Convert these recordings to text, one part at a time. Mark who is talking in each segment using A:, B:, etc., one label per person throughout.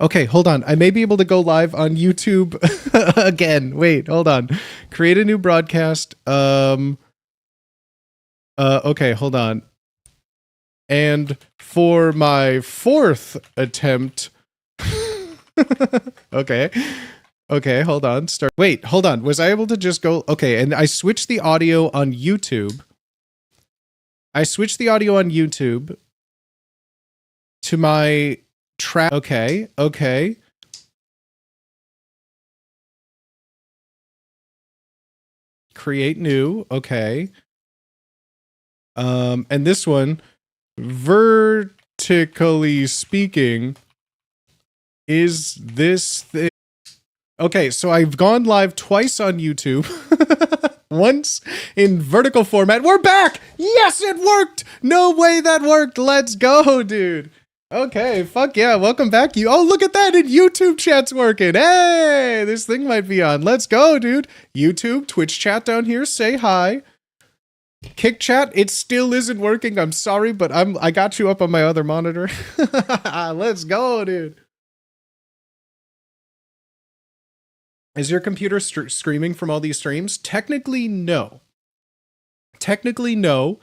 A: Okay, hold on. I may be able to go live on YouTube again. Wait, hold on. Create a new broadcast. Okay, hold on. And for my fourth attempt. Okay. Okay, hold on. Start. Wait, hold on. Was I able to just go? Okay, and I switched the audio on YouTube. I switched the audio on YouTube to my track. Okay, okay. Create new. Okay. And this one, vertically speaking, is this thing. Okay, so I've gone live twice on YouTube. Once in vertical format. We're back! Yes, it worked! No way that worked. Let's go, dude. Okay, fuck yeah. Welcome back. Oh, look at that. And YouTube chat's working. Hey, this thing might be on. Let's go, dude. YouTube, Twitch chat down here. Say hi. Kick chat, it still isn't working. I'm sorry, but I got you up on my other monitor. Let's go, dude. Is your computer screaming from all these streams? Technically, no. Technically, no.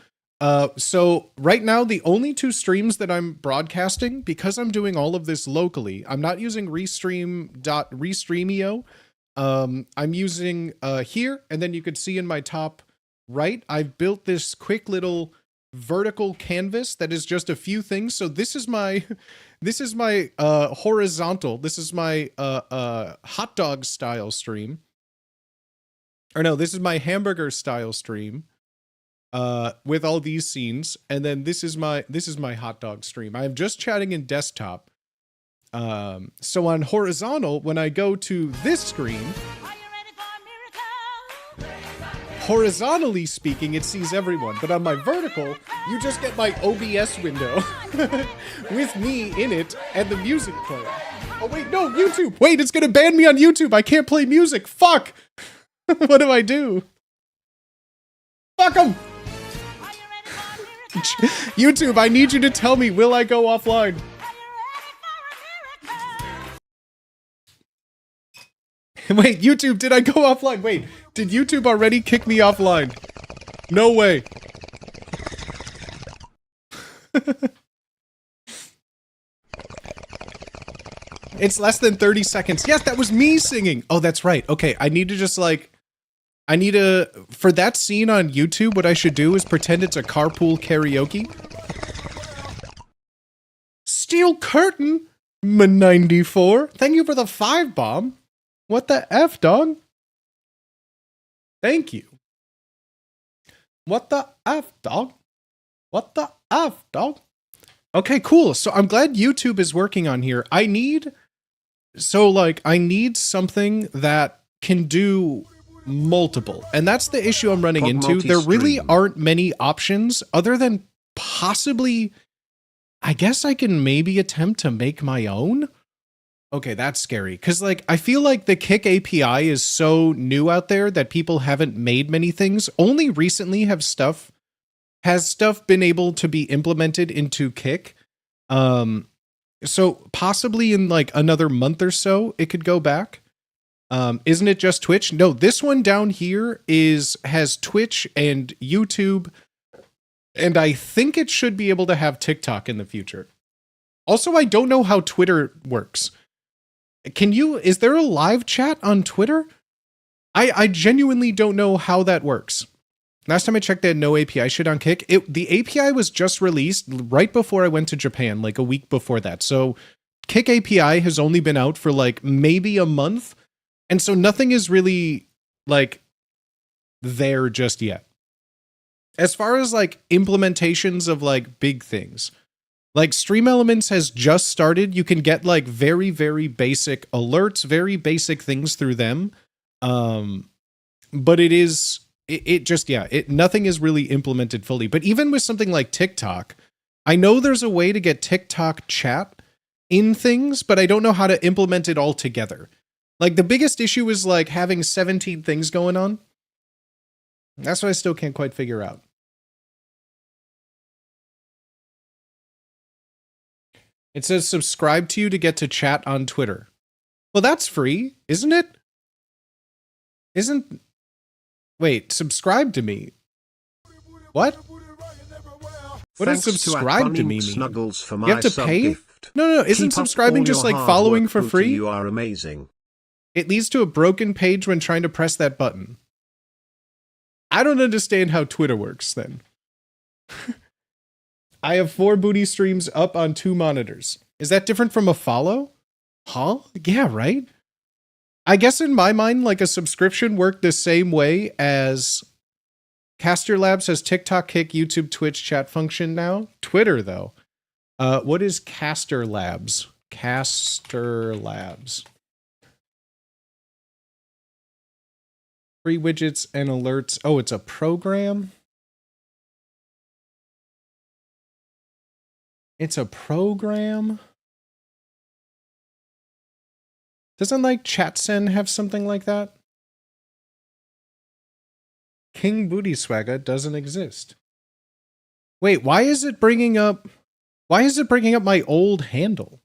A: So right now, the only two streams that I'm broadcasting, because I'm doing all of this locally, I'm not using Restreamio. I'm using here, and then you could see in my top right, I've built this quick little vertical canvas that is just a few things. So this is my horizontal. This is my hot dog style stream. Or no, this is my hamburger style stream with all these scenes. And then this is my hot dog stream. I'm just chatting in desktop. So on horizontal, when I go to this screen, horizontally speaking, it sees everyone, but on my vertical, you just get my OBS window with me in it and the music player. Oh wait, no, YouTube! Wait, it's gonna ban me on YouTube! I can't play music! Fuck! What do I do? Fuck 'em! YouTube, I need you to tell me, will I go offline? Wait, YouTube, did I go offline? Wait, did YouTube already kick me offline? No way. It's less than 30 seconds. Yes, that was me singing. Oh, that's right. Okay, I need to just like... for that scene on YouTube, what I should do is pretend it's a carpool karaoke. Steel Curtain, 94. Thank you for the 5 bomb. What the F, dog? Thank you. What the F, dog? What the F, dog? Okay, cool. So I'm glad YouTube is working on here. I need something that can do multiple. And that's the issue I'm running into. There really aren't many options other than possibly, I guess I can maybe attempt to make my own. Okay, that's scary. Because, like, I feel like the Kick API is so new out there that people haven't made many things. Only recently has stuff been able to be implemented into Kick. So possibly in, like, another month or so, it could go back. Isn't it just Twitch? No, this one down here has Twitch and YouTube. And I think it should be able to have TikTok in the future. Also, I don't know how Twitter works. Is there a live chat on Twitter? I genuinely don't know how that works. Last time I checked, they had no API shit on Kick. The API was just released right before I went to Japan, like a week before that. So Kick API has only been out for like maybe a month. And so nothing is really like there just yet. As far as like implementations of like big things, like Stream Elements has just started. You can get like very, very basic alerts, very basic things through them. But nothing is really implemented fully. But even with something like TikTok, I know there's a way to get TikTok chat in things, but I don't know how to implement it all together. Like the biggest issue is like having 17 things going on. That's what I still can't quite figure out. It says subscribe to you to get to chat on Twitter. Well, that's free, isn't it? Wait, subscribe to me. What? What does subscribe to me mean?
B: Snuggles for my
A: you have to pay?
B: gift.
A: No, isn't subscribing just like following for free?
B: You are amazing.
A: It leads to a broken page when trying to press that button. I don't understand how Twitter works then. I have 4 booty streams up on 2 monitors. Is that different from a follow? Huh? Yeah, right? I guess in my mind, like a subscription worked the same way as Caster Labs has TikTok, Kick, YouTube, Twitch chat function now. Twitter, though. What is Caster Labs? Caster Labs. Free widgets and alerts. Oh, it's a program? It's a program? Doesn't like ChatSend have something like that? King Bootyswagga doesn't exist. Wait, why is it bringing up my old handle?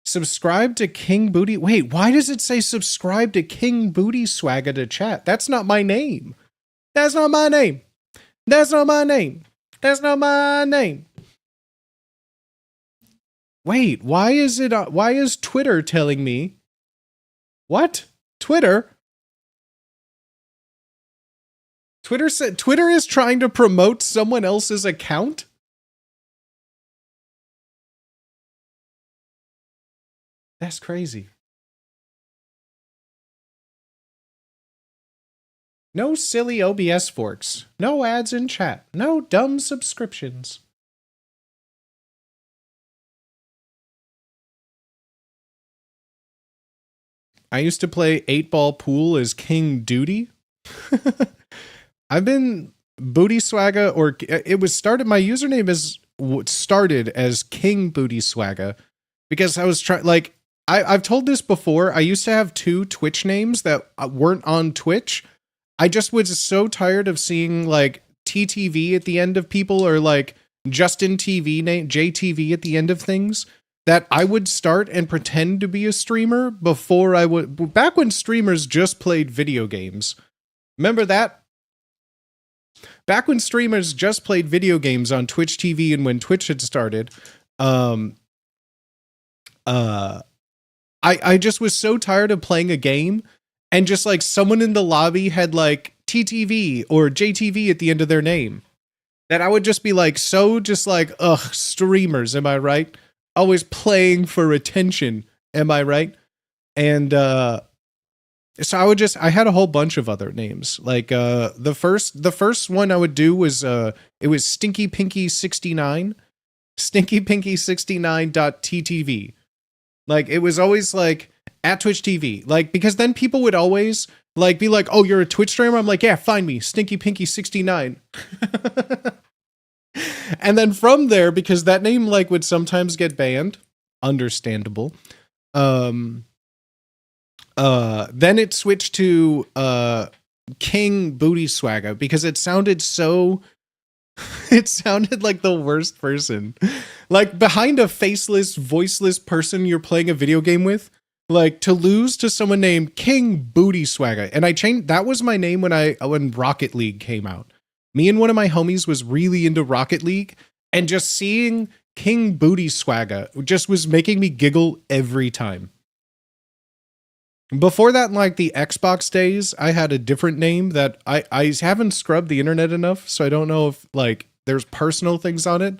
A: Subscribe to King Booty. Wait, why does it say subscribe to King Bootyswagga to chat? That's not my name. That's not my name. That's not my name. That's not my name. Wait, why is Twitter telling me? What? Twitter? Twitter said Twitter is trying to promote someone else's account? That's crazy. No silly OBS forks. No ads in chat. No dumb subscriptions. I used to play 8-ball pool as King Duty. I've been Bootyswagga, or it was started, my username is started as King Bootyswagga because I was trying, like, I've told this before. I used to have 2 Twitch names that weren't on Twitch. I just was so tired of seeing like TTV at the end of people, or like Justin TV name, JTV at the end of things, that I would start and pretend to be a streamer before I would, back when streamers just played video games. Remember that? Back when streamers just played video games on Twitch TV and when Twitch had started, I just was so tired of playing a game and just like someone in the lobby had like TTV or JTV at the end of their name, that I would just be like, so just like, ugh, streamers, am I right? Always playing for attention, am I right? And so I had a whole bunch of other names. Like the first one I would do was it was Stinky Pinky 69, Stinky Pinky 69.ttv. Like it was always like at Twitch TV, like, because then people would always like be like, oh, you're a Twitch streamer? I'm like, yeah, find me, Stinky Pinky 69. And then from there, because that name like would sometimes get banned, understandable. Then it switched to King Bootyswagga because it sounded so it sounded like the worst person. Like behind a faceless, voiceless person you're playing a video game with, like to lose to someone named King Bootyswagga. And I changed, that was my name when Rocket League came out. Me and one of my homies was really into Rocket League, and just seeing King Bootyswagga just was making me giggle every time. Before that, like the Xbox days, I had a different name that I haven't scrubbed the internet enough, so I don't know if like there's personal things on it.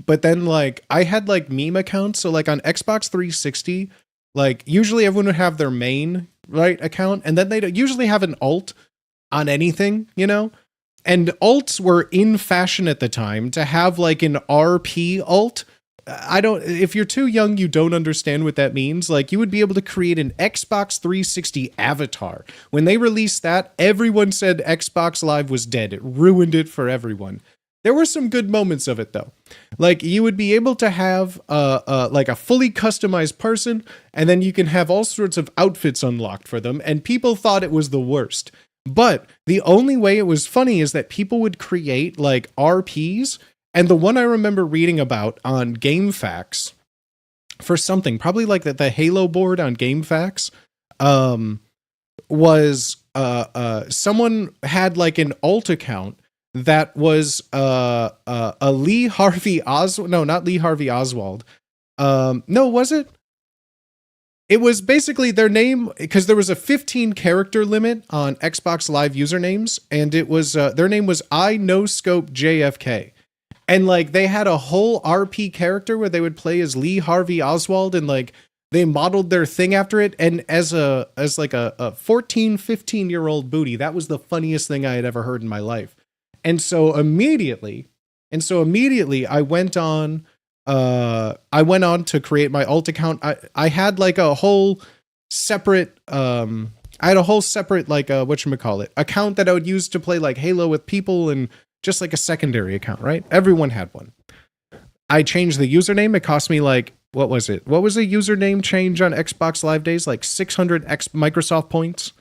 A: But then like I had like meme accounts, so like on Xbox 360, like usually everyone would have their main right account, and then they'd usually have an alt on anything, you know? And alts were in fashion at the time to have like an RP alt. If you're too young, you don't understand what that means. Like you would be able to create an Xbox 360 avatar. When they released that, everyone said Xbox Live was dead. It ruined it for everyone. There were some good moments of it though. Like you would be able to have like a fully customized person, and then you can have all sorts of outfits unlocked for them, and people thought it was the worst. But the only way it was funny is that people would create like RPs And the one I remember reading about on GameFAQs for something, probably like the Halo board on GameFAQs, was someone had like an alt account that was a Lee Harvey Oswald. No, not Lee Harvey Oswald. No, was it? It was basically their name, because there was a 15 character limit on Xbox Live usernames, and it was their name was JFK. And like they had a whole RP character where they would play as Lee Harvey Oswald, and like they modeled their thing after it. And as like a 14, 15-year-old booty, that was the funniest thing I had ever heard in my life. And so immediately I went on to create my alt account. I had like a whole separate like whatchamacallit account that I would use to play like Halo with people, and just like a secondary account, right? Everyone had one. I changed the username. It cost me like, what was it? What was a username change on Xbox Live days? Like 600 Microsoft points.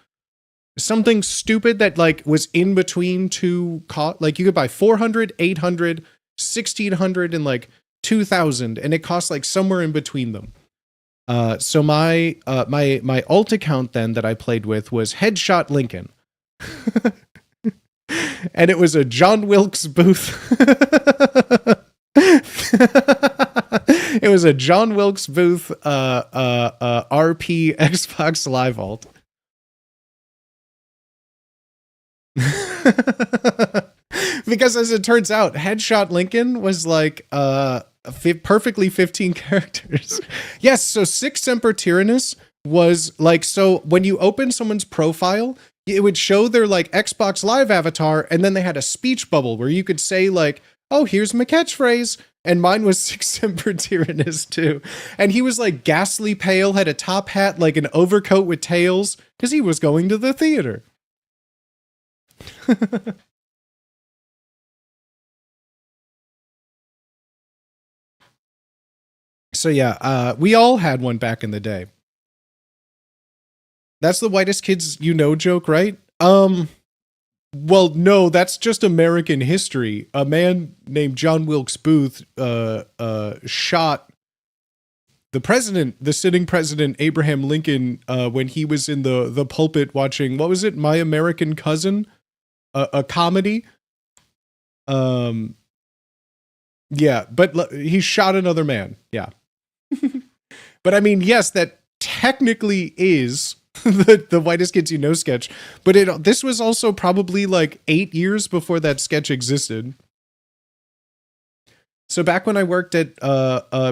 A: Something stupid that like was in between two, like you could buy 400, 800, 1600, and like 2000, and it cost like somewhere in between them. So my alt account then that I played with was Headshot Lincoln. And it was a John Wilkes Booth. It was a John Wilkes Booth RP Xbox Live alt. Because as it turns out, Headshot Lincoln was like perfectly 15 characters. Yes, so Sic Semper Tyrannis was like, so when you open someone's profile, it would show their like Xbox Live avatar, and then they had a speech bubble where you could say like, oh, here's my catchphrase. And mine was Sic Semper Tyrannis too. And he was like ghastly pale, had a top hat, like an overcoat with tails, because he was going to the theater. So yeah, we all had one back in the day. That's the whitest kids you know joke, right? Well, no, that's just American history. A man named John Wilkes Booth shot the sitting president Abraham Lincoln when he was in the pulpit watching, what was it, My American Cousin, a comedy. Yeah, but he shot another man. Yeah. But I mean, yes, that technically is the whitest kids you know sketch, but this was also probably like 8 years before that sketch existed. So back when I worked at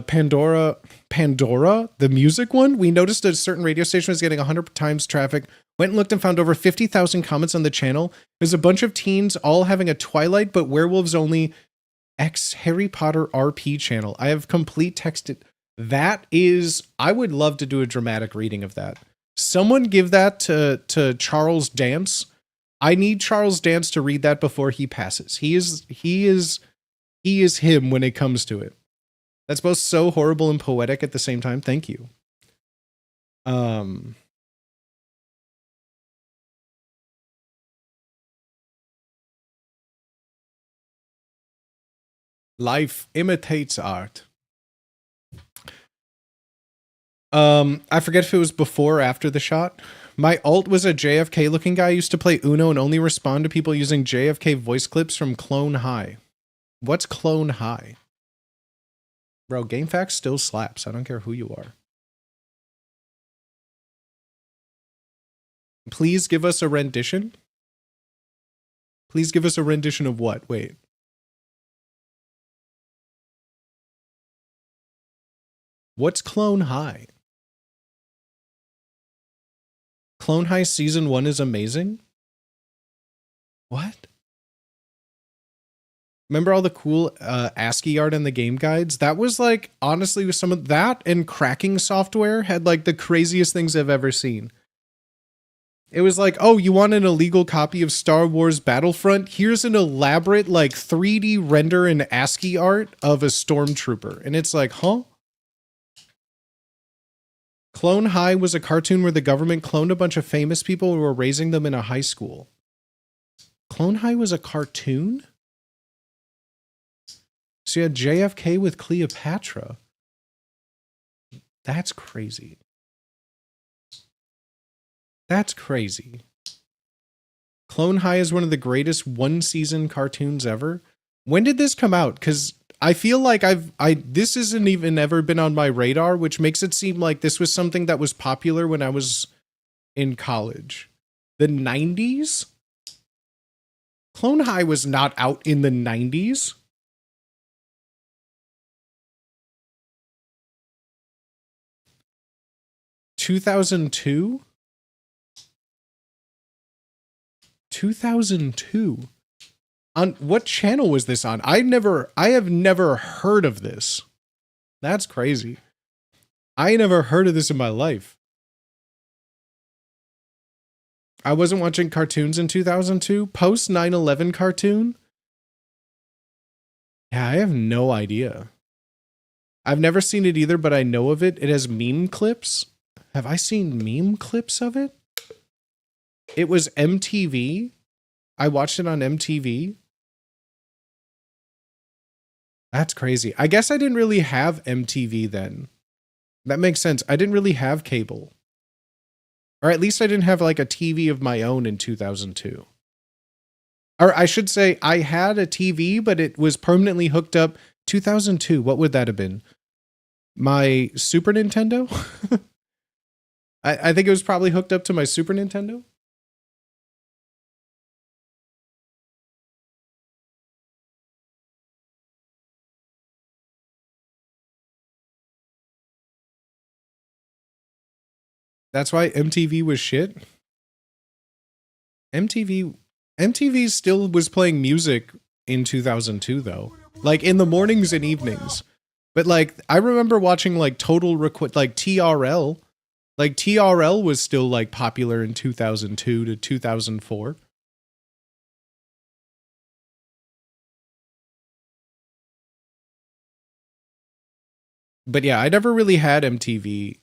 A: Pandora, the music one, we noticed a certain radio station was getting 100 times traffic. Went and looked and found over 50,000 comments on the channel. There's a bunch of teens all having a Twilight but werewolves only X Harry Potter RP channel. I have complete texted. That is, I would love to do a dramatic reading of that. Someone give that to Charles Dance. I need Charles Dance to read that before he passes. He is him when it comes to it. That's both so horrible and poetic at the same time. Thank you. Life imitates art. I forget if it was before or after the shot. My alt was a JFK looking guy. I used to play Uno and only respond to people using JFK voice clips from Clone High. What's Clone High? Bro, GameFAQs still slaps. I don't care who you are. Please give us a rendition. Please give us a rendition of what? Wait. What's Clone High? Clone High Season 1 is amazing? What? Remember all the cool ASCII art in the game guides? That was like, honestly, with some of that and cracking software had like the craziest things I've ever seen. It was like, oh, you want an illegal copy of Star Wars Battlefront? Here's an elaborate like 3D render and ASCII art of a stormtrooper. And it's like, huh? Clone High was a cartoon where the government cloned a bunch of famous people who were raising them in a high school. Clone High was a cartoon? So you had JFK with Cleopatra. That's crazy. That's crazy. Clone High is one of the greatest one-season cartoons ever. When did this come out? Because I feel like this hasn't even ever been on my radar, which makes it seem like this was something that was popular when I was in college. The 90s? Clone High was not out in the 90s. (2002) 2002. On what channel was this on? I have never heard of this. That's crazy. I never heard of this in my life. I wasn't watching cartoons in 2002. Post 9/11 cartoon? Yeah, I have no idea. I've never seen it either, but I know of it. It has meme clips. Have I seen meme clips of it? It was MTV. I watched it on MTV. That's crazy. I guess I didn't really have MTV then. That makes sense. I didn't really have cable. Or at least I didn't have like a TV of my own in 2002. Or I should say I had a TV, but it was permanently hooked up. 2002, what would that have been? My Super Nintendo? I think it was probably hooked up to my Super Nintendo. That's why MTV was shit. MTV still was playing music in 2002 though. Like in the mornings and evenings. But like I remember watching like like TRL. Like TRL was still like popular in 2002 to 2004. But yeah, I never really had MTV.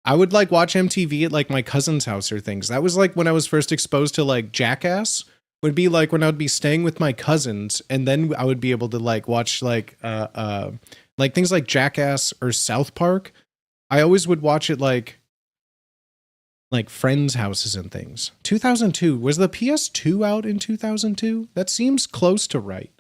A: I would like watch MTV at like my cousin's house or things. That was like when I was first exposed to like Jackass. Would be like when I would be staying with my cousins, and then I would be able to like watch like things like Jackass or South Park. I always would watch it like friends' houses and things. 2002, was the PS2 out in 2002? That seems close to right.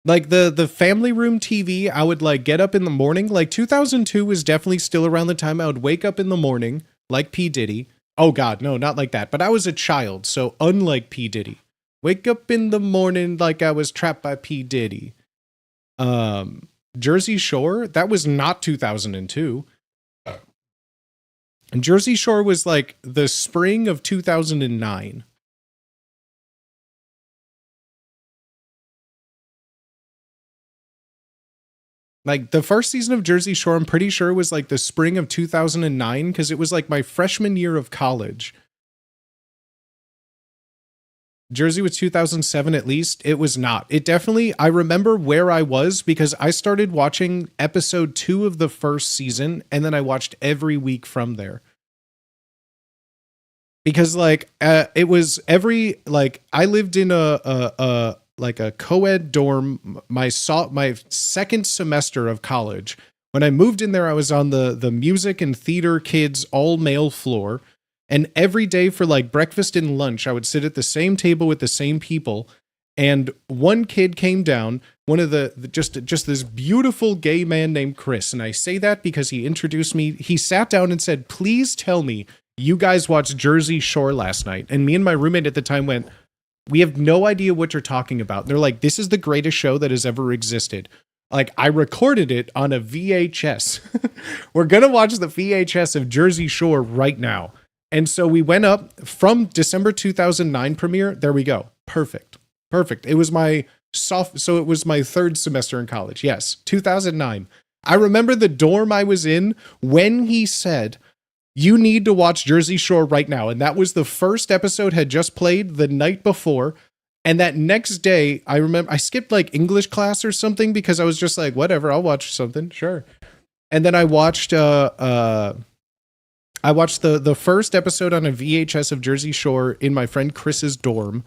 A: Like the family room TV, I would like get up in the morning. Like 2002 was definitely still around the time I would wake up in the morning, like P. Diddy. Oh God, no, not like that. But I was a child, so unlike P. Diddy. Wake up in the morning like I was trapped by P. Diddy. Jersey Shore, that was not 2002. And Jersey Shore was like the spring of 2009. Like the first season of Jersey Shore, I'm pretty sure was like the spring of 2009 because it was like my freshman year of college. Jersey was 2007 at least. It was not. It definitely, I remember where I was because I started watching episode 2 of the first season and then I watched every week from there. Because like it was every like I lived in a co-ed dorm my second semester of college. When I moved in there, I was on the music and theater kids all male floor. And every day for like breakfast and lunch, I would sit at the same table with the same people. And one kid came down, one of the just this beautiful gay man named Chris. And I say that because he introduced me. He sat down and said, "Please tell me you guys watched Jersey Shore last night." And me and my roommate at the time went, "We have no idea what you're talking about." And they're like, "This is the greatest show that has ever existed." Like, I recorded it on a VHS. We're going to watch the VHS of Jersey Shore right now. And so we went up from December 2009 premiere. There we go. Perfect. It was my so it was my third semester in college. Yes, 2009. I remember the dorm I was in when he said, "You need to watch Jersey Shore right now." And that was the first episode had just played the night before. And that next day, I remember I skipped like English class or something because I was just like, whatever, I'll watch something. Sure. And then I watched the first episode on a VHS of Jersey Shore in my friend Chris's dorm.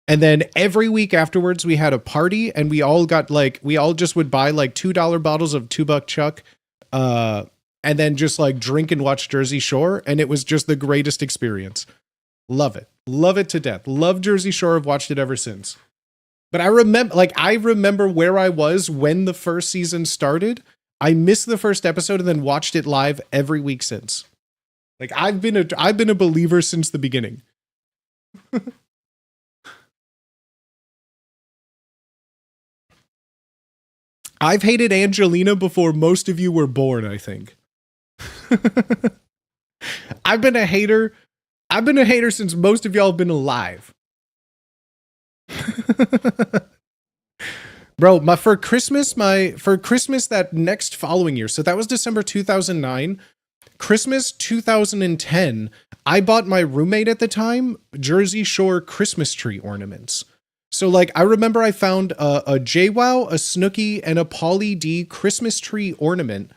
A: And then every week afterwards, we had a party, and we all got like, we all just would buy like $2 bottles of 2 Buck Chuck, and then just like drink and watch Jersey Shore. And it was just the greatest experience. Love it. Love it to death. Love Jersey Shore. I've watched it ever since. But I remember where I was when the first season started. I missed the first episode and then watched it live every week since. Like I've been a believer since the beginning. I've hated Angelina before most of you were born, I think. I've been a hater since most of y'all have been alive. Bro, for Christmas that next following year, so that was December 2009, Christmas 2010, I bought my roommate at the time Jersey Shore Christmas tree ornaments. So like I remember I found a JWoww, a Snooki, and a Pauly D Christmas tree ornament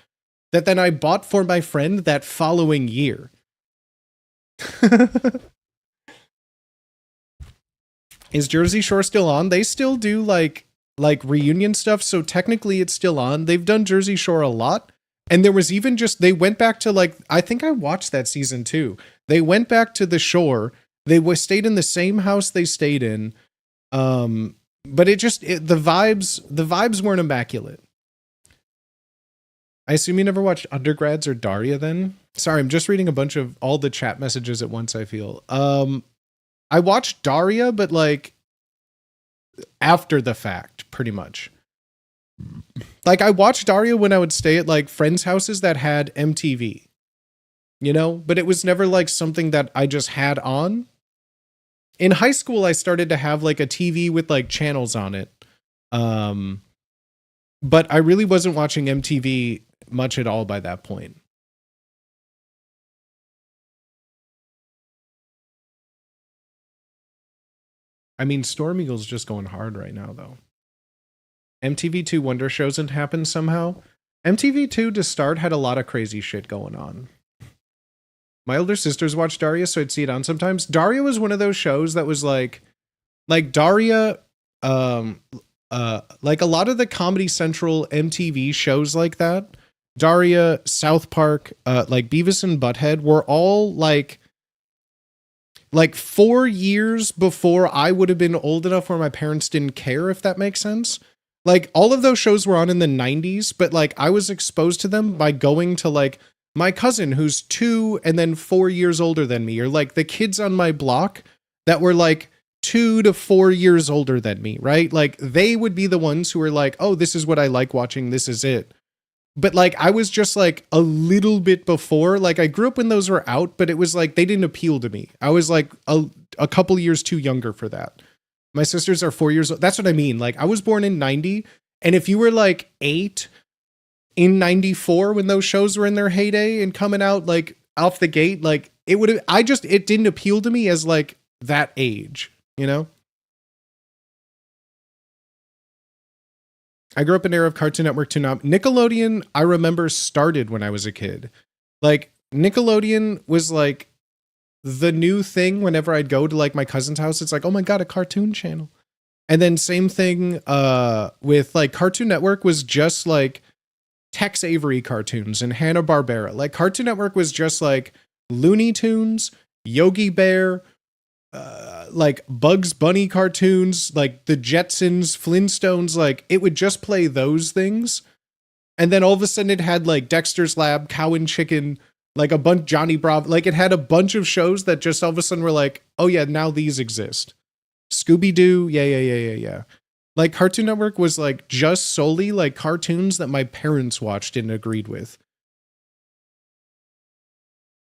A: that then I bought for my friend that following year. Is Jersey Shore still on? They still do like reunion stuff, so technically it's still on. They've done Jersey Shore a lot. And there was even just, they went back to like, I think I watched that season too. They went back to the shore. They stayed in the same house they stayed in. But the vibes weren't immaculate. I assume you never watched Undergrads or Daria then? Sorry, I'm just reading a bunch of all the chat messages at once, I feel. I watched Daria, but like after the fact, pretty much. Like I watched Daria when I would stay at like friends' houses that had MTV, you know, but it was never like something that I just had on. In high school, I started to have like a TV with like channels on it. But I really wasn't watching MTV much at all by that point. I mean, Storm Eagle's just going hard right now, though. MTV2 Wonder Shows had happened somehow. MTV2 to start had a lot of crazy shit going on. My older sisters watched Daria, so I'd see it on sometimes. Daria was one of those shows that was like Daria, like a lot of the Comedy Central MTV shows like that, Daria, South Park, like Beavis and Butthead were all like 4 years before I would have been old enough where my parents didn't care, if that makes sense. Like all of those shows were on in the 90s, but like I was exposed to them by going to like my cousin who's 2 and then 4 years older than me, or like the kids on my block that were like 2 to 4 years older than me, right? Like they would be the ones who were like, oh, this is what I like watching. This is it. But like, I was just like a little bit before, like I grew up when those were out, but it was like, they didn't appeal to me. I was like a couple years too younger for that. My sisters are 4 years old. That's what I mean. Like I was born in 90. And if you were like 8 in 94, when those shows were in their heyday and coming out like off the gate, like it would have, it didn't appeal to me as like that age, you know? I grew up in an era of Cartoon Network to now. Nickelodeon, I remember, started when I was a kid. Like Nickelodeon was like the new thing whenever I'd go to like my cousin's house. It's like, oh my God, a cartoon channel. And then same thing with like Cartoon Network was just like Tex Avery cartoons and Hanna-Barbera. Like Cartoon Network was just like Looney Tunes, Yogi Bear, like Bugs Bunny cartoons, like the Jetsons, Flintstones. Like it would just play those things. And then all of a sudden it had like Dexter's Lab, Cow and Chicken, like a bunch, Johnny Bravo. Like it had a bunch of shows that just all of a sudden were like, oh yeah, now these exist. Scooby-Doo. Yeah. Like Cartoon Network was like just solely like cartoons that my parents watched and agreed with.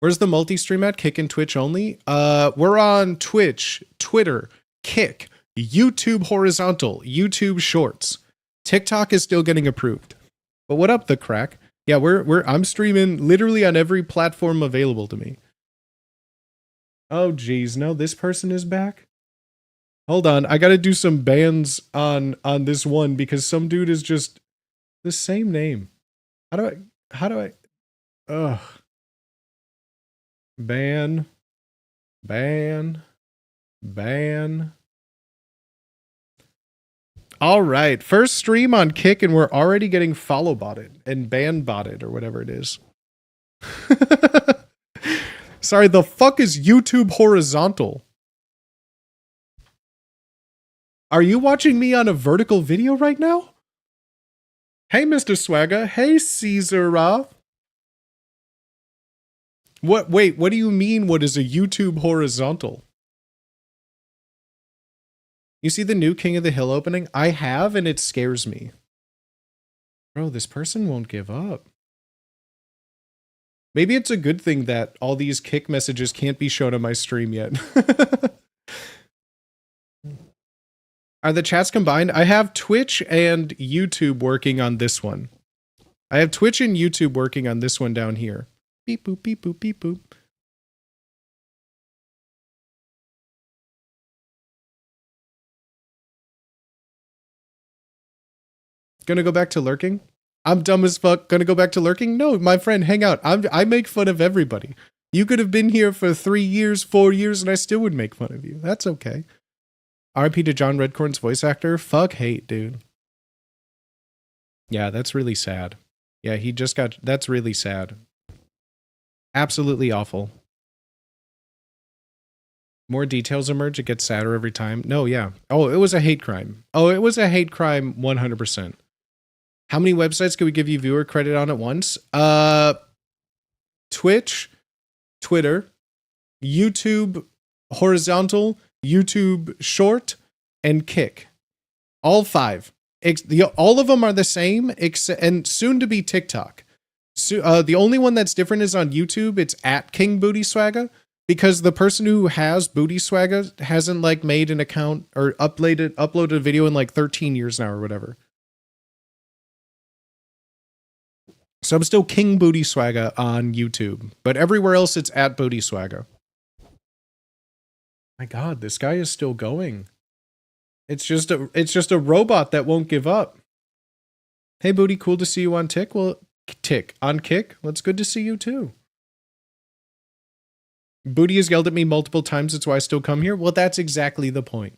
A: Where's the multi-stream at? Kick and Twitch only? We're on Twitch, Twitter, Kick, YouTube horizontal, YouTube shorts. TikTok is still getting approved. But what up, the crack? Yeah, I'm streaming literally on every platform available to me. Oh geez, no, this person is back. Hold on, I gotta do some bans on this one because some dude is just the same name. How do I ugh. Ban. All right. First stream on Kick, and we're already getting follow botted and ban botted or whatever it is. Sorry, the fuck is YouTube horizontal? Are you watching me on a vertical video right now? Hey, Mr. Swagga. Hey, Caesar. What? Wait, what do you mean? What is a YouTube horizontal? You see the new King of the Hill opening? I have, and it scares me. Bro, this person won't give up. Maybe it's a good thing that all these Kick messages can't be shown on my stream yet. Are the chats combined? I have Twitch and YouTube working on this one. I have Twitch and YouTube working on this one down here. Beep boop, beep boop, beep boop. Gonna go back to lurking? I'm dumb as fuck. Gonna go back to lurking? No, my friend, hang out. I make fun of everybody. You could have been here for 3 years, 4 years, and I still would make fun of you. That's okay. RP to John Redcorn's voice actor? Fuck hate, dude. Yeah, that's really sad. Yeah, he just got... That's really sad. Absolutely awful. More details emerge. It gets sadder every time. No, yeah. Oh, it was a hate crime. Oh, it was a hate crime 100%. How many websites can we give you viewer credit on at once? Twitch, Twitter, YouTube horizontal, YouTube short, and Kick. All 5. All of them are the same, and soon to be TikTok. So, the only one that's different is on YouTube. It's at King Bootyswagga, because the person who has Bootyswagga hasn't like made an account or uploaded a video in like 13 years now or whatever. So I'm still King Bootyswagga on YouTube, but everywhere else it's at Bootyswagga. My God, this guy is still going. It's just a robot that won't give up. Hey Booty, cool to see you on Kick. Well, on Kick. Well, it's good to see you too. Booty has yelled at me multiple times. That's why I still come here. Well, that's exactly the point.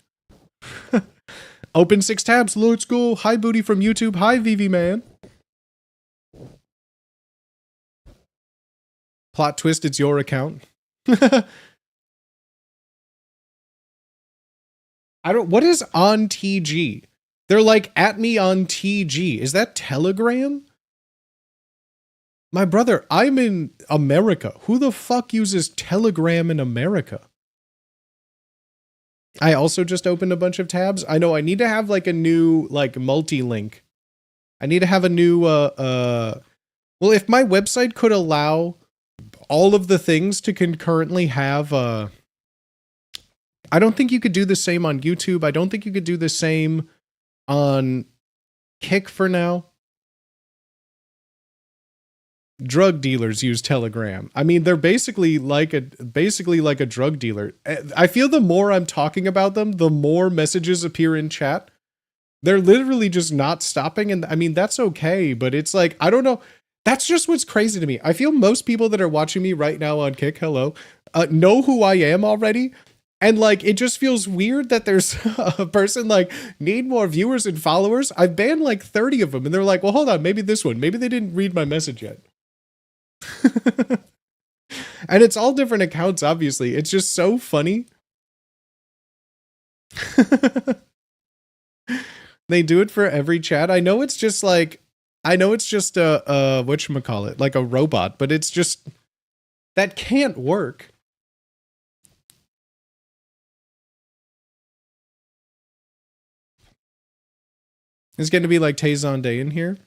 A: Open 6 tabs. Let's go. Hi Booty from YouTube. Hi VV man. Plot twist, it's your account. What is on TG? They're like, at me on TG. Is that Telegram? My brother, I'm in America. Who the fuck uses Telegram in America? I also just opened a bunch of tabs. I know I need to have like a new like multi-link. I need to have a new, well, if my website could allow all of the things to concurrently have, I don't think you could do the same on YouTube. I don't think you could do the same on Kick for now. Drug dealers use Telegram. I mean, they're basically like a drug dealer. I feel the more I'm talking about them, the more messages appear in chat. They're literally just not stopping. And I mean, that's okay, but it's like, I don't know. That's just what's crazy to me. I feel most people that are watching me right now on Kick, hello, know who I am already. And like, it just feels weird that there's a person like, need more viewers and followers. I've banned like 30 of them. And they're like, well, hold on, maybe this one. Maybe they didn't read my message yet. And it's all different accounts, obviously. It's just so funny. They do it for every chat. I know it's just like, a whatchamacallit, like a robot, but it's just, that can't work. It's going to be like Tazon Day in here.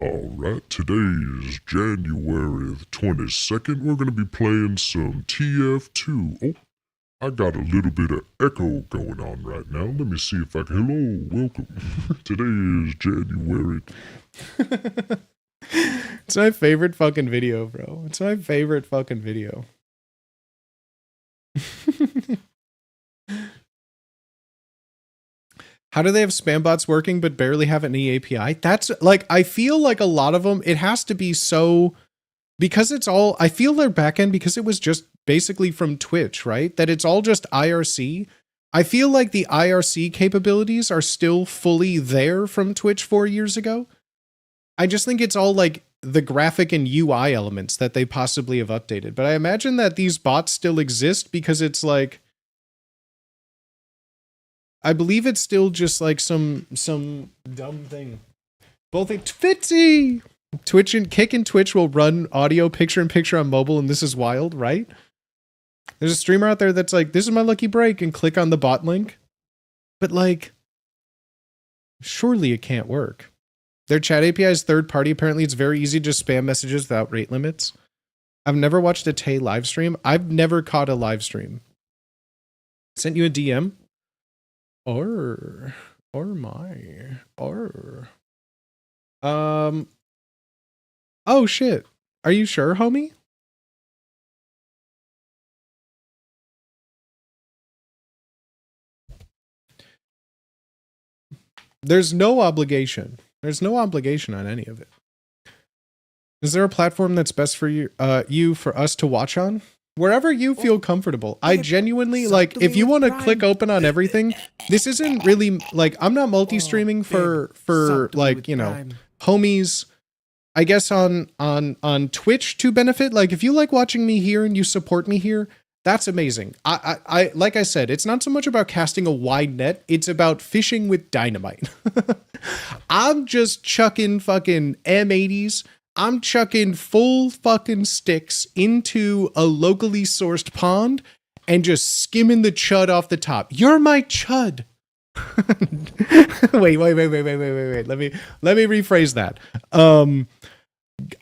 B: Alright, today is January the 22nd. We're going to be playing some TF2. Oh, I got a little bit of echo going on right now. Let me see if I can... Hello, welcome. Today is January...
A: It's my favorite fucking video, bro. It's my favorite fucking video. How do they have spam bots working but barely have any API? That's like, I feel like a lot of them, it has to be so, because it's all, I feel their backend, because it was just basically from Twitch, right? That it's all just IRC. I feel like the IRC capabilities are still fully there from Twitch 4 years ago. I just think it's all like the graphic and UI elements that they possibly have updated. But I imagine that these bots still exist because it's like, I believe it's still just like some dumb thing. Both Fitzy! Twitch and Kick and Twitch will run audio picture-in-picture on mobile, and this is wild, right? There's a streamer out there that's like, this is my lucky break, and click on the bot link. But like, surely it can't work. Their chat API is third-party. Apparently, it's very easy to spam messages without rate limits. I've never watched a Tay live stream. I've never caught a live stream. Sent you a DM? Oh shit. Are you sure, homie? There's no obligation. There's no obligation on any of it. Is there a platform that's best for you for us to watch on? Wherever you feel comfortable. I genuinely, like, if you want to click open on everything, this isn't really, like, I'm not multi-streaming for like, you know, homies, I guess on Twitch to benefit. Like, if you like watching me here and you support me here, that's amazing. I like I said, it's not so much about casting a wide net, it's about fishing with dynamite. I'm just chucking fucking M80s. I'm chucking full fucking sticks into a locally sourced pond and just skimming the chud off the top. You're my chud. wait. Let me rephrase that.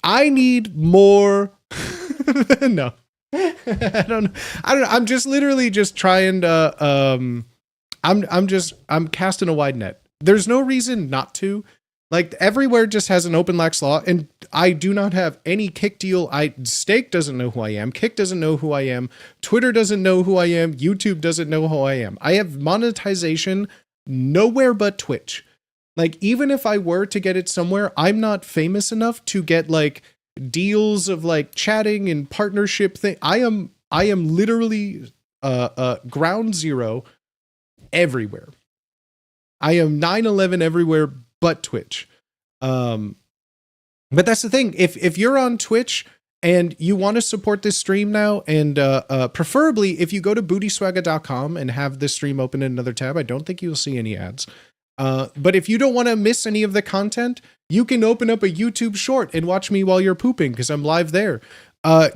A: I need more. No. I don't know. I'm just literally just trying to I'm casting a wide net. There's no reason not to. Like, everywhere just has an open lax law, and I do not have any Kick deal. Stake doesn't know who I am. Kick doesn't know who I am. Twitter doesn't know who I am. YouTube doesn't know who I am. I have monetization nowhere but Twitch. Like, even if I were to get it somewhere, I'm not famous enough to get, like, deals of, like, chatting and partnership thing. I am literally ground zero everywhere. I am 9/11 everywhere but Twitch. But that's the thing. If you're on Twitch and you want to support this stream now, and preferably if you go to bootyswagga.com and have this stream open in another tab, I don't think you'll see any ads. But if you don't want to miss any of the content, you can open up a YouTube short and watch me while you're pooping, because I'm live there.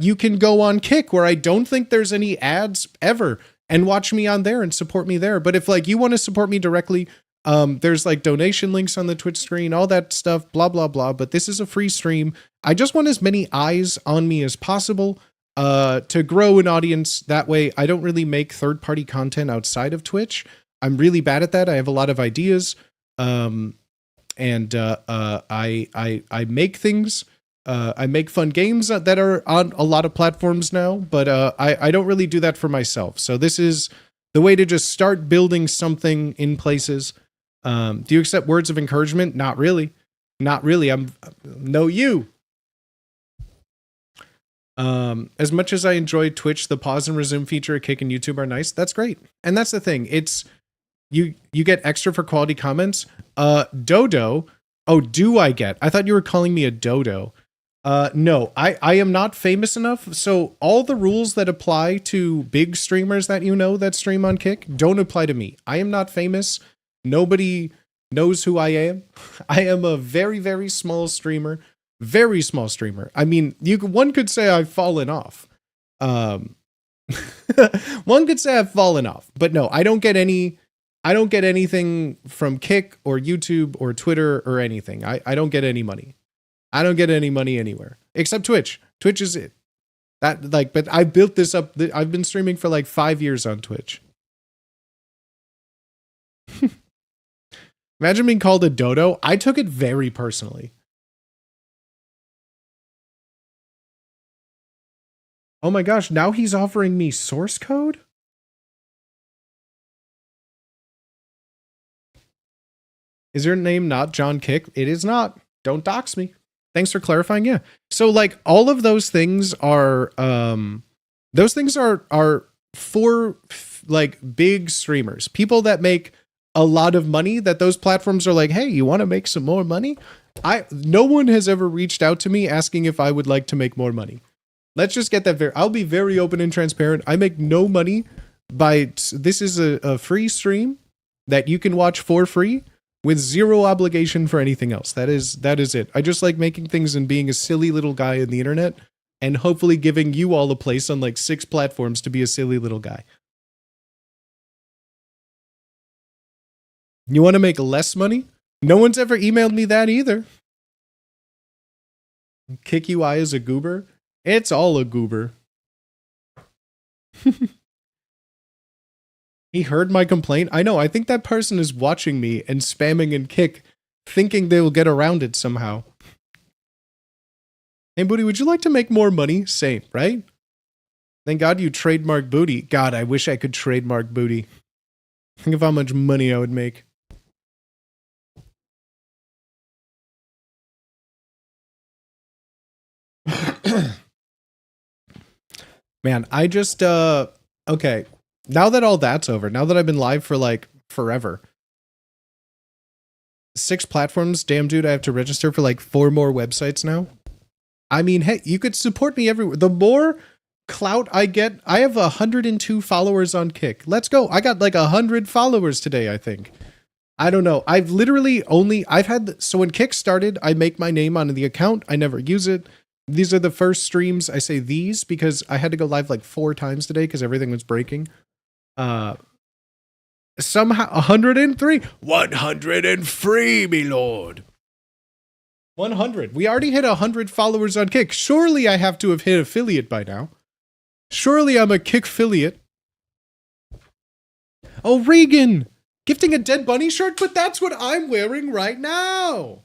A: You can go on Kick, where I don't think there's any ads ever, and watch me on there and support me there. But if, like, you want to support me directly, there's like donation links on the Twitch screen, all that stuff, blah, blah, blah. But this is a free stream. I just want as many eyes on me as possible, to grow an audience. That way I don't really make third-party content outside of Twitch. I'm really bad at that. I have a lot of ideas. I make things. I make fun games that are on a lot of platforms now, but I don't really do that for myself. So this is the way to just start building something in places. Do you accept words of encouragement? Not really. Not really. No, you. As much as I enjoy Twitch, the pause and resume feature at Kick and YouTube are nice. That's great. And that's the thing. It's you get extra for quality comments. Dodo. Oh, do I get? I thought you were calling me a dodo. No, I am not famous enough. So all the rules that apply to big streamers that you know that stream on Kick don't apply to me. I am not famous. Nobody knows who I am. I am a very, very small streamer. Very small streamer. I mean, one could say I've fallen off. One could say I've fallen off, but no, I don't get anything from Kick or YouTube or Twitter or anything. I don't get any money. I don't get any money anywhere except Twitch. Twitch is it. But I built this up. I've been streaming for like 5 years on Twitch. Imagine being called a dodo. I took it very personally. Oh my gosh, now he's offering me source code? Is your name not John Kick? It is not. Don't dox me. Thanks for clarifying. Yeah. So like all of those things are for like big streamers, people that make a lot of money, that those platforms are like, hey, you want to make some more money? No one has ever reached out to me asking if I would like to make more money. Let's just get that I'll be very open and transparent. I make no money this is a free stream that you can watch for free with zero obligation for anything else. That is it. I just like making things and being a silly little guy in the internet, and hopefully giving you all a place on like 6 platforms to be a silly little guy. You want to make less money? No one's ever emailed me that either. Kick UI is a goober. It's all a goober. He heard my complaint. I know. I think that person is watching me and spamming and kick, thinking they will get around it somehow. Hey, Booty, would you like to make more money? Same, right? Thank God you trademarked Booty. God, I wish I could trademark Booty. Think of how much money I would make. Man, I just, okay. Now that all that's over, now that I've been live for like forever, 6 platforms, damn dude, I have to register for like 4 more websites now. I mean, hey, you could support me everywhere. The more clout I get, I have 102 followers on Kick. Let's go. I got like 100 followers today, I think. I don't know. I've literally so when Kick started, I make my name on the account. I never use it. These are the first streams. I say these because I had to go live like 4 times today because everything was breaking. Somehow 103, me lord. 100. We already hit 100 followers on Kick. Surely I have to have hit affiliate by now. Surely I'm a Kick affiliate. Oh, Regan, gifting a Dead Bunny shirt, but that's what I'm wearing right now.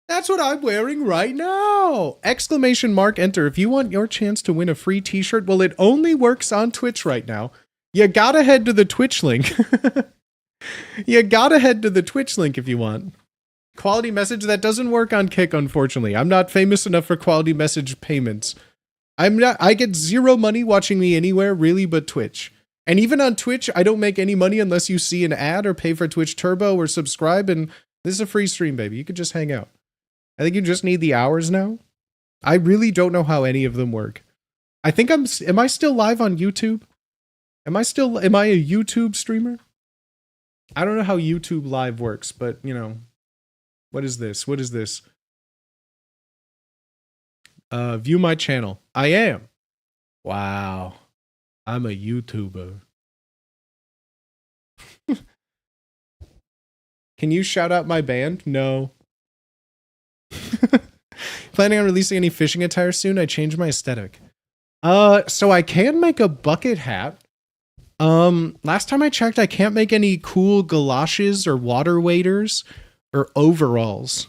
A: That's what I'm wearing right now! Exclamation mark enter if you want your chance to win a free t-shirt. Well, it only works on Twitch right now. You gotta head to the Twitch link. You gotta head to the Twitch link if you want. Quality message, that doesn't work on Kick, unfortunately. I'm not famous enough for quality message payments. I get 0 money watching me anywhere, really, but Twitch. And even on Twitch, I don't make any money unless you see an ad or pay for Twitch Turbo or subscribe, and this is a free stream, baby. You could just hang out. I think you just need the hours now. I really don't know how any of them work. I think am I still live on YouTube? Am I a YouTube streamer? I don't know how YouTube live works, but you know, what is this? View my channel. I am. Wow. I'm a YouTuber. Can you shout out my band? No. Planning on releasing any fishing attire soon? I changed my aesthetic. So I can make a bucket hat. Last time I checked, I can't make any cool galoshes or water waders or overalls.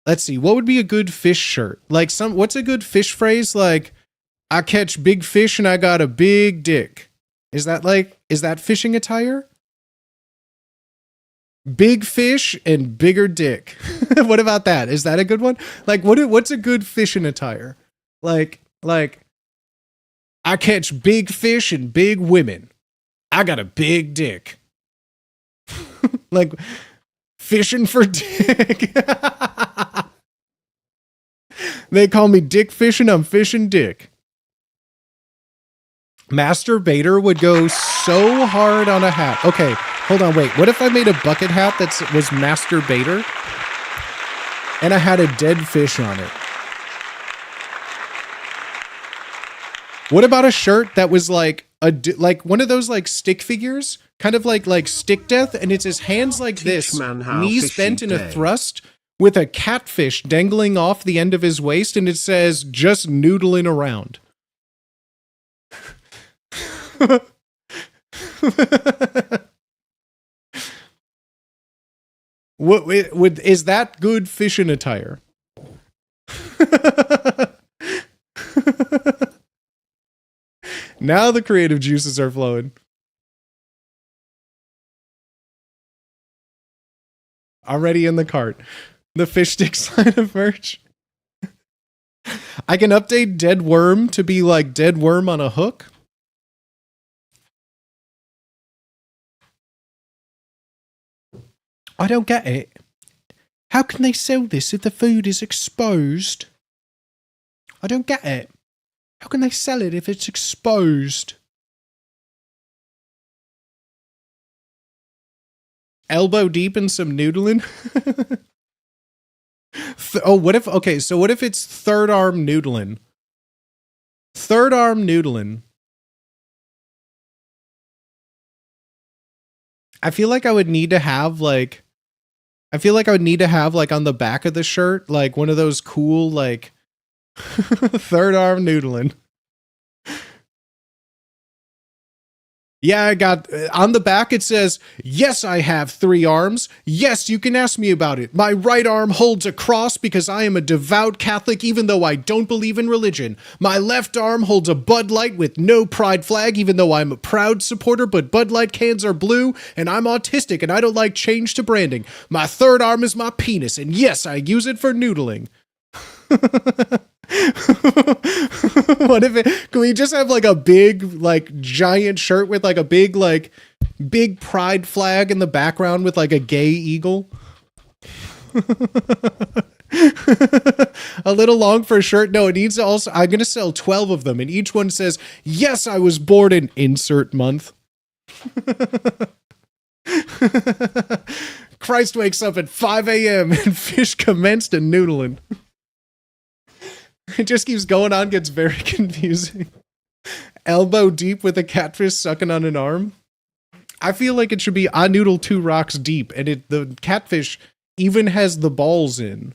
A: Let's see, what would be a good fish shirt? Like what's a good fish phrase? Like, I catch big fish and I got a big dick. Is that fishing attire? Big fish and bigger dick. What about that? Is that a good one? Like, what's a good fishing attire? Like, I catch big fish and big women. I got a big dick. Like, fishing for dick. They call me Dick Fishing, I'm fishing dick. Masturbator would go so hard on a hat. Okay, hold on, wait. What if I made a bucket hat that was Masturbator and I had a dead fish on it? What about a shirt that was like one of those like stick figures, kind of like stick death, and it's his hands like this, knees bent in a thrust, with a catfish dangling off the end of his waist, and it says, just noodling around. Is that good fishing attire? Now the creative juices are flowing. Already in the cart. The fish sticks line of merch. I can update dead worm to be like dead worm on a hook. I don't get it. How can they sell this if the food is exposed? I don't get it. How can they sell it if it's exposed? Elbow deep in some noodling? Oh, what if, okay, so what if it's third arm noodling? Third arm noodling. I feel like I would need to have like, on the back of the shirt, like one of those cool, like, third arm noodling. Yeah, I got, on the back it says, yes, I have 3 arms. Yes, you can ask me about it. My right arm holds a cross because I am a devout Catholic even though I don't believe in religion. My left arm holds a Bud Light with no pride flag even though I'm a proud supporter, but Bud Light cans are blue and I'm autistic and I don't like change to branding. My third arm is my penis and yes, I use it for noodling. What if it, can we just have like a big, like giant shirt with like a big, like big pride flag in the background with like a gay eagle? A little long for a shirt. No, it needs to also, I'm going to sell 12 of them and each one says, yes, I was born in insert month. Christ wakes up at 5 a.m. and fish commenced and noodling. It just keeps going on, gets very confusing. Elbow deep with a catfish sucking on an arm. I feel like it should be I noodle 2 rocks deep, and the catfish even has the balls in.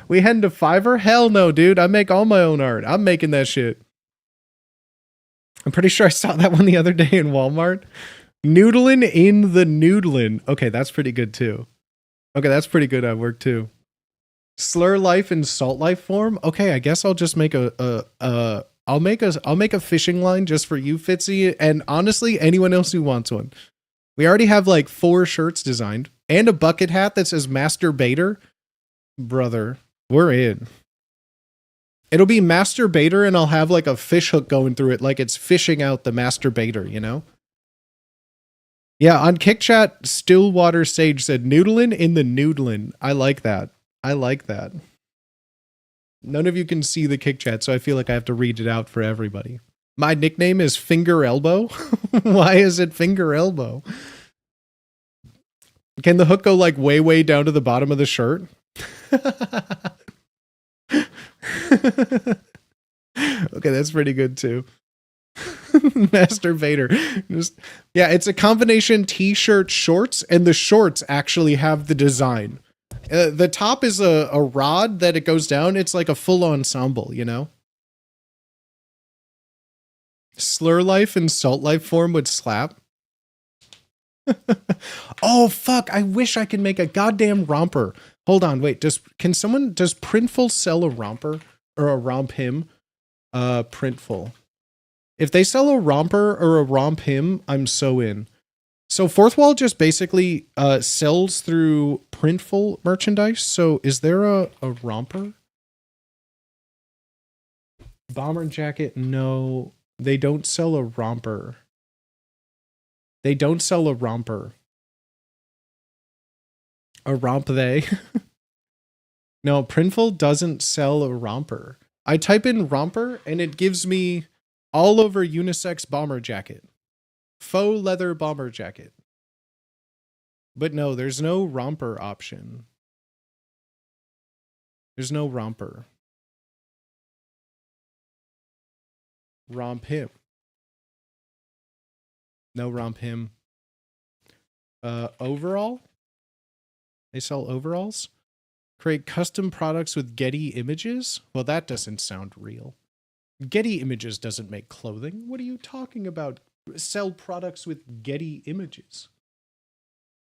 A: We heading to Fiverr? Hell no, dude. I make all my own art. I'm making that shit. I'm pretty sure I saw that one the other day in Walmart. Noodling in the noodlin'. Okay, that's pretty good too. Okay, that's pretty good at work too. Slur life in salt life form. Okay, I guess I'll just make I'll make a fishing line just for you, Fitzy, and honestly, anyone else who wants one. We already have like 4 shirts designed and a bucket hat that says Master Baiter. Brother, we're in. It'll be Master Baiter and I'll have like a fish hook going through it like it's fishing out the Master Baiter, you know? Yeah, on KickChat, Stillwater Sage said noodlin' in the noodlin'. I like that. I like that. None of you can see the kick chat, so I feel like I have to read it out for everybody. My nickname is Finger Elbow. Why is it Finger Elbow? Can the hook go like way, way down to the bottom of the shirt? Okay, that's pretty good too. Master Vader. Yeah, it's a combination t-shirt shorts, and the shorts actually have the design. The top is a rod that it goes down. It's like a full ensemble, you know? Slur life and salt life form would slap. Oh, fuck. I wish I could make a goddamn romper. Hold on, wait. Does Printful sell a romper? Or a romp him? Printful. If they sell a romper or a romp him, I'm so in. So Fourth Wall just basically sells through Printful merchandise. So is there a romper? Bomber jacket? No, they don't sell a romper. They don't sell a romper. A romp they? No, Printful doesn't sell a romper. I type in romper and it gives me all over unisex bomber jacket. Faux leather bomber jacket. But no, there's no romper option. There's no romper. Romp him. No romp him. Overall? They sell overalls? Create custom products with Getty Images? Well, that doesn't sound real. Getty Images doesn't make clothing. What are you talking about? Sell products with Getty Images.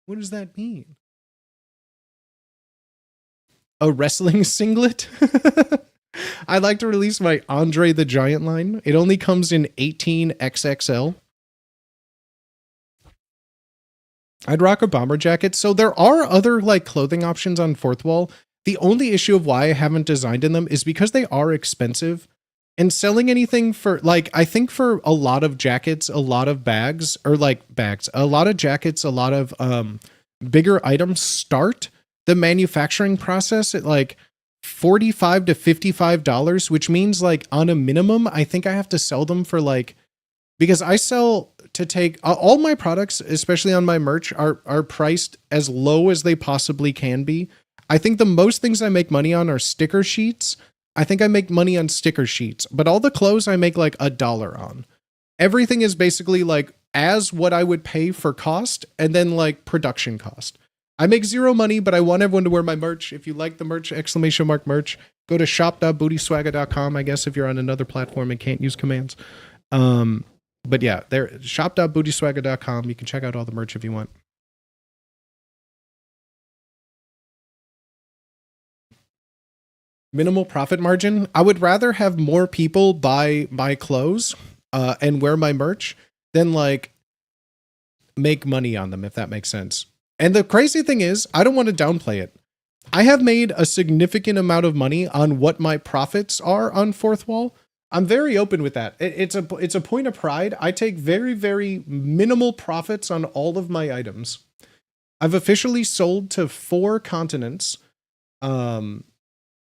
A: What does that mean? A wrestling singlet? I'd like to release my Andre the Giant line. It only comes in 18XXL. I'd rock a bomber jacket. So there are other like clothing options on Fourth Wall. The only issue of why I haven't designed in them is because they are expensive. And selling anything for, like, I think for a lot of jackets, a lot of bags, or like bags, a lot of jackets, a lot of bigger items start the manufacturing process at like $45 to $55, which means like on a minimum, I think I have to sell them for like, because I sell to take all my products, especially on my merch, are priced as low as they possibly can be. I think the most things I make money on are sticker sheets. I think I make money on sticker sheets, but all the clothes I make like $1 on. Everything is basically like as what I would pay for cost and then like production cost. I make zero money, but I want everyone to wear my merch. If you like the merch, !merch, go to shop.bootyswagga.com, I guess, if you're on another platform and can't use commands. But yeah, there, shop.bootyswagga.com. You can check out all the merch if you want. Minimal profit margin. I would rather have more people buy my clothes and wear my merch than like make money on them, if that makes sense. And the crazy thing is, I don't want to downplay it. I have made a significant amount of money on what my profits are on Fourth Wall. I'm very open with that. It's a point of pride. I take very, very minimal profits on all of my items. I've officially sold to 4 continents.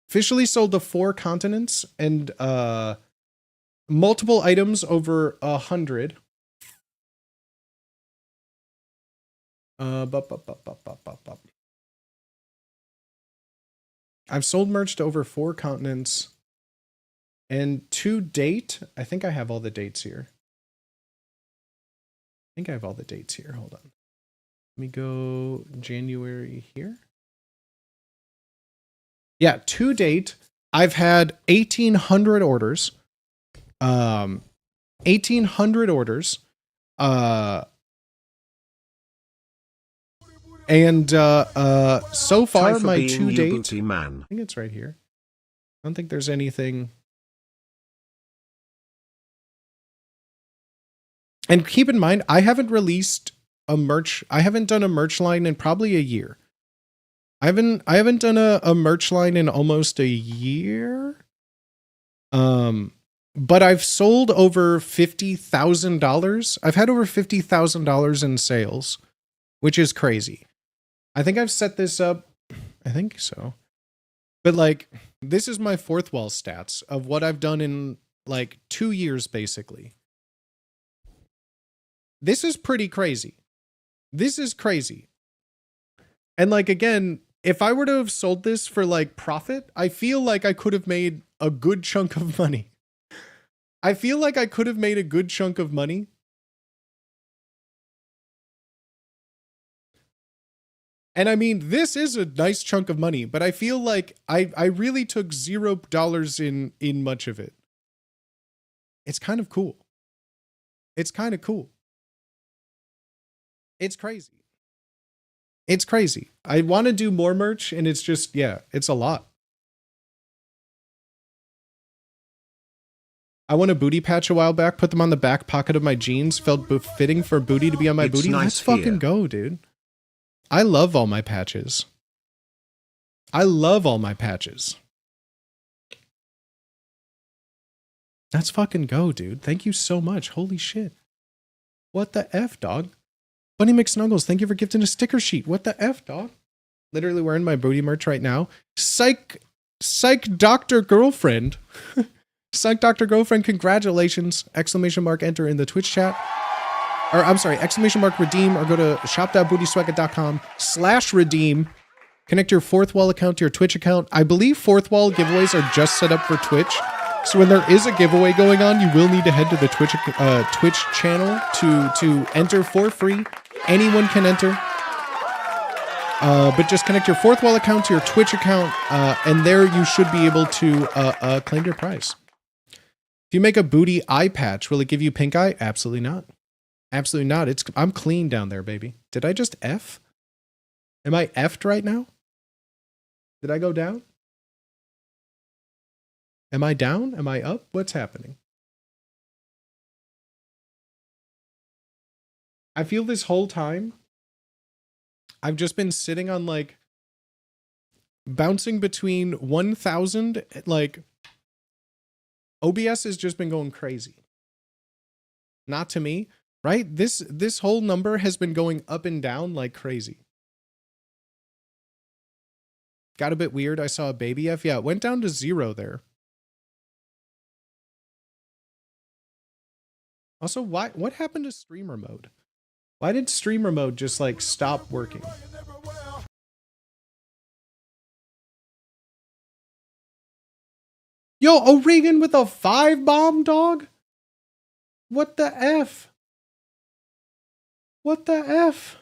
A: Officially sold to 4 continents and multiple items over 100. I've sold merch to over 4 continents. And to date, I think I have all the dates here. Hold on. Let me go January here. Yeah, to date, I've had 1,800 orders. 1,800 orders. And so far, my to date, I think it's right here. I don't think there's anything. And keep in mind, I haven't released a merch. I haven't done a merch line in probably a year. I haven't done a merch line in almost a year. But I've sold over $50,000. I've had over $50,000 in sales, which is crazy. I think I've set this up. I think so. But like, this is my Fourth Wall stats of what I've done in like 2 years, basically. This is pretty crazy. This is crazy. And like, again, if I were to have sold this for like profit, I feel like I could have made a good chunk of money. And I mean, this is a nice chunk of money, but I feel like I really took $0 in much of it. It's kind of cool. It's crazy. It's crazy. I want to do more merch, and it's just, yeah, it's a lot. I won a booty patch a while back, put them on the back pocket of my jeans, felt fitting for booty to be on my booty. Nice. Let's fucking go, dude. I love all my patches. Let's fucking go, dude. Thank you so much. Holy shit. What the F, dog? Bunny McSnuggles, thank you for gifting a sticker sheet. What the F, dog? Literally wearing my booty merch right now. Psych Dr. Girlfriend. Psych Dr. Girlfriend, congratulations. ! Enter in the Twitch chat. Or I'm sorry, ! Redeem, or go to shop.bootyswagga.com/redeem. Connect your Fourth Wall account to your Twitch account. I believe Fourth Wall giveaways are just set up for Twitch. So when there is a giveaway going on, you will need to head to the Twitch channel to enter for free. Anyone can enter. But just connect your Fourth Wall account to your Twitch account, and there you should be able to claim your prize. If you make a booty eye patch, will it give you pink eye? Absolutely not. Absolutely not. I'm clean down there, baby. Did I just F? Am I F'd right now? Did I go down? Am I down? Am I up? What's happening? I feel this whole time I've just been sitting on like bouncing between 1,000, like OBS has just been going crazy. Not to me, right? This whole number has been going up and down like crazy. Got a bit weird. I saw a baby F. Yeah, it went down to 0 there. Also, what happened to streamer mode? Why did streamer mode just like stop working? Yo, O'Regan with a 5-bomb, dog? What the F? What the F?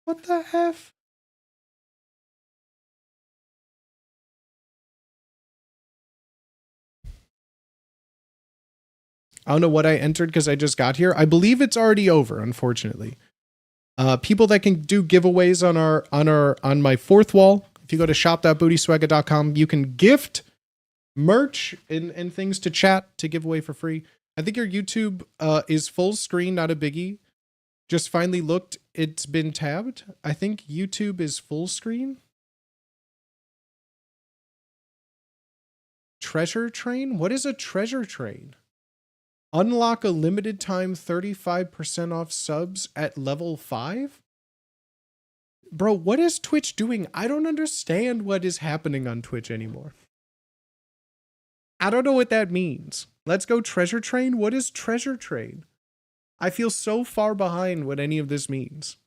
A: What the F? I don't know what I entered because I just got here. I believe it's already over, unfortunately. People that can do giveaways on my fourth wall. If you go to shop.bootyswagga.com, you can gift merch and things to chat to give away for free. I think your YouTube is full screen, not a biggie. Just finally looked, it's been tabbed. I think YouTube is full screen. Treasure train? What is a treasure train? Unlock a limited time 35% off subs at level 5? Bro, what is Twitch doing? I don't understand what is happening on Twitch anymore. I don't know what that means. Let's go treasure train? What is treasure train? I feel so far behind what any of this means.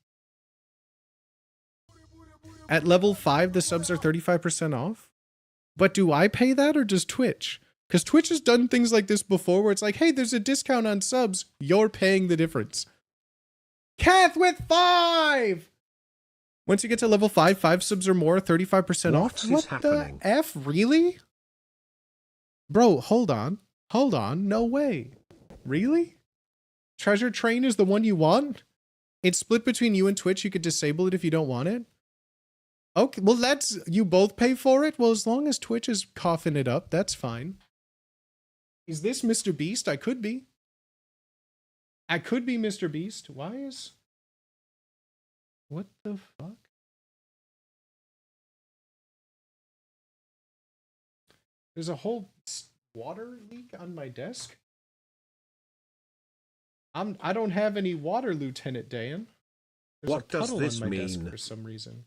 A: At level 5, the subs are 35% off? But do I pay that or does Twitch? Because Twitch has done things like this before where it's like, hey, there's a discount on subs. You're paying the difference. Kath with 5! Once you get to level 5, 5 subs or more, 35% off? What the F? Really? Bro, hold on. Hold on. No way. Really? Treasure Train is the one you want? It's split between you and Twitch. You could disable it if you don't want it. Okay, well, that's... You both pay for it? Well, as long as Twitch is coughing it up, that's fine. Is this Mr. Beast? I could be. I could be Mr. Beast. Why is... What the fuck? There's a whole water leak on my desk. I don't have any water, Lieutenant Dan. There's
C: what does this
A: on my
C: mean?
A: Desk for some reason.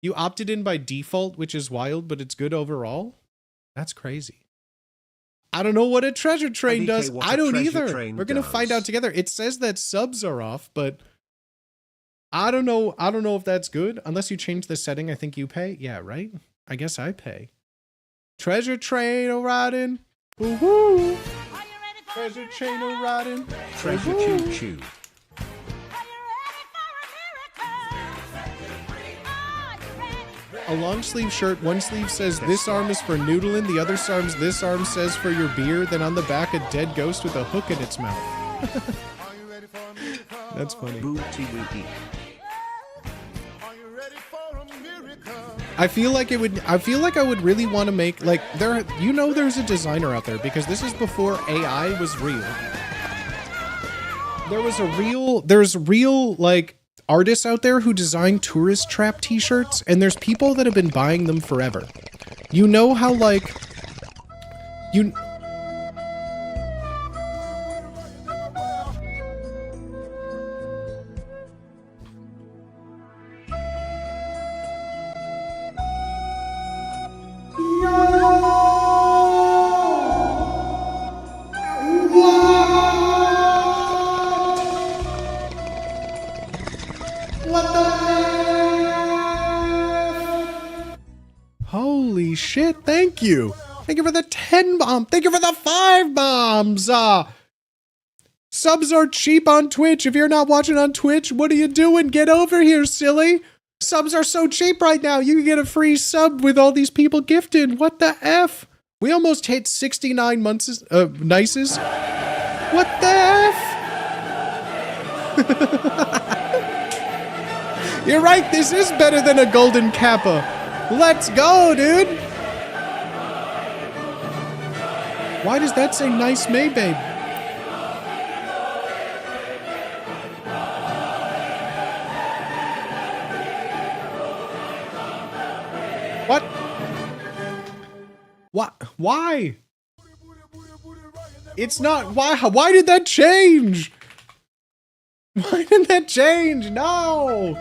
A: You opted in by default, which is wild, but it's good overall. That's crazy. I don't know what a treasure train does. I don't either. We're going to find out together. It says that subs are off, but I don't know. I don't know if that's good. Unless you change the setting, I think you pay. Yeah, right? I guess I pay. Treasure train a-riding. Woo-hoo. Treasure train a-riding.
C: Treasure choo-choo.
A: A long sleeve shirt, one sleeve says this arm is for noodling, the other this arm says for your beer, then on the back a dead ghost with a hook in its mouth. That's funny. I feel like I would really want to make like there's a designer out there because this is before AI was real. There's real like artists out there who design tourist trap t-shirts, and there's people that have been buying them forever. You know how like Holy shit, thank you. Thank you for the 10 bomb. Thank you for the 5 bombs. Subs are cheap on Twitch. If you're not watching on Twitch, what are you doing? Get over here, silly. Subs are so cheap right now. You can get a free sub with all these people gifted. What the F? We almost hit 69 months, nices. What the F? You're right, this is better than a golden kappa. Let's go, dude! Why does that say nice May, babe? Why? It's not. Why did that change? Why did that change? No.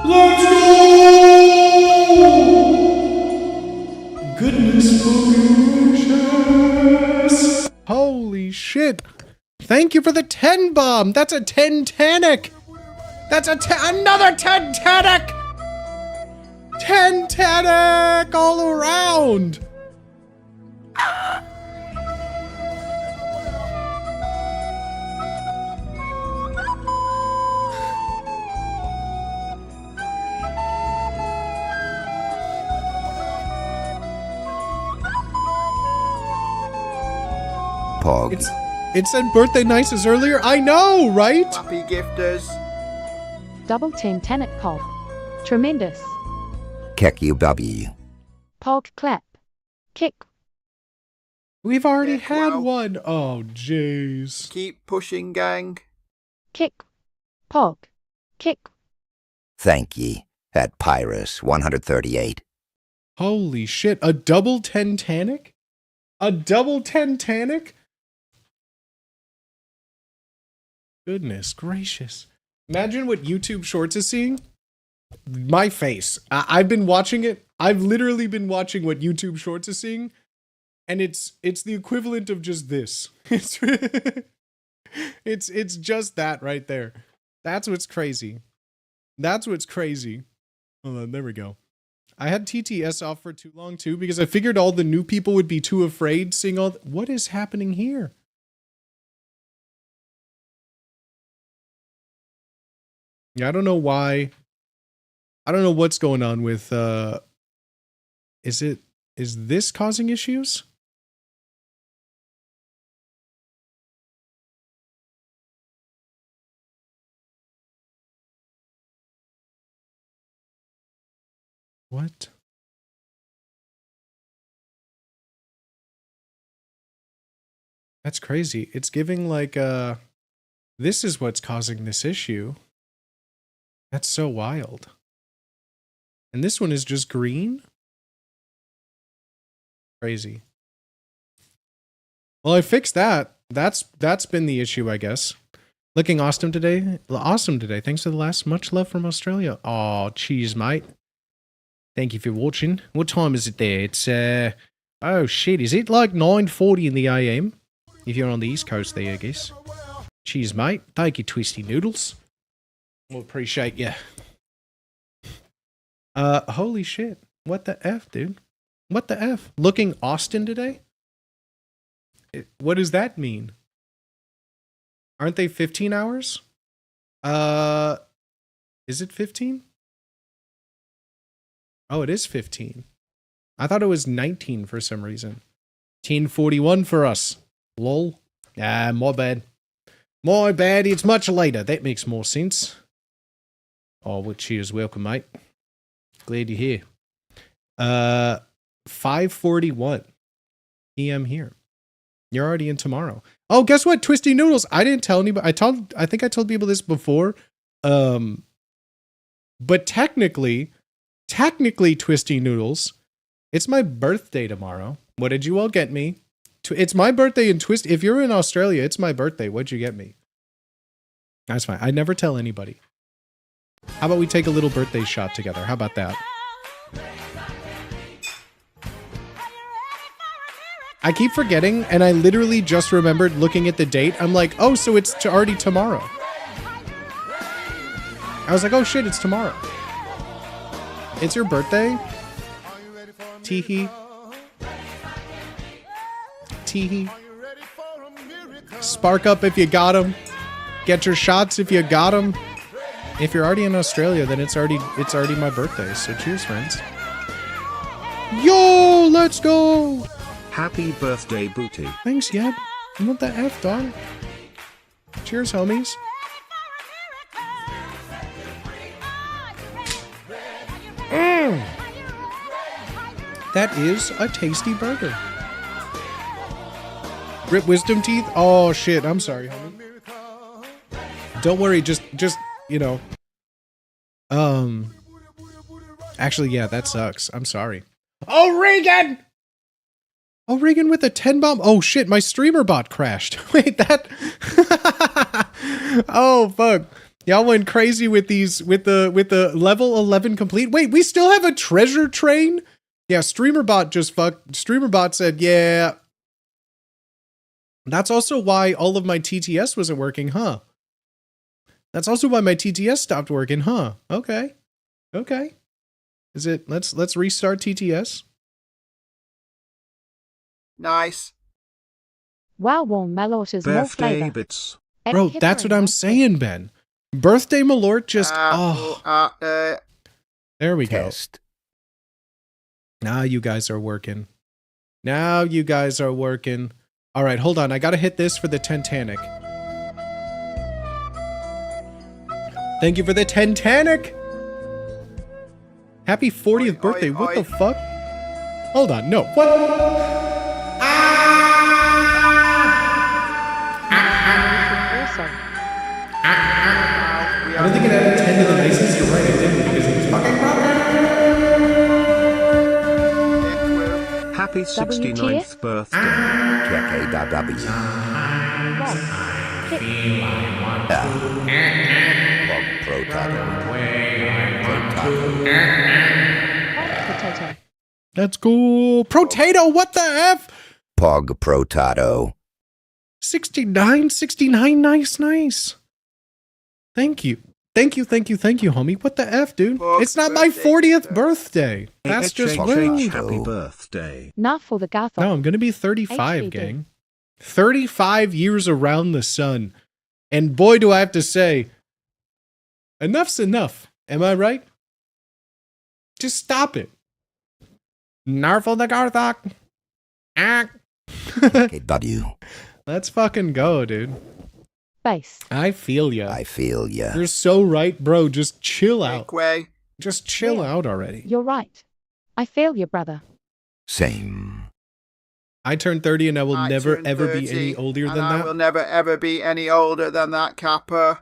A: Let's go! Goodness gracious! Holy shit! Thank you for the 10 bomb. That's a 10 Titanic. That's another 10 Titanic. 10 Titanic all around.
C: Pog.
A: It said birthday nices earlier. I know, right?
D: Happy gifters.
E: Double 10 Titanic Pog. Tremendous.
C: Kick you, Bubby.
E: Pog clap. Kick.
A: We've already
D: Yeah,
A: had
D: wow.
A: one. Oh, jeez.
D: Keep pushing, gang.
E: Kick. Pog. Kick.
C: Thank ye. At Pyrus 138.
A: Holy shit. A double 10 Titanic? A double 10 Titanic? Goodness gracious. Imagine what YouTube Shorts is seeing. My face. I've been watching it. I've literally been watching what YouTube Shorts is seeing. And it's the equivalent of just this. It's just that right there. That's what's crazy. That's what's crazy. Hold on, there we go. I had TTS off for too long too because I figured all the new people would be too afraid seeing all. What is happening here? Yeah, I don't know why. I don't know what's going on with. Is this causing issues? What? That's crazy. It's giving like this is what's causing this issue. That's so wild. And this one is just green? Crazy. Well, I fixed that. That's been the issue, I guess. Looking awesome today. Awesome today. Thanks for the last. Much love from Australia. Oh, cheers, mate. Thank you for watching. What time is it there? It's oh shit, is it like 9:40 in the AM? If you're on the East Coast there, I guess. Cheers, mate. Thank you, Twisty Noodles. We'll appreciate you. Holy shit. What the F, dude? What the F? Looking Austin today? What does that mean? Aren't they 15 hours? Is it 15? Oh, it is 15. I thought it was 19 for some reason. 10:41 for us. Lol. Ah, my bad. My bad. It's much later. That makes more sense. Oh, well, cheers. Welcome, mate. Glad you're here. 5:41 PM here. You're already in tomorrow. Oh, guess what? Twisty Noodles. I didn't tell anybody. I think I told people this before. But technically, Twisty Noodles, it's my birthday tomorrow. What did you all get me? It's my birthday in Twist. If you're in Australia, it's my birthday. What'd you get me? That's fine. I never tell anybody. How about we take a little birthday shot together? How about that? I keep forgetting, and I literally just remembered looking at the date. I'm like, oh, so it's already tomorrow. I was like, oh shit, it's tomorrow. It's your birthday? Teehee. Teehee. Spark up if you got them. Get your shots if you got them. If you're already in Australia, then it's already my birthday. So cheers, friends. Yo, let's go.
F: Happy birthday, Booty.
A: Thanks, Yeb. What the F, dog? Cheers, homies. That is a tasty burger. Rip wisdom teeth? Oh shit, I'm sorry, homie. Don't worry, just, you know. Actually, yeah, that sucks. I'm sorry. Oh, Regan! Oh, Regan with a 10 bomb. Oh shit, my streamer bot crashed. Wait, that. Oh fuck. Y'all went crazy with these, with the level 11 complete. Wait, we still have a treasure train? Yeah, streamer bot just fucked. Streamer bot said, yeah. That's also why all of my TTS wasn't working, huh? That's also why my TTS stopped working, huh? Okay. Okay. Is it, let's restart TTS.
D: Nice.
E: Wow, warm Malort is more
F: Birthday
E: flavor.
F: bits.
A: Bro, that's what I'm saying, Ben. Birthday Malort just, there we go.
C: Test.
A: Now you guys are working. Now you guys are working. All right, hold on. I gotta hit this for the Titanic. Thank you for the Titanic. Happy 40th birthday. What the fuck? Hold on. No. What? I don't think it added 10 to the nicest. You're right, it didn't because it was fucking
F: Happy 69th birthday.
C: KKW.
E: Potato.
A: That's cool. Protato, what the F?
C: Pog Protato.
A: 69, 69, nice. Thank you. Thank you, homie. What the F, dude?
D: Pog
A: It's not my
D: birthday.
A: 40th birthday. That's just rude.
F: Happy birthday.
E: Now for the Garth.
A: No, I'm going to be 35,
E: HBD.
A: gang. 35 years around the sun. And boy, do I have to say, enough's enough. Am I right? Just stop it. Narfle the Garthok. Ah.
C: KKW.
A: Let's fucking go, dude.
E: Base.
A: I feel ya.
C: I feel ya.
A: You're so right, bro. Just chill out.
D: Make way.
A: Just chill
E: Yeah.
A: out already.
E: You're right. I feel you, brother.
C: Same.
A: I turned 30 and I will
D: I
A: never
D: turned
A: ever be
D: 30,
A: any older
D: and
A: than
D: I
A: that.
D: will never ever be any older than that, Kappa.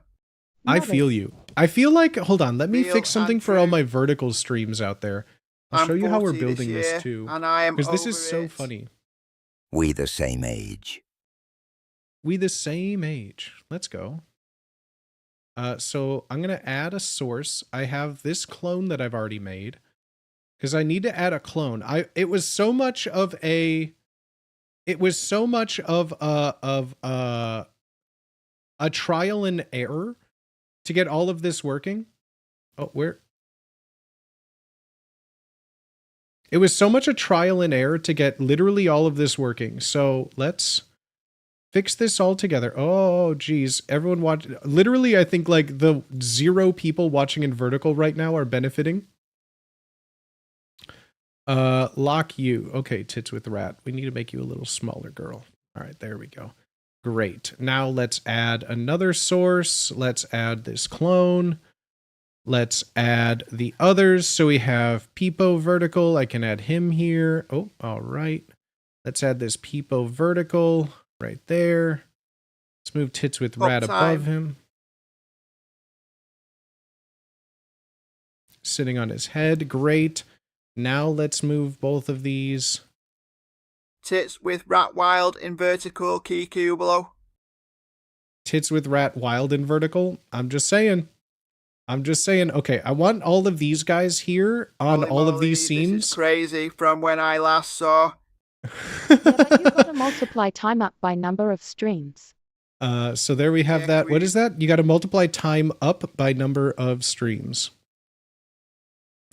A: I
E: Noted.
A: feel you. I feel like, hold on, let me
D: Real
A: fix something
D: and
A: for all
D: true.
A: my vertical streams out there. I'll
D: I'm
A: show you how we're
D: 40
A: building
D: this year,
A: this too.
D: and I am
A: Because this is
D: over
A: so
D: it.
A: funny.
C: We the same age.
A: We the same age. Let's go. So I'm going to add a source. I have this clone that I've already made. Because I need to add a clone. It was so much of a trial and error to get all of this working. Oh, where? It was so much a trial and error to get literally all of this working. So let's fix this all together. Oh, geez. Everyone watch. Literally, I think like the 0 people watching in vertical right now are benefiting. Lock you. Okay, tits with rat. We need to make you a little smaller, girl. All right, there we go. Great. Now let's add another source. Let's add this clone. Let's add the others. So we have Peepo vertical. I can add him here. Oh, all right. Let's add this Peepo vertical right there. Let's move tits with rat above him. Sitting on his head. Great. Now let's move both of these.
D: Tits with rat wild in vertical, key below.
A: Tits with rat wild and vertical. I'm just saying. Okay, I want all of these guys here on
D: Holy
A: all of
D: moly,
A: these
D: This
A: scenes.
D: is crazy from when I last saw.
E: Yeah, but you got to multiply time up by number of streams.
A: So there we have
D: Yeah,
A: that. What
D: we-
A: is that? You got to multiply time up by number of streams.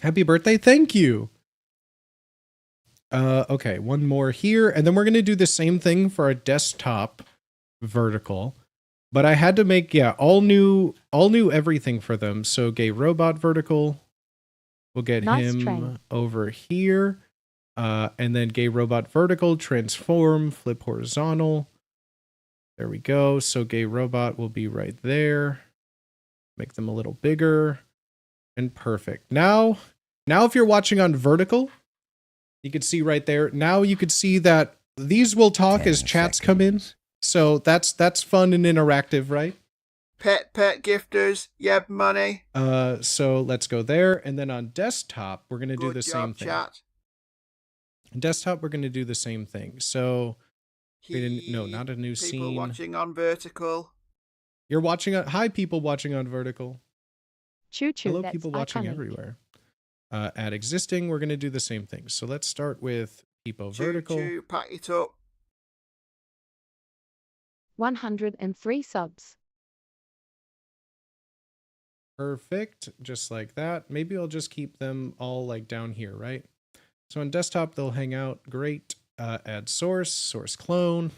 A: Happy birthday. Thank you. Okay, one more here. And then we're going to do the same thing for our desktop vertical. But I had to make, yeah, all new everything for them. So gay robot vertical. We'll get
E: Nice
A: him
E: train.
A: over here. And then gay robot vertical, transform, flip horizontal. There we go. So gay robot will be right there. Make them a little bigger. And perfect. Now if you're watching on vertical, You could see right there. Now you could see that these will talk
C: 10
A: as chats come in.
C: seconds.
A: So that's fun and interactive, right?
D: Pet gifters, yeb money.
A: So let's go there. And then on desktop, we're going to do
D: Good
A: the
D: job,
A: same thing.
D: chat.
A: Desktop, we're going to do the same thing. So, no,
D: He-
A: not a new
D: People
A: scene.
D: watching on vertical.
A: You're watching, hi, people watching on vertical.
E: Choo choo.
A: Hello,
E: That's
A: people watching
E: iconic.
A: everywhere. At existing, we're going to do the same thing. So let's start with people vertical.
D: Choo, pack it up.
E: 103 subs.
A: Perfect. Just like that. Maybe I'll just keep them all like down here, right? So on desktop, they'll hang out. Great. Add source clone.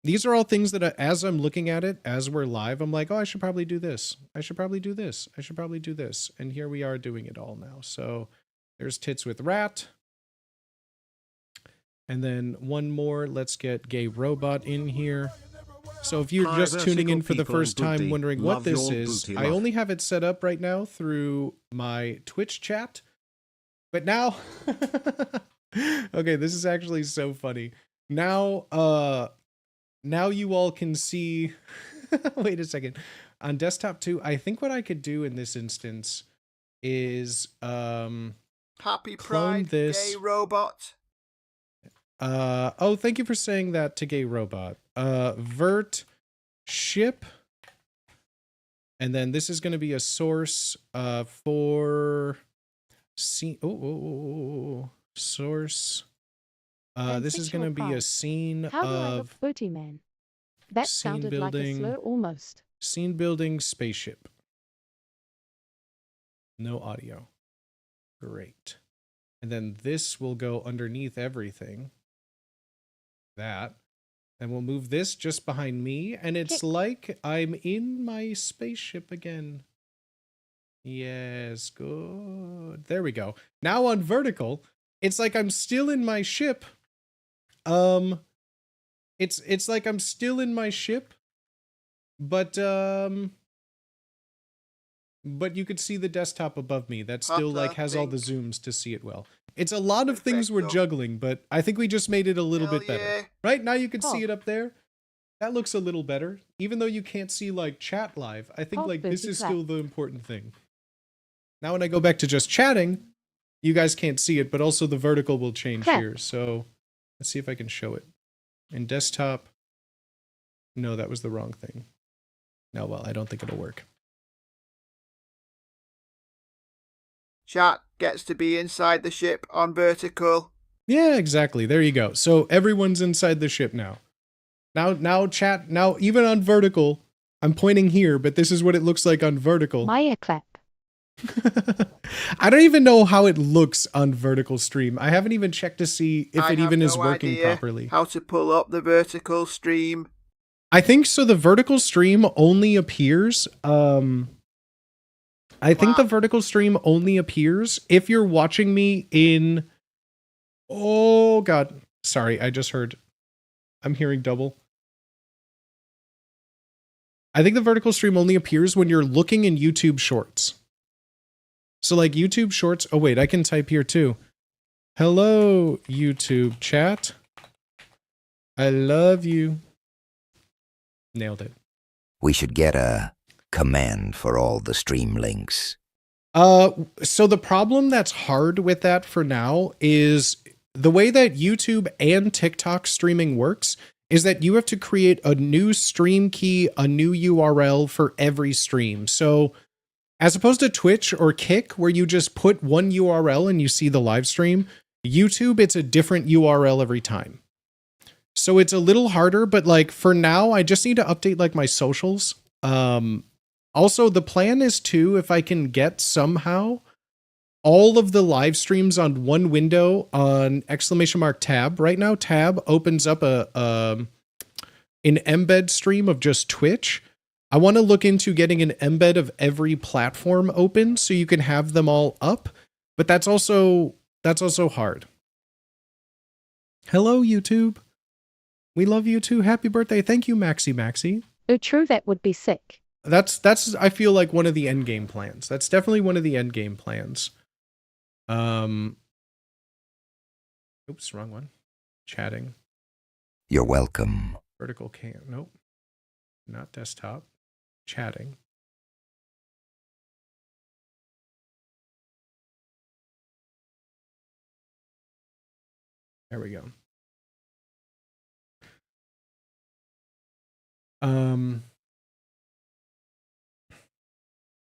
A: These are all things that as I'm looking at it, as we're live, I'm like, oh, I should probably do this. I should probably do this. I should probably do this. And here we are doing it all now. So there's tits with rat. And then one more. Let's get gay robot in here. So if you're
F: Hi,
A: just tuning in
F: vertical
A: for the
F: people,
A: first time
F: booty.
A: wondering
F: Love
A: what this
F: your
A: is,
F: booty
A: I
F: love.
A: only have it set up right now through my Twitch chat. But now, okay, this is actually so funny. Now you all can see, wait a second. On desktop too, I think what I could do in this instance is,
D: Happy
A: clone
D: Pride,
A: this.
D: gay robot.
A: Oh, thank you for saying that to gay robot. Vert ship. And then this is going to be a source, for scene. Source. This is going to be a scene
E: How do I look
A: of
E: booty man? That
A: scene
E: sounded like a
A: building.
E: slur almost.
A: Scene building spaceship. No audio. Great. And then this will go underneath everything. That. And we'll move this just behind me. And it's
E: Kick.
A: like I'm in my spaceship again. Yes, good. There we go. Now on vertical, it's like I'm still in my ship. It's like I'm still in my ship. But you could see the desktop above me. That still like has all the zooms to see it well. It's a lot of things we're
D: Perfecto.
A: juggling, but I think we just made it a little
D: Hell
A: bit better.
D: yeah.
A: Right? Now you can
E: Oh.
A: see it up there. That looks a little better. Even though you can't see like chat live, I think
E: Oh,
A: like this
E: busy
A: is
E: clap.
A: still the important thing. Now when I go back to just chatting, you guys can't see it, but also the vertical will change
E: Clap.
A: here. So let's see if I can show it. In desktop. No, that was the wrong thing. No, well, I don't think it'll work.
D: Chat gets to be inside the ship on vertical.
A: Yeah, exactly. There you go. So everyone's inside the ship now. Now chat, now even on vertical, I'm pointing here, but this is what it looks like on vertical.
E: Maya clap.
A: I don't even know how it looks on vertical stream. I haven't even checked to see if
D: I
A: it
D: have
A: even is
D: no
A: working
D: idea
A: properly.
D: How to pull up the vertical stream.
A: I think so. The vertical stream only appears. I think the vertical stream only appears if you're watching me in. Oh God, sorry, I just heard. I'm hearing double. I think the vertical stream only appears when you're looking in YouTube Shorts. So like YouTube Shorts. Oh wait, I can type here too. Hello, YouTube chat. I love you. Nailed it.
C: We should get a command for all the stream links.
A: So the problem that's hard with that for now is the way that YouTube and TikTok streaming works is that you have to create a new stream key, a new URL for every stream. So as opposed to Twitch or Kick, where you just put one URL and you see the live stream, YouTube, it's a different URL every time. So it's a little harder, but like for now, I just need to update like my socials. Also, the plan is to, if I can get somehow all of the live streams on one window on !tab. Right now, tab opens up an embed stream of just Twitch. I want to look into getting an embed of every platform open so you can have them all up, but that's also hard. Hello, YouTube. We love you too. Happy birthday. Thank you, Maxi.
E: Oh, true, that would be sick.
A: That's I feel like one of the end game plans. That's definitely one of the end game plans. Oops, wrong one. Chatting.
C: You're welcome.
A: Vertical cam. Nope. Not desktop. Chatting. There we go.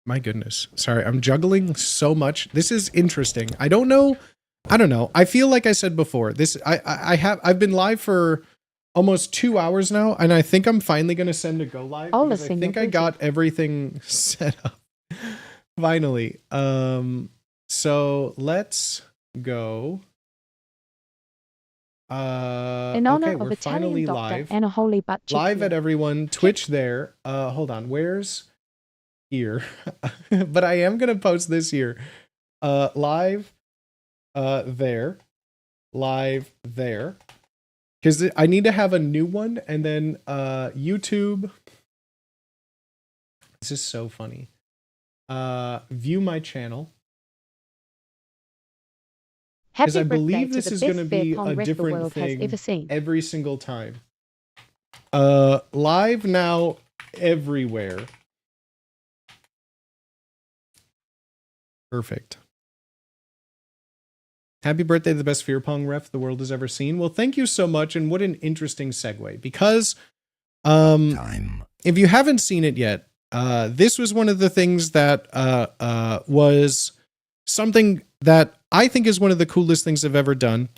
A: My goodness. Sorry, I'm juggling so much. This is interesting. I don't know. I feel like I said before, I've been live for almost 2 hours now, and I think I'm finally going to send a go live because I think I got everything set up finally. So let's go.
E: In honor
A: okay,
E: of
A: we're
E: Italian
A: finally
E: doctor
A: live.
E: and a holy butt
A: Live at everyone. Twitch there. Hold on. Where's here? But I am gonna post this here. Live. There. Live there. Because I need to have a new one, and then YouTube. This is so funny. View my channel. Because I believe this is going to be a different thing every single time. Live now everywhere. Perfect. Happy birthday, the best Fear Pong ref the world has ever seen. Well, thank you so much, and what an interesting segue. Because if you haven't seen it yet, this was one of the things that was something that I think is one of the coolest things I've ever done.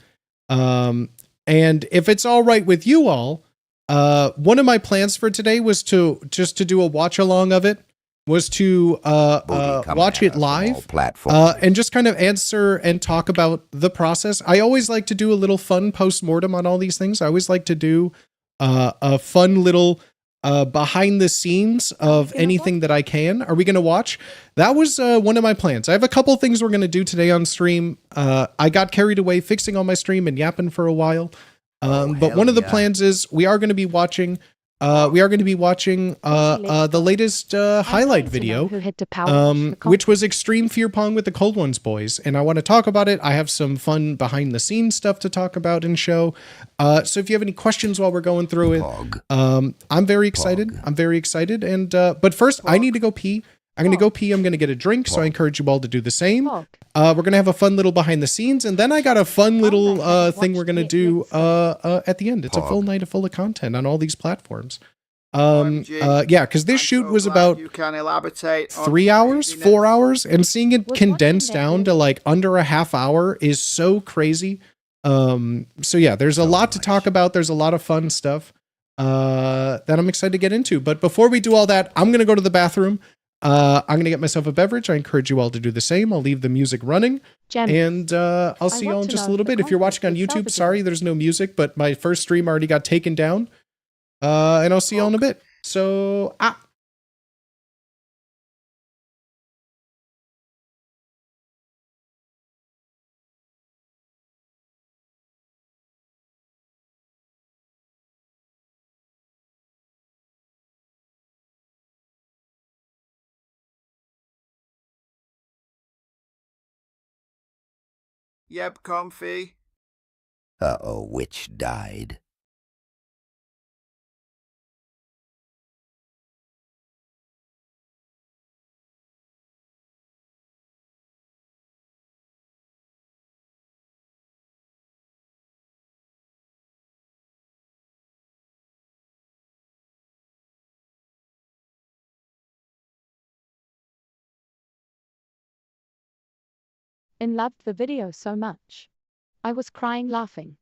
A: And if it's all right with you all, one of my plans for today was to do a watch along of it, was to watch it live and just kind of answer and talk about the process. I always like to do a little fun post-mortem on all these things. I always like to do a fun little behind the scenes of anything that I can. Are we going to watch? That was one of my plans. I have a couple things we're going to do today on stream. I got carried away fixing on my stream and yapping for a while. But one of the plans is we are going to be watching the latest highlight video, which was Extreme Fear Pong with the Cold Ones boys. And I want to talk about it. I have some fun behind the scenes stuff to talk about and show. So if you have any questions while we're going through it, I'm very excited. I'm very excited. And, but first I need to go pee. I'm going to go pee. I'm going to get a drink. So I encourage you all to do the same. We're going to have a fun little behind the scenes. And then I got a fun little thing we're going to do at the end. It's a full night full of content on all these platforms. Yeah, because this shoot was about 3 hours, 4 hours, and seeing it condensed down to like under a half hour is so crazy. So yeah, there's a lot to talk about. There's a lot of fun stuff that I'm excited to get into. But before we do all that, I'm going to go to the bathroom. I'm going to get myself a beverage. I encourage you all to do the same. I'll leave the music running. And I'll see you all in just a little bit. If you're watching on YouTube, sorry, there's no music, but my first stream already got taken down. And I'll see you all in a bit. So,
D: Yep, comfy.
C: Uh-oh, which died?
E: And loved the video so much. I was crying laughing.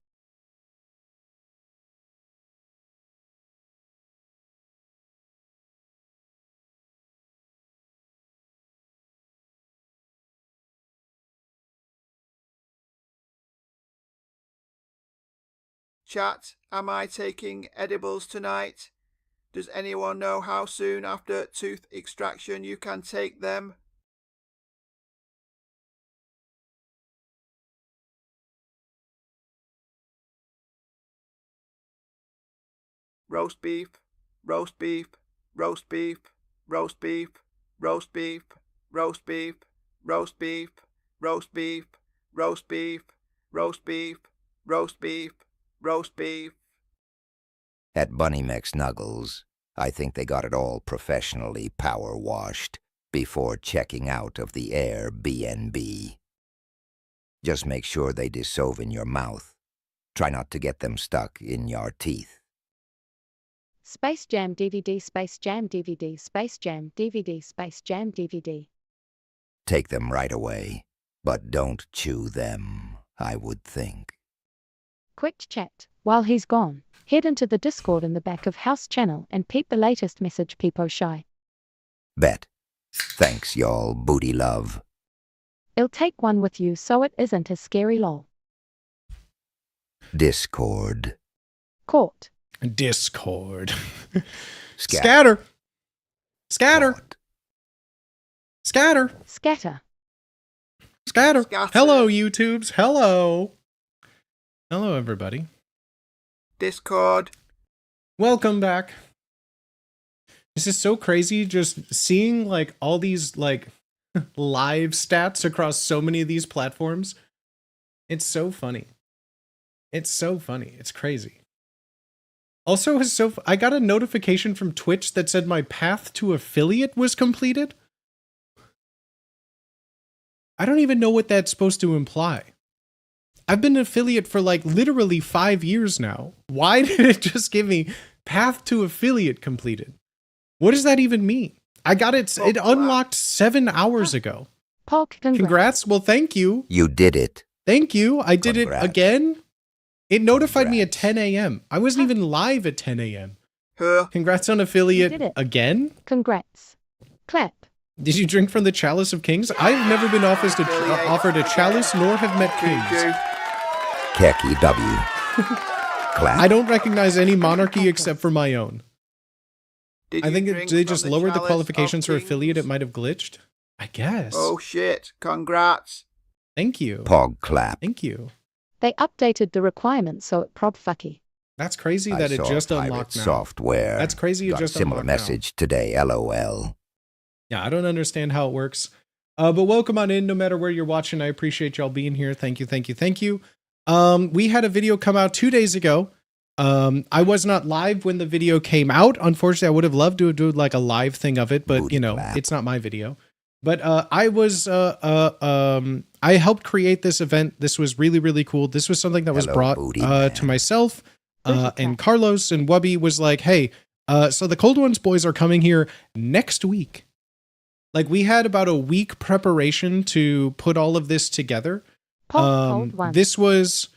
D: Chat, am I taking edibles tonight? Does anyone know how soon after tooth extraction you can take them? Roast beef, roast beef, roast beef, roast beef, roast beef, roast beef, roast beef, roast beef, roast beef, roast beef, roast beef, roast beef.
C: At Bunny McSnuggles, I think they got it all professionally power washed before checking out of the Airbnb. Just make sure they dissolve in your mouth. Try not to get them stuck in your teeth.
E: Space Jam DVD, Space Jam DVD, Space Jam DVD, Space Jam DVD.
C: Take them right away, but don't chew them, I would think.
E: Quick chat. While he's gone, head into the Discord in the back of House channel and peep the latest message Peepo Shy.
C: Bet. Thanks, y'all, booty love.
E: I'll take one with you so it isn't as scary lol.
C: Discord.
E: Caught.
A: Discord.
C: Scatter.
A: Scatter.
C: Caught.
A: Scatter.
E: Scatter.
A: Scatter.
D: Scatter.
A: Hello, YouTubes. Hello. Hello, everybody.
D: Discord.
A: Welcome back. This is so crazy just seeing like all these like live stats across so many of these platforms. It's so funny. It's so funny. It's crazy. Also, I got a notification from Twitch that said my path to affiliate was completed. I don't even know what that's supposed to imply. I've been an affiliate for like literally 5 years now. Why did it just give me path to affiliate completed? What does that even mean? I got it. It unlocked 7 hours ago.
E: Pog,
A: Congrats. Well, thank you.
C: You did it.
A: Thank you. I did
C: Congrats.
A: it again. It notified me at
C: Congrats.
A: 10 a.m. I wasn't even live at 10 a.m.
D: Huh.
A: Congrats on
E: You
A: affiliate
E: did it.
A: again.
E: Congrats. Clap.
A: Did you drink from the chalice of kings? I've never been offered a chalice nor have met kings.
C: Khaki W. Clap.
A: I don't recognize any monarchy except for my own.
D: Did
A: I
D: you
A: think
D: drink
A: they
D: from
A: just lowered the
D: chalice
A: qualifications
D: of
A: for affiliate. It
D: kings?
A: might have glitched. I guess.
D: Oh shit. Congrats.
A: Thank you.
C: Pog clap.
A: Thank you.
E: They updated the requirements so it prob fucky.
A: That's crazy
C: I
A: that it
C: saw
A: just
C: pirate
A: unlocked now.
C: software.
A: That's crazy it
C: Got
A: just
C: a similar
A: unlocked now.
C: message today, LOL.
A: Yeah, I don't understand how it works. But welcome on in, no matter where you're watching. I appreciate y'all being here. Thank you, thank you, thank you. We had a video come out 2 days ago. I was not live when the video came out. Unfortunately, I would have loved to do like a live thing of it, but
C: Booty
A: you know,
C: clap.
A: it's not my video. But I helped create this event. This was really, really cool. This was something that was
C: Hello,
A: brought
C: booty man.
A: to myself.
E: Booty
A: And
E: clap.
A: Carlos and Wubby was like, hey, so the Cold Ones boys are coming here next week. Like we had about a week preparation to put all of this together.
E: Pog cold one.
A: This was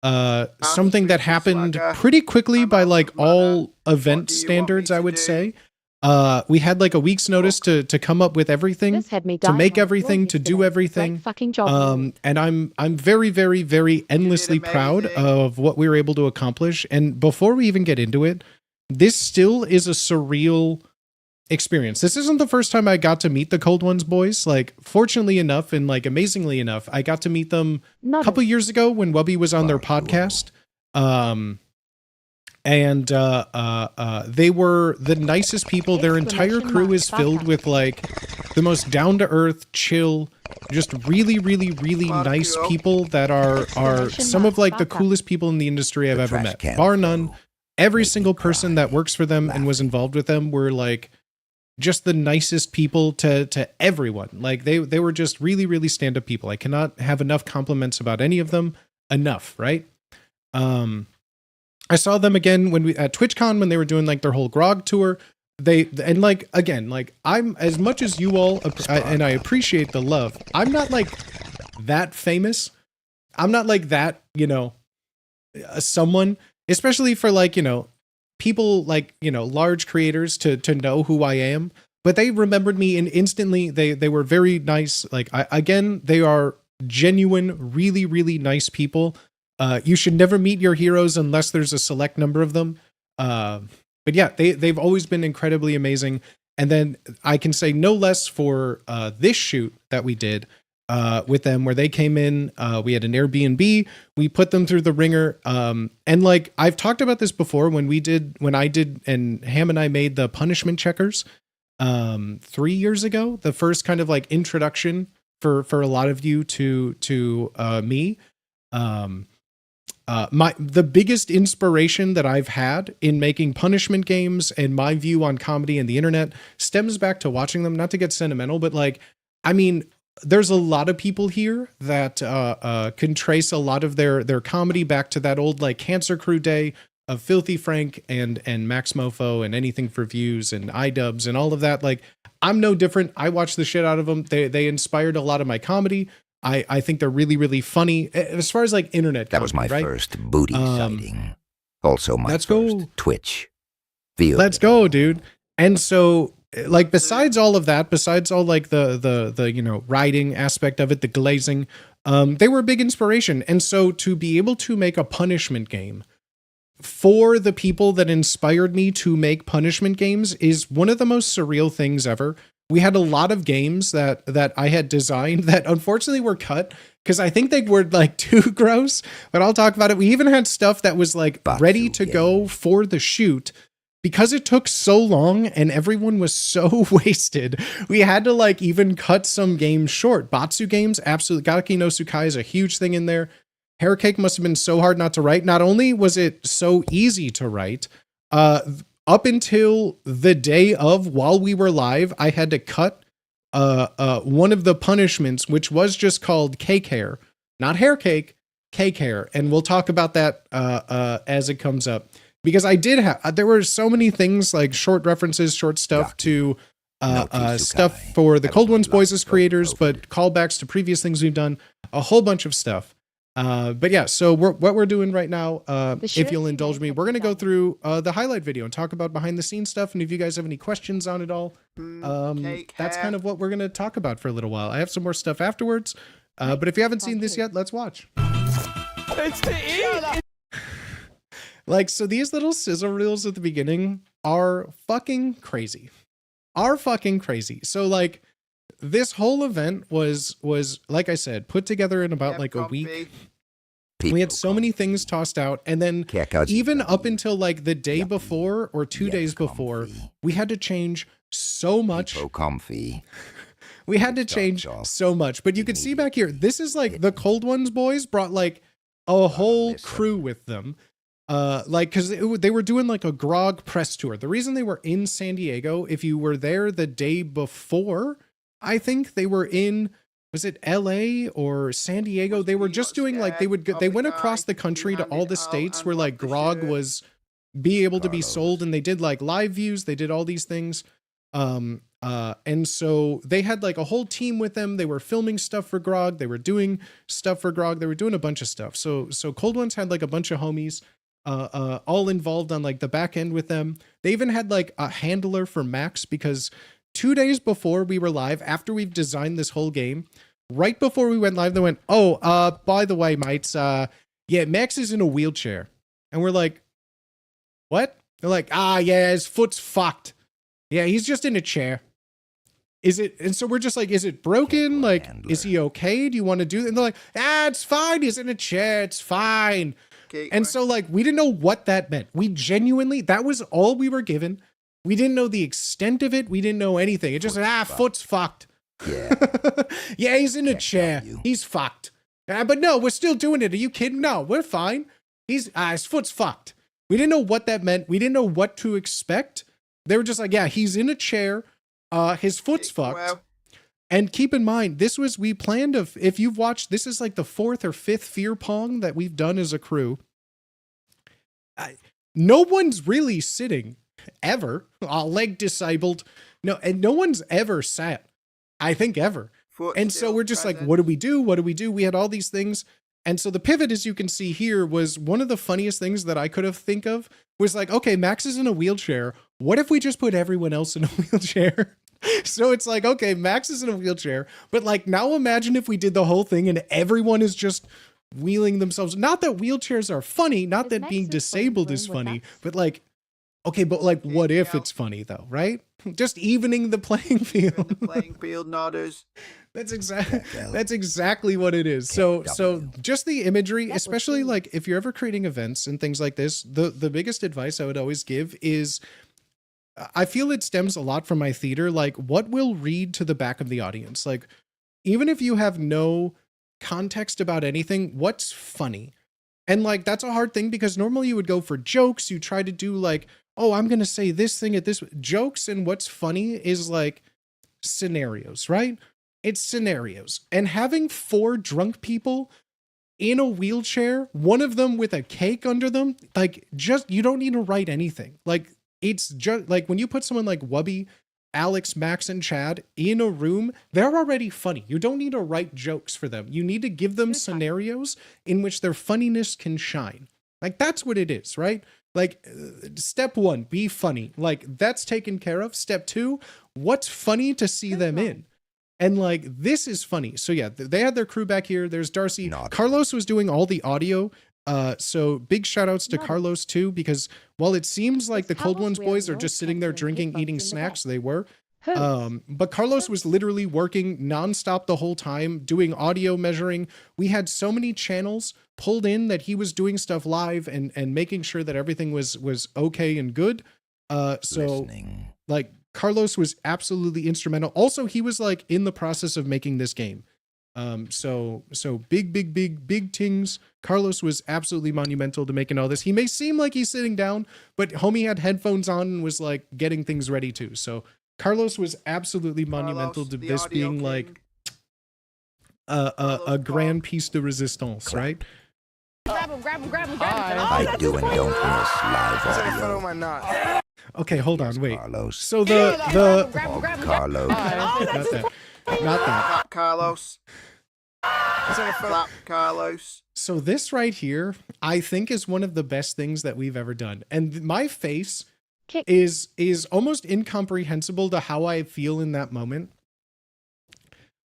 A: something that happened
D: Bootyswagga.
A: pretty quickly
D: I'm
A: by
D: out
A: like
D: of mana.
A: all
D: What do
A: event
D: you want
A: standards,
D: me
A: I
D: to
A: would
D: do?
A: say. We had like a week's notice to come up with everything.
E: This had me
A: to
E: dying
A: make
E: on the
A: everything,
E: floor
A: to do
E: yesterday.
A: everything.
E: Great fucking job.
A: And I'm very, very, very endlessly proud
D: amazing.
A: of what we were able to accomplish. And before we even get into it, this still is a surreal experience. This isn't the first time I got to meet the Cold Ones boys. Like, fortunately enough and like amazingly enough, I got to meet them a
E: Not
A: couple years ago when Wubby was on their podcast. They were the nicest people. Their entire crew is filled with like the most down to earth, chill, just really, really, really nice people that are some of like the coolest people in the industry I've
C: The
A: ever
C: trash
A: met.
C: can
A: Bar none.
C: throw.
A: Every
C: Make me
A: single person
C: cry.
A: that works for them and was
C: Laughing.
A: involved with them were like just the nicest people to everyone. Like they were just really, really stand up people. I cannot have enough compliments about any of them. Enough, right? I saw them again when we at TwitchCon when they were doing like their whole grog tour. And like again, like I'm as much as you all and I appreciate the love. I'm not like that famous. I'm not like that, you know, someone, especially for like, you know, people like, you know, large creators to know who I am. But they remembered me and instantly they were very nice. Like again, they are genuine, really, really nice people. You should never meet your heroes unless there's a select number of them. But yeah, they've always been incredibly amazing. And then I can say no less for this shoot that we did with them, where they came in. We had an Airbnb. We put them through the ringer. And like I've talked about this before when I did, and Ham and I made the punishment checkers 3 years ago. The first kind of like introduction for a lot of you to me. the biggest inspiration that I've had in making punishment games and my view on comedy and the internet stems back to watching them. Not to get sentimental, but like, I mean, there's a lot of people here that can trace a lot of their comedy back to that old like Cancer Crew day of Filthy Frank and Max Mofo and Anything for Views and iDubbbz and all of that. Like, I'm no different. I watch the shit out of them. They inspired a lot of my comedy. I think they're really, really funny. As far as like internet comedy,
C: that was my
A: right?
C: first booty sighting. Also my
A: let's
C: first
A: go.
C: Twitch.
A: Let's go, dude. And so, like, besides all of that, besides all like the you know, writing aspect of it, the glazing, they were a big inspiration. And so to be able to make a punishment game for the people that inspired me to make punishment games is one of the most surreal things ever. We had a lot of games that I had designed that unfortunately were cut because I think they were like too gross, but I'll talk about it. We even had stuff that was like ready to go for the shoot. Because it took so long and everyone was so wasted, we had to like even cut some games short. Batsu games, absolutely. Gaki no Tsukai is a huge thing in there. Hair Cake must have been so hard not to write. Not only was it so easy to write, up until the day of while we were live, I had to cut one of the punishments, which was just called Cake Hair, not Hair Cake, Cake Hair. And we'll talk about that as it comes up. Because I did have, there were so many things like short references, short stuff to stuff for the Cold Ones Boys as creators, but callbacks to previous things we've done, a whole bunch of stuff. But yeah, so what we're doing right now, if you'll indulge me, we're going to go through the highlight video and talk about behind the scenes stuff. And if you guys have any questions on it all, that's kind of what we're going to talk about for a little while. I have some more stuff afterwards, but if you haven't seen this yet, let's watch.
G: It's to eat.
A: Like, so these little sizzle reels at the beginning are fucking crazy. So like this whole event was like I said, put together in about like a week. We had so many things tossed out. And then even up until like the day before or 2 days before, we had to change so much. We had to change so much. But you can see back here, this is like the Cold Ones boys brought like a whole crew with them. Like, cause they were doing like a grog press tour. The reason they were in San Diego, if you were there the day before, I think they were in, was it LA or San Diego? They were just doing like, they went across the country to all the states where like grog was be able to be sold. And they did like live views. They did all these things. And so they had like a whole team with them. They were filming stuff for grog. They were doing stuff for grog. They were doing a bunch of stuff. So Cold Ones had like a bunch of homies all involved on like the back end with them. They even had like a handler for Max because 2 days before we were live, after we've designed this whole game, right before we went live, they went, oh, by the way, mates, yeah, Max is in a wheelchair. And we're like, what? They're like, yeah, his foot's fucked. Yeah, he's just in a chair. Is it? And so we're just like, is it broken? Like, is he okay? Do you want to do that? And they're like, it's fine. He's in a chair. It's fine. And so like, we didn't know what that meant. We genuinely, that was all we were given. We didn't know the extent of it. We didn't know anything. It just said, foot's fucked. Yeah. Yeah, he's in a chair. He's fucked. But no, we're still doing it. Are you kidding? No, we're fine. His foot's fucked. We didn't know what that meant. We didn't know what to expect. They were just like, yeah, he's in a chair. His foot's fucked. Well. And keep in mind, we planned if you've watched, this is like the 4th or 5th Fear Pong that we've done as a crew. No one's really sitting ever, leg disabled. No, and no one's ever sat, I think ever. And so we're just like, what do we do? What do we do? We had all these things. And so the pivot, as you can see here, was one of the funniest things that I could have think of was like, okay, Max is in a wheelchair. What if we just put everyone else in a wheelchair? So it's like, okay, Max is in a wheelchair, but like now imagine if we did the whole thing and everyone is just wheeling themselves. Not that wheelchairs are funny, not that being disabled is funny, but like, okay, but like what if it's funny though, right? Just evening the playing field.
D: The playing field nodders.
A: That's exactly what it is. So just the imagery, especially like if you're ever creating events and things like this, the biggest advice I would always give is, I feel it stems a lot from my theater, like what will read to the back of the audience. Like, even if you have no context about anything, what's funny? And like, that's a hard thing because normally you would go for jokes. You try to do like, oh, I'm going to say this thing at this jokes. And what's funny is like scenarios, right? It's scenarios. And having 4 drunk people in a wheelchair, one of them with a cake under them, like just, you don't need to write anything. Like it's just like when you put someone like Wubby, Alex, Max, and Chad in a room, they're already funny. You don't need to write jokes for them. You need to give them scenarios in which their funniness can shine. Like that's what it is, right? Like step 1, be funny. Like that's taken care of. Step 2, what's funny to see them in? And like, this is funny. So yeah, they had their crew back here. There's Darcy. Carlos was doing all the audio. So big shout outs to Carlos too, because while it seems like the Cold Ones boys are just sitting there drinking, eating snacks, they were. But Carlos was literally working nonstop the whole time, doing audio measuring. We had so many channels pulled in that he was doing stuff live and making sure that everything was okay and good. So like Carlos was absolutely instrumental. Also, he was like in the process of making this game. So big things. Carlos was absolutely monumental to making all this. He may seem like he's sitting down, but homie had headphones on and was like getting things ready too. So Carlos was absolutely monumental to this being like a grand piece de resistance, right?
H: Grab him.
C: I do and don't miss live audio.
A: Okay, hold on, wait.
C: Carlos.
A: So the
C: Carlos.
A: not that.
D: Carlos. Slap Carlos.
A: So this right here, I think is one of the best things that we've ever done. And my face is almost incomprehensible to how I feel in that moment.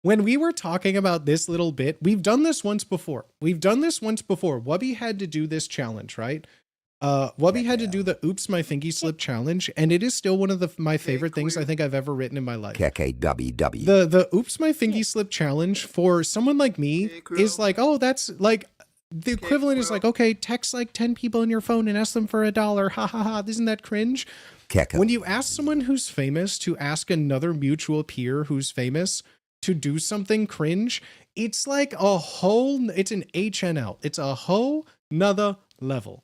A: When we were talking about this little bit, we've done this once before. Wubby had to do this challenge, right? Wubby had to do the Oops My Thingy Slip challenge, and it is still one of my favorite things I think I've ever written in my life. The Oops My Thingy Slip challenge for someone like me is like, oh, that's like, the equivalent is like, okay, text like 10 people in your phone and ask them for $1. Ha ha ha. Isn't that cringe? When you ask someone who's famous to ask another mutual peer who's famous to do something cringe, it's like it's an HNL. It's a whole nother level.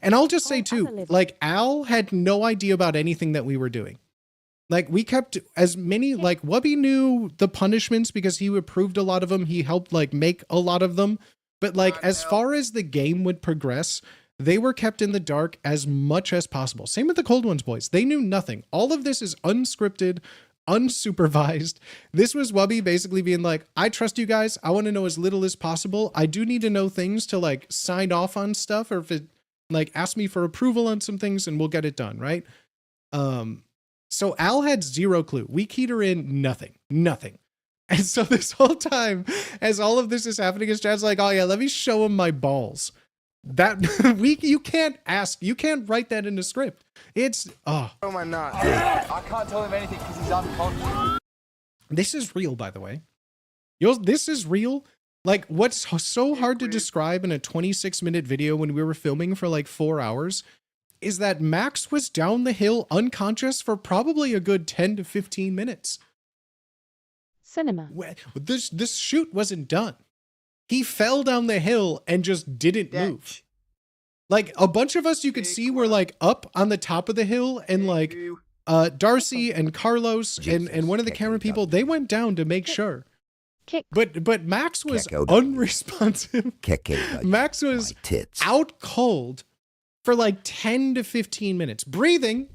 A: And I'll just say too, like Al had no idea about anything that we were doing. Like we kept as many, like Wubby knew the punishments because he approved a lot of them. He helped like make a lot of them. But like as far as the game would progress, they were kept in the dark as much as possible. Same with the Cold Ones boys. They knew nothing. All of this is unscripted, unsupervised. This was Wubby basically being like, I trust you guys. I want to know as little as possible. I do need to know things to like sign off on stuff, or if it like ask me for approval on some things and we'll get it done, right? So Al had zero clue. We keyed her in nothing. And so this whole time, as all of this is happening, his Chad's like, oh yeah, let me show him my balls. That you can't write that in a script. It's
G: Oh my God. I can't tell him anything because he's unconscious.
A: This is real, by the way. This is real. Like what's so hard to describe in a 26-minute video when we were filming for like 4 hours is that Max was down the hill unconscious for probably a good 10 to 15 minutes.
E: Cinema.
A: This shoot wasn't done. He fell down the hill and just didn't move. Like a bunch of us you could see were like up on the top of the hill, and like Darcy and Carlos and one of the camera people, they went down to make sure. But Max was unresponsive. Max was out cold for like 10 to 15 minutes. Breathing,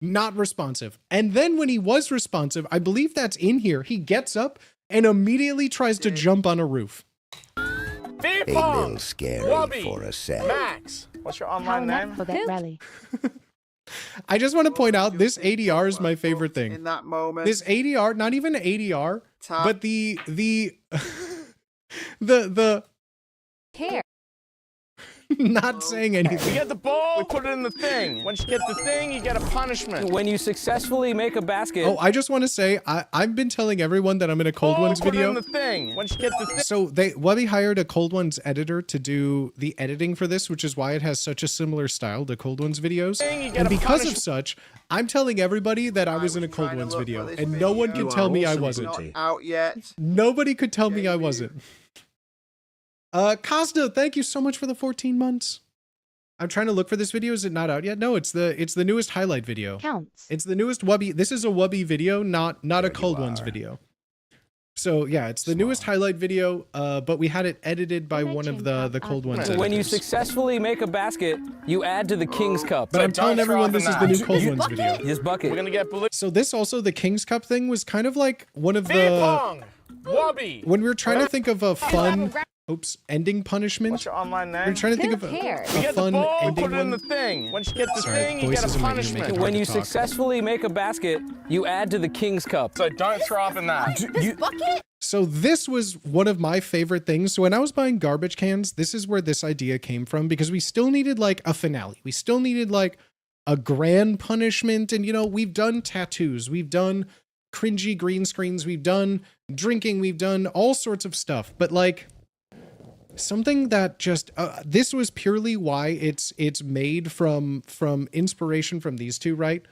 A: not responsive. And then when he was responsive, I believe that's in here, he gets up and immediately tries to jump on a roof.
C: A little scary for a set.
G: Max, what's your online name?
E: For that rally.
A: I just want to point out this ADR is my favorite thing.
D: In that moment.
A: This ADR, not even ADR, but the
H: Care.
A: not saying anything.
G: You get the ball, we put it in the thing. Once you get the thing, you get a punishment.
I: When you successfully make a basket.
A: Oh, I just want to say, I've been telling everyone that I'm in a Cold Ones video.
G: Put it in the thing. Once you get the thing.
A: So Wubby hired a Cold Ones editor to do the editing for this, which is why it has such a similar style to Cold Ones videos. And because of such, I'm telling everybody that I was in a Cold Ones video, and no one can tell me I wasn't.
D: Not out yet.
A: Nobody could tell me I wasn't. Kazda, thank you so much for the 14 months. I'm trying to look for this video. Is it not out yet? No, it's the newest highlight video.
E: Counts.
A: It's the newest Wubby. This is a Wubby video, not a Cold Ones video. So yeah, it's the newest highlight video, but we had it edited by one of the Cold Ones.
I: When you
A: editors.
I: successfully make a basket, you add to the King's Cup.
A: But I'm telling everyone this is the new Cold Ones video.
I: His bucket.
J: We're gonna get
A: So this also, the King's Cup thing was kind of like one of
J: beer
A: the...
J: pong! Wubby!
A: When we were trying to think of a fun... Oops, ending punishment.
J: What's your online name?
A: We're trying to think of
H: Who
A: a
H: cares?
J: You get
A: fun
J: the ball,
A: ending
J: put it in the
A: one.
J: thing. Once you get the
A: Sorry,
J: thing, you get
A: voices
J: a
A: are making me
J: punishment.
I: When you
A: talk.
I: successfully make a basket, you add to the King's Cup.
J: So don't throw up in that.
H: This bucket?
A: So this was one of my favorite things. So when I was buying garbage cans, this is where this idea came from, because we still needed like a finale. We still needed like a grand punishment. And, you know, we've done tattoos. We've done cringy green screens. We've done drinking. We've done all sorts of stuff. But like something that just, this was purely why it's made from inspiration from these two, right?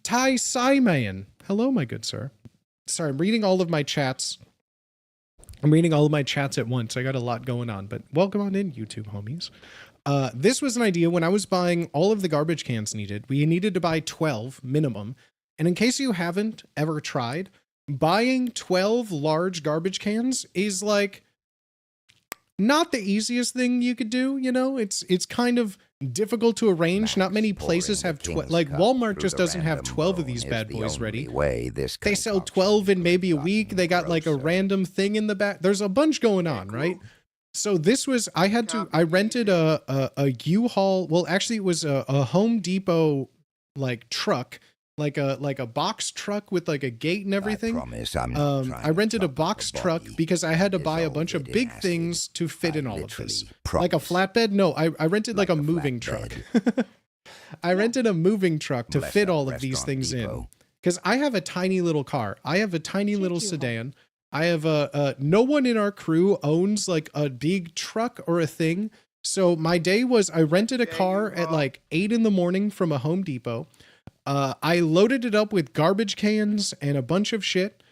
A: Ty Simon. Hello, my good sir. Sorry, I'm reading all of my chats. I'm reading all of my chats at once. I got a lot going on, but welcome on in, YouTube homies. This was an idea when I was buying all of the garbage cans needed. We needed to buy 12 minimum. And in case you haven't ever tried, buying 12 large garbage cans is like not the easiest thing you could do, you know? It's kind of difficult to arrange. Not many places have 12. Like Walmart just doesn't have 12 of these bad boys ready. They sell 12 in maybe a week. They got like a random thing in the back. There's a bunch going on, right? So this was, I rented a U-Haul. Well, actually it was a Home Depot like truck, like a box truck with like a gate and everything. I rented a box truck because I had to buy a bunch of big things to fit in all of this. Like a flatbed? No, I rented like a moving truck. I rented a moving truck to fit all of these things in. Because I have a tiny little car. I have a tiny little sedan. I have no one in our crew owns like a big truck or a thing. So my day was, I rented a car at like 8 in the morning from a Home Depot. I loaded it up with garbage cans and a bunch of shit,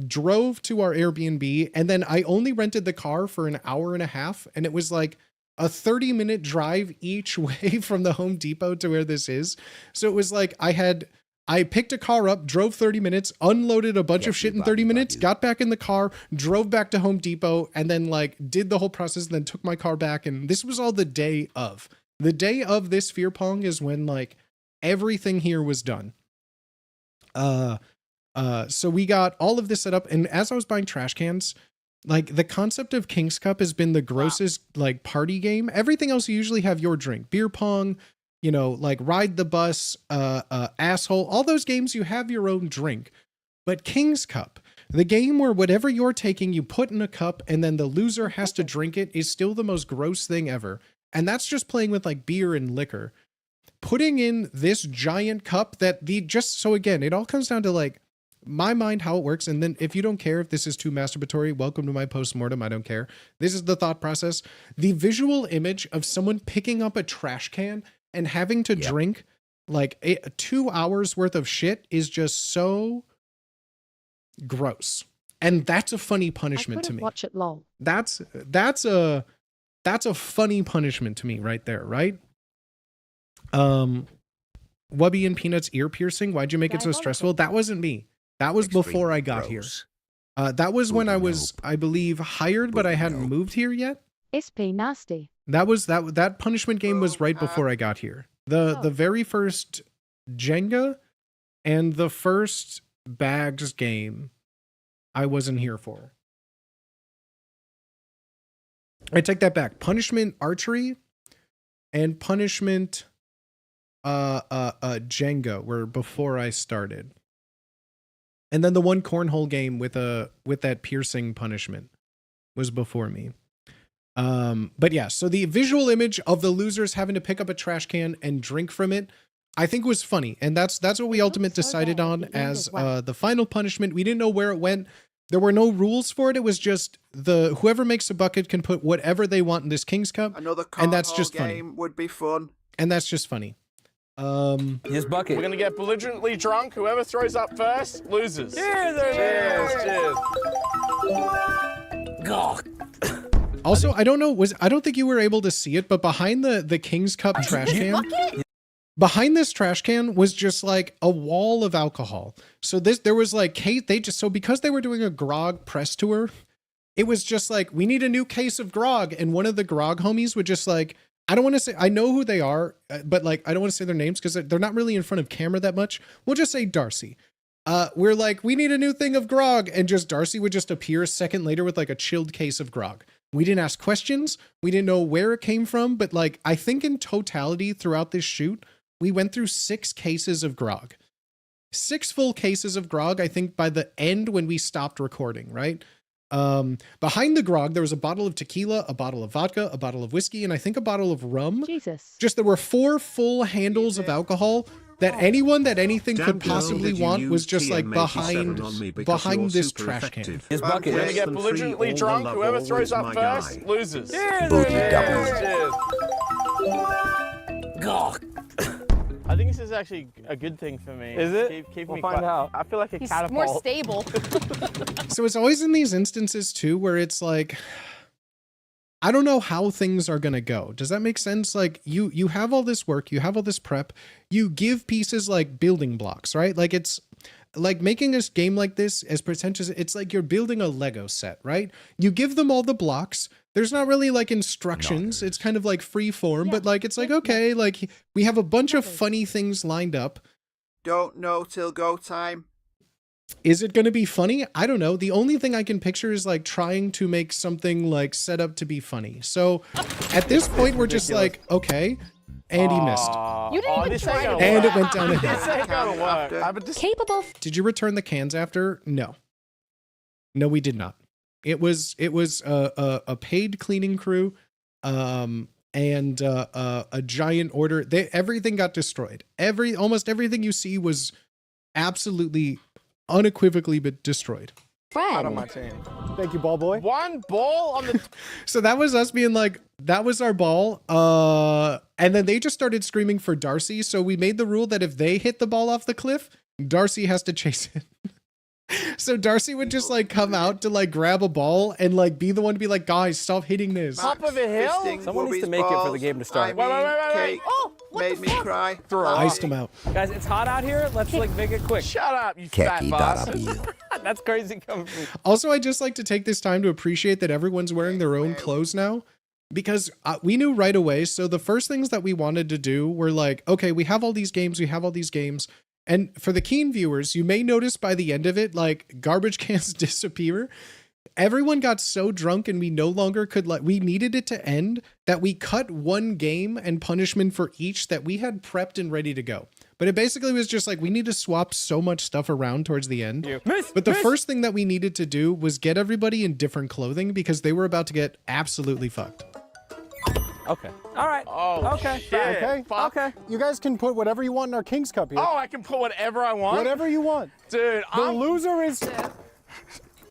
A: drove to our Airbnb, and then I only rented the car for an hour and a half, and it was like a 30-minute drive each way from the Home Depot to where this is. So it was like I picked a car up, drove 30 minutes, unloaded a bunch of shit in 30 minutes, got back in the car, drove back to Home Depot, and then like did the whole process, and then took my car back. And this was all the day of. The day of this Fear Pong is when like everything here was done. So we got all of this set up, and as I was buying trash cans, like the concept of King's Cup has been the grossest like party game. Everything else you usually have your drink, beer pong, you know, like ride the bus, asshole, all those games you have your own drink. But King's Cup, the game where whatever you're taking, you put in a cup and then the loser has to drink it, is still the most gross thing ever. And that's just playing with like beer and liquor. Putting in this giant cup that just so again, it all comes down to like my mind, how it works. And then if you don't care if this is too masturbatory, welcome to my postmortem. I don't care. This is the thought process. The visual image of someone picking up a trash can and having to drink like 2 hours worth of shit is just so gross. And that's a funny punishment to me.
E: Watch it, lol.
A: That's a funny punishment to me right there, right? Wubby and Peanut's ear piercing. Why'd you make it so stressful? That wasn't me. That was before I got here. That was when I was, I believe, hired, but I hadn't moved here yet.
E: SP nasty.
A: That punishment game was right before I got here. The very first Jenga and the first bags game I wasn't here for. I take that back. Punishment archery and punishment Jenga were before I started. And then the one cornhole game with that piercing punishment was before me. But yeah, so the visual image of the losers having to pick up a trash can and drink from it, I think was funny. And that's what we ultimately decided on as the final punishment. We didn't know where it went. There were no rules for it. It was just whoever makes a bucket can put whatever they want in this King's Cup.
D: Another
A: and that's just
D: game
A: funny.
D: Would be fun.
A: And that's just funny.
I: His bucket.
J: We're gonna get belligerently drunk. Whoever throws up first loses.
I: Cheers,
J: cheers.
A: Also, I don't know, I don't think you were able to see it, but behind the King's Cup trash can, behind this trash can was just like a wall of alcohol. So there was like, because they were doing a grog press tour, it was just like, we need a new case of grog. And one of the grog homies would just like, I don't want to say, I know who they are, but like, I don't want to say their names because they're not really in front of camera that much. We'll just say Darcy. We're like, we need a new thing of grog. And just Darcy would just appear a second later with like a chilled case of grog. We didn't ask questions. We didn't know where it came from. But like, I think in totality throughout this shoot, we went through 6 cases of grog. 6 full cases of grog, I think by the end when we stopped recording, right? Behind the grog, there was a bottle of tequila, a bottle of vodka, a bottle of whiskey, and I think a bottle of rum.
E: Jesus.
A: Just there were 4 full handles of alcohol that anything could possibly want was just like behind this trash can.
I: His bucket.
J: We're gonna get belligerently drunk. Whoever throws up first loses.
C: Booty double.
I: God.
J: I think this is actually a good thing for me.
I: Is it?
J: Keep
I: We'll
J: me
I: find
J: quiet.
I: out.
J: I feel like a
H: He's
J: catapult.
H: more stable.
A: So it's always in these instances too where it's like, I don't know how things are going to go. Does that make sense? Like you have all this work, you have all this prep, you give pieces like building blocks, right? Like it's like making a game like this as pretentious. It's like you're building a Lego set, right? You give them all the blocks. There's not really like instructions. It's kind of like free form, but like, it's like, okay, like we have a bunch of funny things lined up.
D: Don't know till go time.
A: Is it going to be funny? I don't know. The only thing I can picture is like trying to make something like set up to be funny. So at this point, we're just like, okay. And he missed.
H: You didn't even try to
A: And it went down a hill.
J: This ain't gonna work.
H: Capable.
A: Did you return the cans after? No. No, we did not. It was a paid cleaning crew, and a giant order. Everything got destroyed. Almost everything you see was absolutely unequivocally but destroyed.
J: Out on my team.
K: Thank you, ball boy.
J: 1 ball on the.
A: So that was us being like, that was our ball. And then they just started screaming for Darcy. So we made the rule that if they hit the ball off the cliff, Darcy has to chase it. So Darcy would just like come out to like grab a ball and like be the one to be like, guys, stop hitting this.
J: Top of a hill?
I: Someone needs to make it for the game to start.
J: Wait.
H: Oh, what
D: Made
H: the
D: me
H: fuck?
D: cry.
A: Iced him out.
I: Guys, it's hot out here. Let's like make it quick.
J: Shut up, you fat
C: Keki
J: boss.
C: W.
I: That's crazy coming from
A: Also, I just like to take this time to appreciate that everyone's wearing their own clothes now, because we knew right away. So the first things that we wanted to do were like, okay, we have all these games. And for the keen viewers, you may notice by the end of it, like garbage cans disappear. Everyone got so drunk and we no longer could, like, we needed it to end, that we cut 1 game and punishment for each that we had prepped and ready to go. But it basically was just like, we need to swap so much stuff around towards the end. But the first thing that we needed to do was get everybody in different clothing because they were about to get absolutely fucked.
I: Okay. All right.
J: Oh,
I: okay.
J: shit.
K: Okay.
J: Fuck.
K: Okay. You guys can put whatever you want in our King's Cup here.
J: Oh, I can put whatever I want?
K: Whatever you want.
J: Dude,
K: The loser is...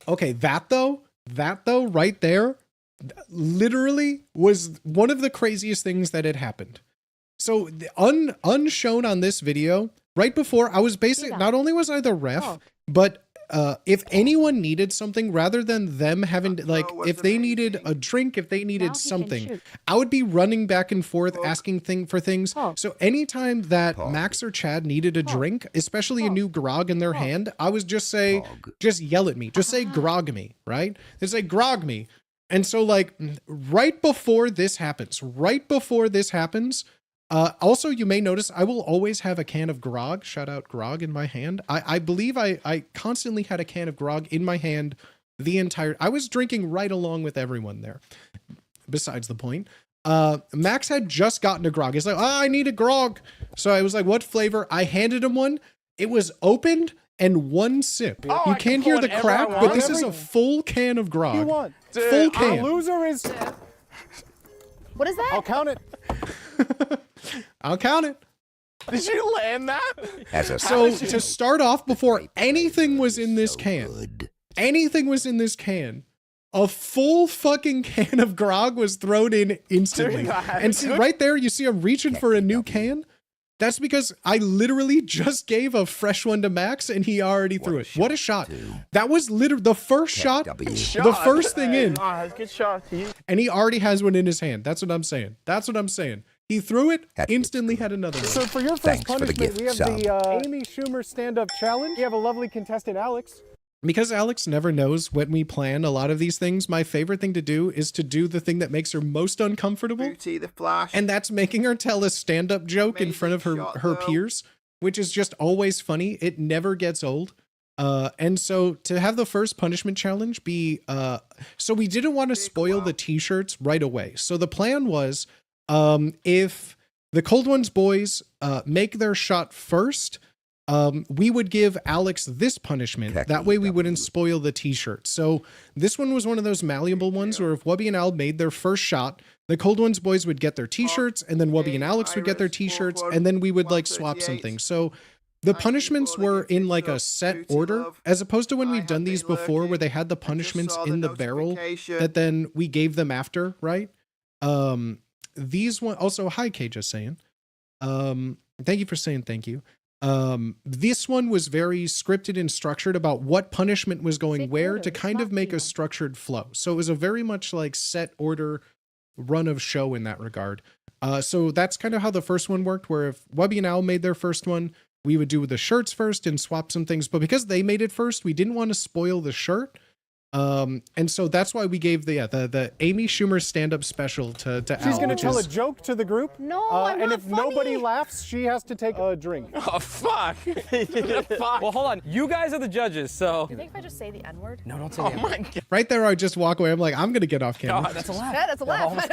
A: Okay, that though, right there, literally was one of the craziest things that had happened. So unshown on this video, right before, I was basically, not only was I the ref, but if anyone needed something, rather than them having to, like, if they needed a drink, if they needed something, I would be running back and forth asking for things. So anytime that Max or Chad needed a drink, especially a new grog in their hand, I was just just yell at me, just say grog me, right? They say grog me. And so like right before this happens, also, you may notice I will always have a can of grog, shout out grog, in my hand. I believe I constantly had a can of grog in my hand the entire, I was drinking right along with everyone there. Besides the point, Max had just gotten a grog. He's like, I need a grog. So I was like, what flavor? I handed him one. It was opened and 1 sip. You can't hear the crack, but this is a full can of grog.
K: You want?
J: Dude,
A: full can.
K: The loser is...
H: What is that?
K: I'll count it.
A: I'll count it.
J: Did you land that?
A: So to start off, before anything was in this can, a full fucking can of grog was thrown in instantly.
J: Dude,
A: And see right there, you see I'm reaching for a new can. That's because I literally just gave a fresh one to Max and he already threw it. What a shot. That was literally the first shot, the first thing in.
J: Good shot to you.
A: And he already has one in his hand. That's what I'm saying. That's what I'm saying. He threw it, instantly had another one.
K: So for your first punishment, we have the Amy Schumer stand-up challenge. We have a lovely contestant, Alex.
A: Because Alex never knows when we plan a lot of these things, my favorite thing to do is to do the thing that makes her most uncomfortable.
D: Booty the Flash.
A: And that's making her tell a stand-up joke in front of her peers, which is just always funny. It never gets old. And so to have the first punishment challenge be, so we didn't want to spoil the t-shirts right away. So the plan was, if the Cold Ones boys, make their shot first, we would give Alex this punishment. That way we wouldn't spoil the t-shirt. So this one was one of those malleable ones where if Wubby and Al made their first shot, the Cold Ones boys would get their t-shirts, and then Wubby and Alex would get their t-shirts, and then we would like swap something. So the punishments were in like a set order, as opposed to when we've done these before where they had the punishments in the barrel that then we gave them after, right? These one also, hi Kay, just saying. Thank you for saying thank you. This one was very scripted and structured about what punishment was going where to kind of make a structured flow. So it was a very much like set order run of show in that regard. So that's kind of how the first one worked, where if Wubby and Al made their first one, we would do the shirts first and swap some things. But because they made it first, we didn't want to spoil the shirt. And so that's why we gave the Amy Schumer stand-up special to Al.
K: She's going to tell a joke to the group.
H: No, I'm
K: and
H: not
K: if nobody laughs, she has to take a drink.
J: Oh, fuck. Fuck.
I: Well, hold on. You guys are the judges, so.
H: Do you think if I just say the N-word?
I: No, don't say the N-word.
J: God.
A: Right there, I just walk away. I'm like, I'm going to get off camera.
I: God, that's a laugh.
H: Yeah, that's a laugh.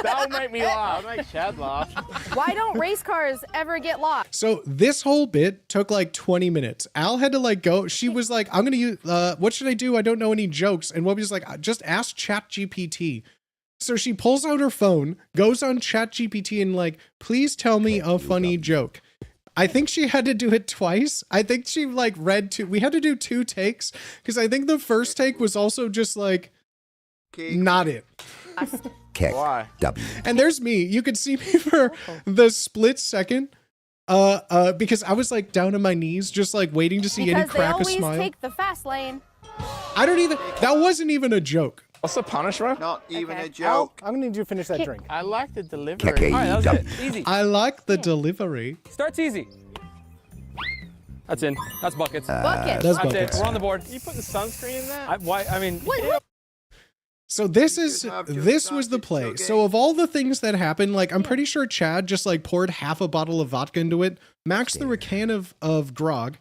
J: That'll make me laugh. That'll make Chad laugh.
H: Why don't race cars ever get lost?
A: So this whole bit took like 20 minutes. Al had to like go. She was like, I'm going to use, what should I do? I don't know any jokes. And Wubby's like, just ask ChatGPT. So she pulls out her phone, goes on ChatGPT and like, please tell me a funny joke. I think she had to do it twice. I think she like we had to do 2 takes because I think the first take was also just like, not it.
J: Why?
A: And there's me. You could see me for the split second. Because I was like down on my knees, just like waiting to see any crack a smile.
H: Because they always take the fast lane.
A: That wasn't even a joke.
J: What's the punishment?
D: Not even a joke.
K: I'm going to need you to finish that drink.
J: I like the delivery.
I: All right, that was it. Easy.
A: I like the delivery.
I: Starts easy. That's in. That's buckets.
H: Buckets.
A: That's
I: That's
A: buckets.
I: it. We're on the board.
J: You putting sunscreen in that?
I: I mean,
H: What?
A: So this was the play. So of all the things that happened, like I'm pretty sure Chad just like poured half a bottle of vodka into it. Max threw a can of grog.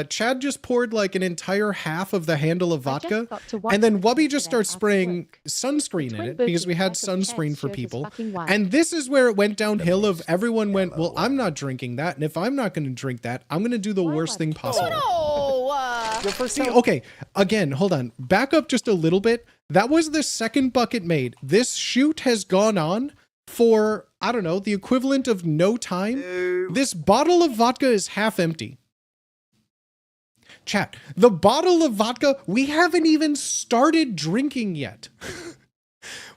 A: Chad just poured like an entire half of the handle of vodka, and then Wubby just starts spraying sunscreen in it because we had sunscreen for people. And this is where it went downhill of everyone went, well, I'm not drinking that. And if I'm not going to drink that, I'm going to do the worst thing possible. See, okay, again, hold on. Back up just a little bit. That was the second bucket made. This shoot has gone on for, I don't know, the equivalent of no time. This bottle of vodka is half empty. Chat, the bottle of vodka, we haven't even started drinking yet.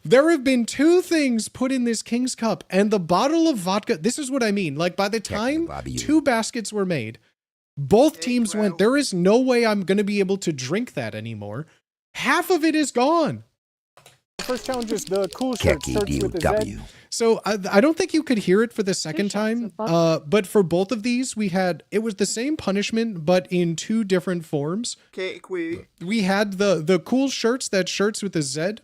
A: There have been 2 things put in this King's Cup, and the bottle of vodka, this is what I mean. Like, by the time 2 baskets were made, both teams went, there is no way I'm going to be able to drink that anymore. Half of it is gone.
K: First challenge is the cool shirt. Starts with a Z.
A: So I don't think you could hear it for the second time, but for both of these, it was the same punishment, but in 2 different forms. We had the cool shirts, that shirts with a Z.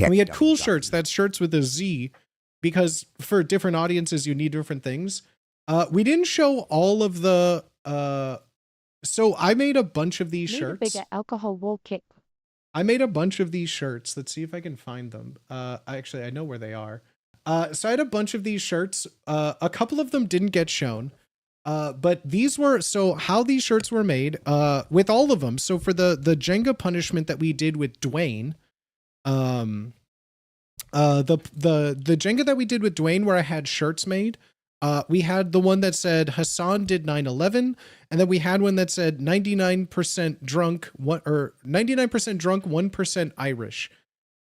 A: And we had cool shirts, that shirts with a Z, because for different audiences, you need different things. We didn't show all of the, so I made a bunch of these shirts.
E: Bigger alcohol wall kick.
A: I made a bunch of these shirts. Let's see if I can find them. Actually, I know where they are. So I had a bunch of these shirts. A couple of them didn't get shown. But these were, so how these shirts were made, with all of them. So for the Jenga punishment that we did with Dwayne, the Jenga that we did with Dwayne where I had shirts made, we had the one that said Hassan did 9/11, and then we had one that said 99% drunk, 99% drunk, 1% Irish.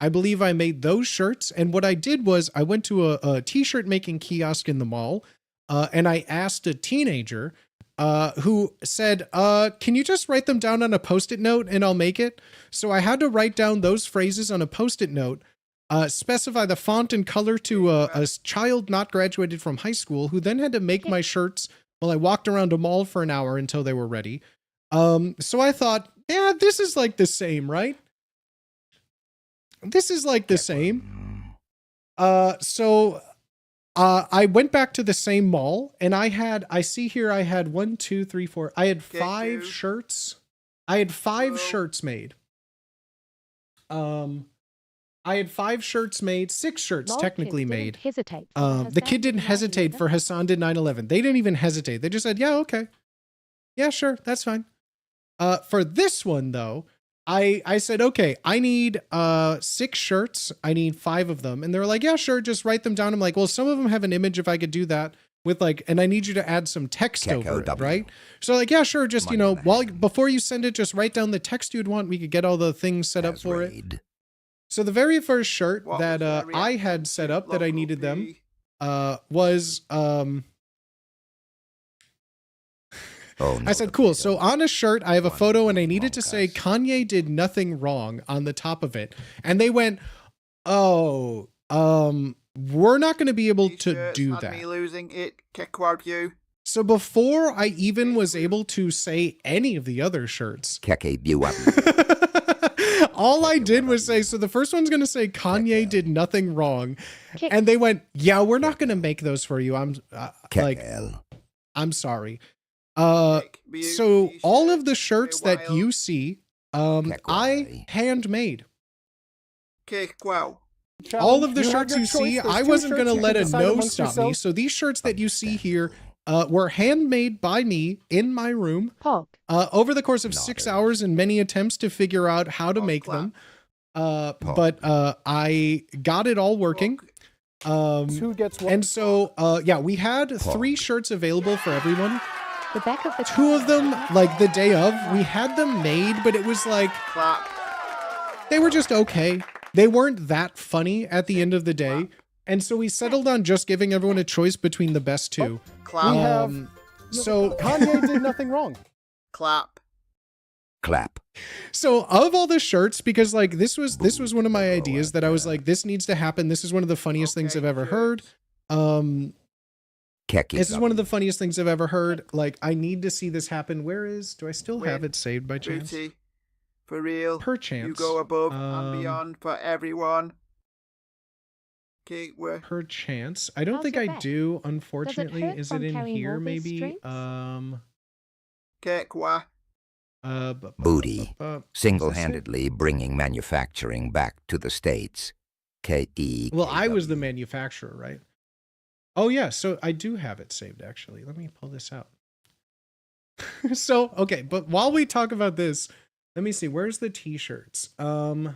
A: I believe I made those shirts, and what I did was I went to a t-shirt making kiosk in the mall. and I asked a teenager who said, can you just write them down on a Post-it note and I'll make it? So I had to write down those phrases on a Post-it note, specify the font and color to a child not graduated from high school, who then had to make my shirts while I walked around a mall for an hour until they were ready. So I thought, yeah, this is like the same, right? This is like the same. So I went back to the same mall and I see here I had 1, 2, 3, 4. I had 5 shirts. I had 5 shirts made. I had 5 shirts made, 6 shirts technically made. The kid didn't hesitate for Hassan did 9/11. They didn't even hesitate. They just said, yeah, okay. Yeah, sure. That's fine. For this one though, I said, okay, I need 6 shirts. I need 5 of them. And they were like, yeah, sure. Just write them down. I'm like, well, some of them have an image if I could do that with like, and I need you to add some text over it, right? So like, yeah, sure. Just, before you send it, just write down the text you'd want. We could get all the things set up for it. So the very first shirt that I had set up that I needed them was, I said, cool. So on a shirt, I have a photo and I needed to say Kanye did nothing wrong on the top of it. And they went, oh, we're not going to be able to do that.
D: Me losing it, kick out you.
A: So before I even was able to say any of the other shirts, all I did was say, so the first one's going to say Kanye did nothing wrong. And they went, yeah, we're not going to make those for you. I'm I'm sorry. So all of the shirts that you see, I handmade. All of the shirts you see, I wasn't going to let a no stop me. So these shirts that you see here were handmade by me in my room over the course of 6 hours and many attempts to figure out how to make them. But I got it all working. And so, yeah, we had 3 shirts available for everyone.
E: The back of the
A: 2 of them, like the day of, we had them made, but it was like, they were just okay. They weren't that funny at the end of the day. And so we settled on just giving everyone a choice between the best 2.
K: So Kanye did nothing wrong.
D: Clap.
A: So of all the shirts, because like this was one of my ideas that I was like, this needs to happen. This is one of the funniest things I've ever heard. This is one of the funniest things I've ever heard. Like, I need to see this happen. Do I still have it saved by chance?
D: Booty. For real.
A: Perchance.
D: You go above and beyond for everyone.
A: Perchance. I don't think I do, unfortunately. Is it in here, maybe?
C: Booty, single-handedly bringing manufacturing back to the States.
A: Well, I was the manufacturer, right? Oh, yeah, so I do have it saved, actually. Let me pull this out. So, okay, but while we talk about this, let me see. Where's the t-shirts? Where's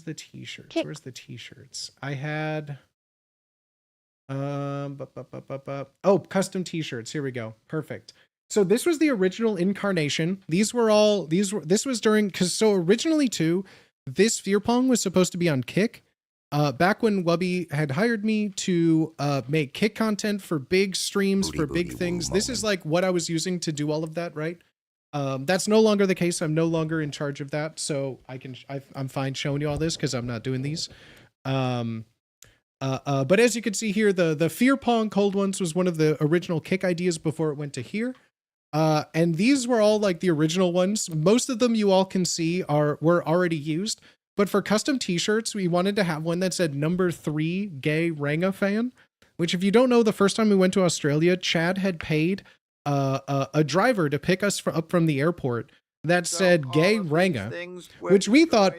A: the t-shirts? Where's the t-shirts? I had... Oh, custom t-shirts. Here we go. Perfect. So this was the original incarnation. This was during... Because so originally, too, this Fear Pong was supposed to be on Kick. Back when Wubby had hired me to make Kick content for big streams, for big things. This is like what I was using to do all of that, right? That's no longer the case. I'm no longer in charge of that, so I'm fine showing you all this because I'm not doing these. But as you can see here, the Fear Pong Cold Ones was one of the original Kick ideas before it went to here. And these were all like the original ones. Most of them you all can see were already used. But for custom t-shirts, we wanted to have one that said number 3 gay Ranga fan, which if you don't know, the first time we went to Australia, Chad had paid a driver to pick us up from the airport that said gay Ranga, which we thought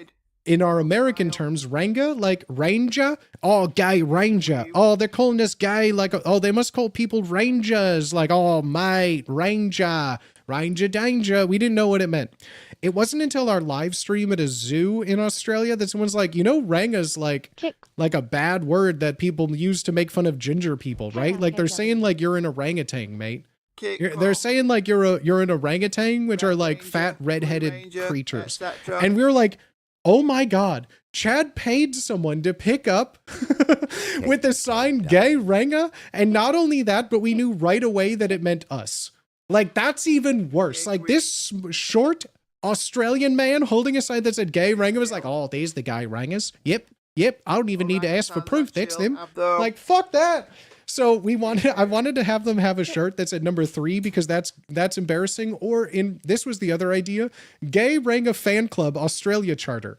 A: in our American terms, Ranga, like Ranger. Oh, gay Ranger. Oh, they're calling us gay. Like, oh, they must call people Rangers. Like, oh, mate, Ranger, Ranger danger. We didn't know what it meant. It wasn't until our live stream at a zoo in Australia that someone's like, Ranga's like a bad word that people use to make fun of ginger people, right? Like they're saying like you're an orangutan, mate. They're saying like you're an orangutan, which are like fat redheaded creatures. And we were like, Oh my God. Chad paid someone to pick up with the sign gay Ranga. And not only that, but we knew right away that it meant us. Like, that's even worse. Like, this short Australian man holding a sign that said gay Ranga was like, oh, there's the guy Rangas. Yep. I don't even need to ask for proof. That's them. Like, fuck that. So I wanted to have them have a shirt that said number 3 because that's embarrassing. Or this was the other idea, Gay Ranga Fan Club Australia Charter.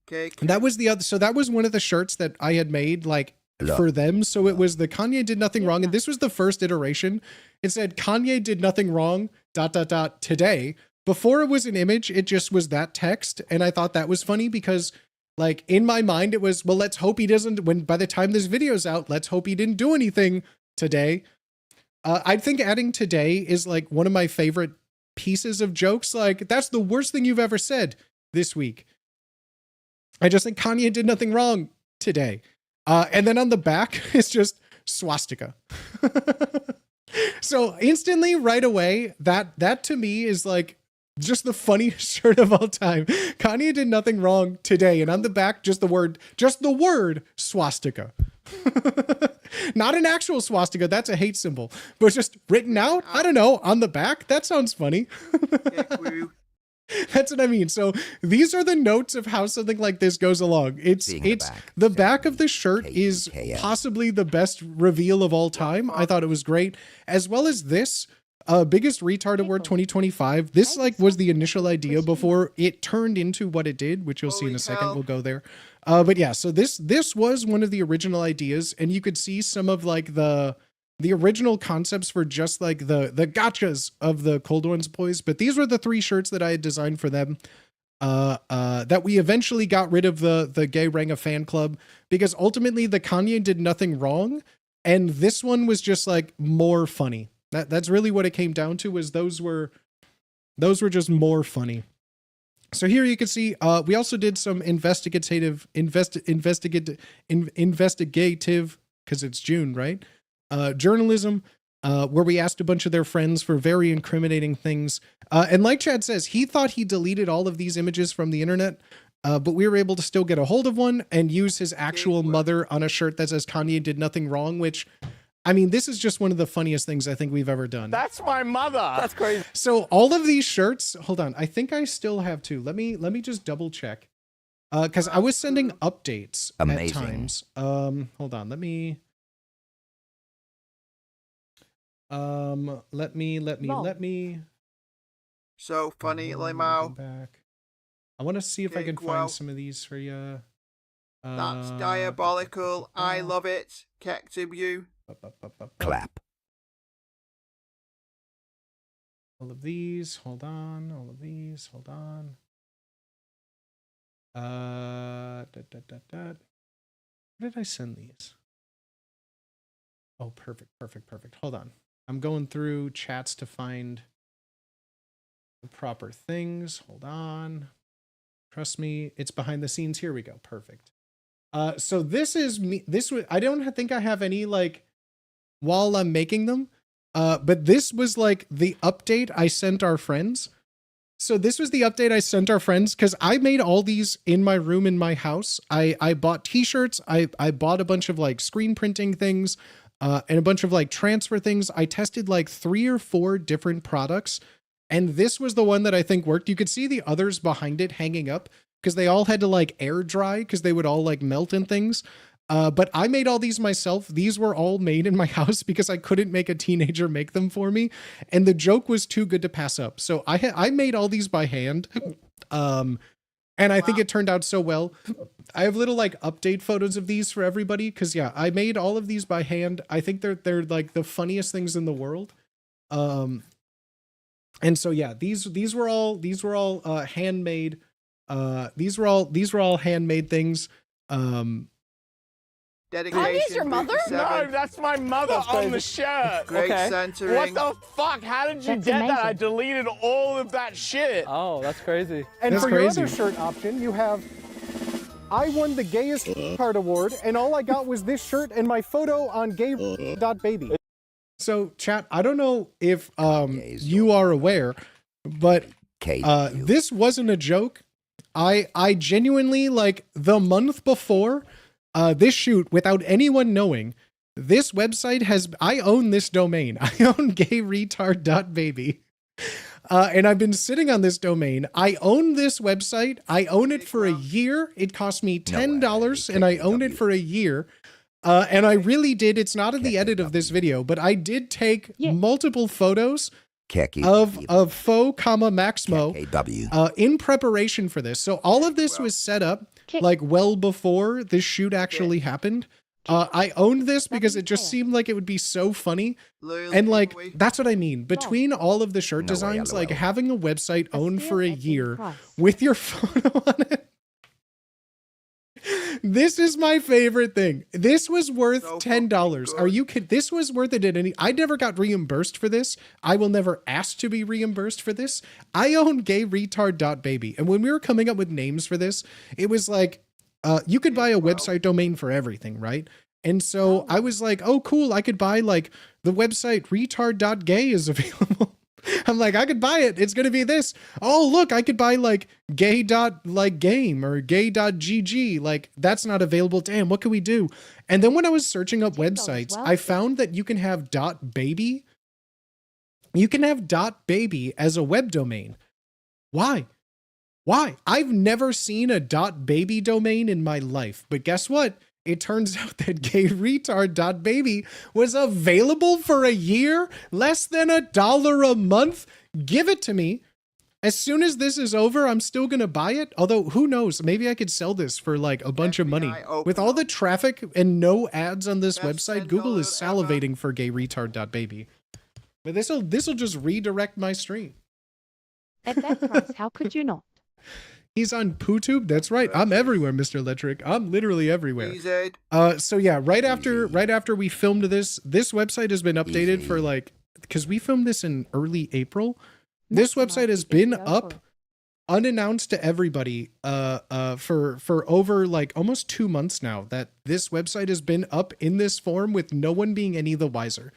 A: Okay. And that was the other. So that was one of the shirts that I had made like for them. So it was the Kanye did nothing wrong, and this was the first iteration. It said Kanye did nothing wrong. ... today. Before it was an image, it just was that text, and I thought that was funny because. Like, in my mind, it was, well, let's hope he doesn't, by the time this video's out, let's hope he didn't do anything today. I think adding today is, like, one of my favorite pieces of jokes. Like, that's the worst thing you've ever said this week. I just think Kanye did nothing wrong today. And then on the back, it's just swastika. So instantly, right away, that to me is, like, just the funniest shirt of all time. Kanye did nothing wrong today. And on the back, just the word swastika. Not an actual swastika. That's a hate symbol. But just written out, I don't know, on the back. That sounds funny. That's what I mean. So these are the notes of how something like this goes along. It's the back of the shirt is possibly the best reveal of all time. I thought it was great. As well as this. Biggest retard award 2025. This like was the initial idea before it turned into what it did, which you'll see in a second. We'll go there. But yeah, so this was one of the original ideas, and you could see some of like the original concepts for just like the gotchas of the Cold Ones boys. But these were the 3 shirts that I had designed for them. That we eventually got rid of the Gay Ranga Fan Club because ultimately the Kanye did nothing wrong, and this one was just like more funny. That's really what it came down to, was those were just more funny. So here you can see, we also did some investigative, because it's June, right? Journalism, where we asked a bunch of their friends for very incriminating things. And like Chad says, he thought he deleted all of these images from the internet, but we were able to still get a hold of one and use his actual mother on a shirt that says Kanye did nothing wrong, which... I mean, this is just one of the funniest things I think we've ever done.
J: That's my mother. That's crazy.
A: So all of these shirts, hold on. I think I still have 2. Let me just double check. Cause I was sending updates at times. Hold on. Let me.
D: So funny, Limau.
A: Back. I want to see if I can find some of these for you.
D: That's diabolical. I love it. Keck to you.
C: Clap.
A: All of these, hold on. All of these, hold on. Where did I send these? Oh, perfect. Hold on. I'm going through chats to find the proper things. Hold on. Trust me, it's behind the scenes. Here we go. Perfect. So this is me. I don't think I have any like while I'm making them. But this was like the update I sent our friends. So this was the update I sent our friends because I made all these in my room in my house. I bought t-shirts. I bought a bunch of like screen printing things and a bunch of like transfer things. I tested like 3 or 4 different products. And this was the one that I think worked. You could see the others behind it hanging up because they all had to like air dry because they would all like melt and things. But I made all these myself. These were all made in my house because I couldn't make a teenager make them for me. And the joke was too good to pass up. So I made all these by hand. And I think it turned out so well. I have little like update photos of these for everybody. Cause yeah, I made all of these by hand. I think they're like the funniest things in the world. And so, yeah, these were all handmade. These were all handmade things.
D: Dedication.
H: Your mother?
J: No, that's my mother on the shirt.
D: Great centering.
J: What the fuck? How did you get that? I deleted all of that shit.
I: Oh, that's crazy.
K: And for your other shirt option, you have, I won the gayest card award, and all I got was this shirt and my photo on gay.baby.
A: So, chat, I don't know if you are aware, but this wasn't a joke. I genuinely, like, the month before this shoot, without anyone knowing, this website I own this domain. I own gayretard.baby. And I've been sitting on this domain. I own this website. I own it for a year. It cost me $10 and I owned it for a year. And I really did. It's not in the edit of this video, but I did take multiple photos of faux, Maxmo in preparation for this. So all of this was set up like well before this shoot actually happened. I owned this because it just seemed like it would be so funny. And like, that's what I mean. Between all of the shirt designs, like having a website owned for a year with your photo on it. This is my favorite thing. This was worth $10. Are you kidding? This was worth it. I never got reimbursed for this. I will never ask to be reimbursed for this. I own gayretard.baby. And when we were coming up with names for this, it was like, you could buy a website domain for everything, right? And so I was like, oh, cool. I could buy like the website retard.gay is available. I'm like, I could buy it. It's going to be this. Oh, look, I could buy like gay.game or gay.gg. Like that's not available. Damn, what can we do? And then when I was searching up websites, I found that you can have .baby. You can have .baby as a web domain. Why? Why? I've never seen a .baby domain in my life. But guess what? It turns out that gayretard.baby was available for a year, less than $1 a month. Give it to me. As soon as this is over, I'm still going to buy it. Although who knows, maybe I could sell this for like a bunch of money. With all the traffic and no ads on this website, Google is salivating for gayretard.baby. But this'll just redirect my stream.
E: At that price, how could you not?
A: He's on PooTube. That's right. I'm everywhere, Mr. Electric. I'm literally everywhere. So yeah, right after we filmed this website has been updated for like, because we filmed this in early April. This website has been up unannounced to everybody for over like almost 2 months now, that this website has been up in this form with no one being any the wiser.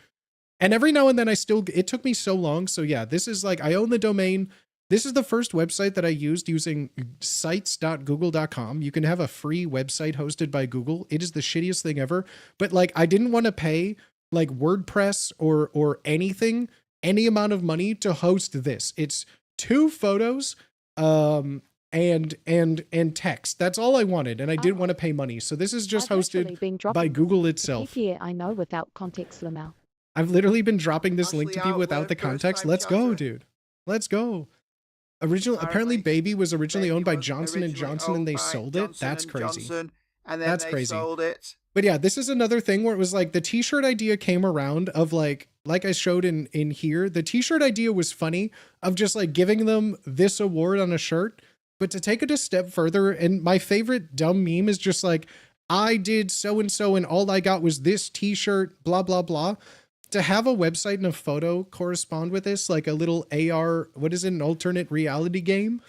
A: And every now and then it took me so long. So yeah, this is like, I own the domain. This is the first website that I used using sites.google.com. You can have a free website hosted by Google. It is the shittiest thing ever. But like, I didn't want to pay like WordPress or anything, any amount of money to host this. It's 2 photos and text. That's all I wanted. And I didn't want to pay money. So this is just hosted by Google itself.
E: I know without context, Lamau.
A: I've literally been dropping this link to people without the context. Let's go, dude. Let's go. Apparently Baby was originally owned by Johnson & Johnson and they sold it. That's crazy. That's crazy. But yeah, this is another thing where it was like the t-shirt idea came around of like I showed in here, the t-shirt idea was funny of just like giving them this award on a shirt, but to take it a step further. And my favorite dumb meme is just like, I did so-and-so and all I got was this t-shirt, blah, blah, blah. To have a website and a photo correspond with this, like a little AR, what is it, an alternate reality game?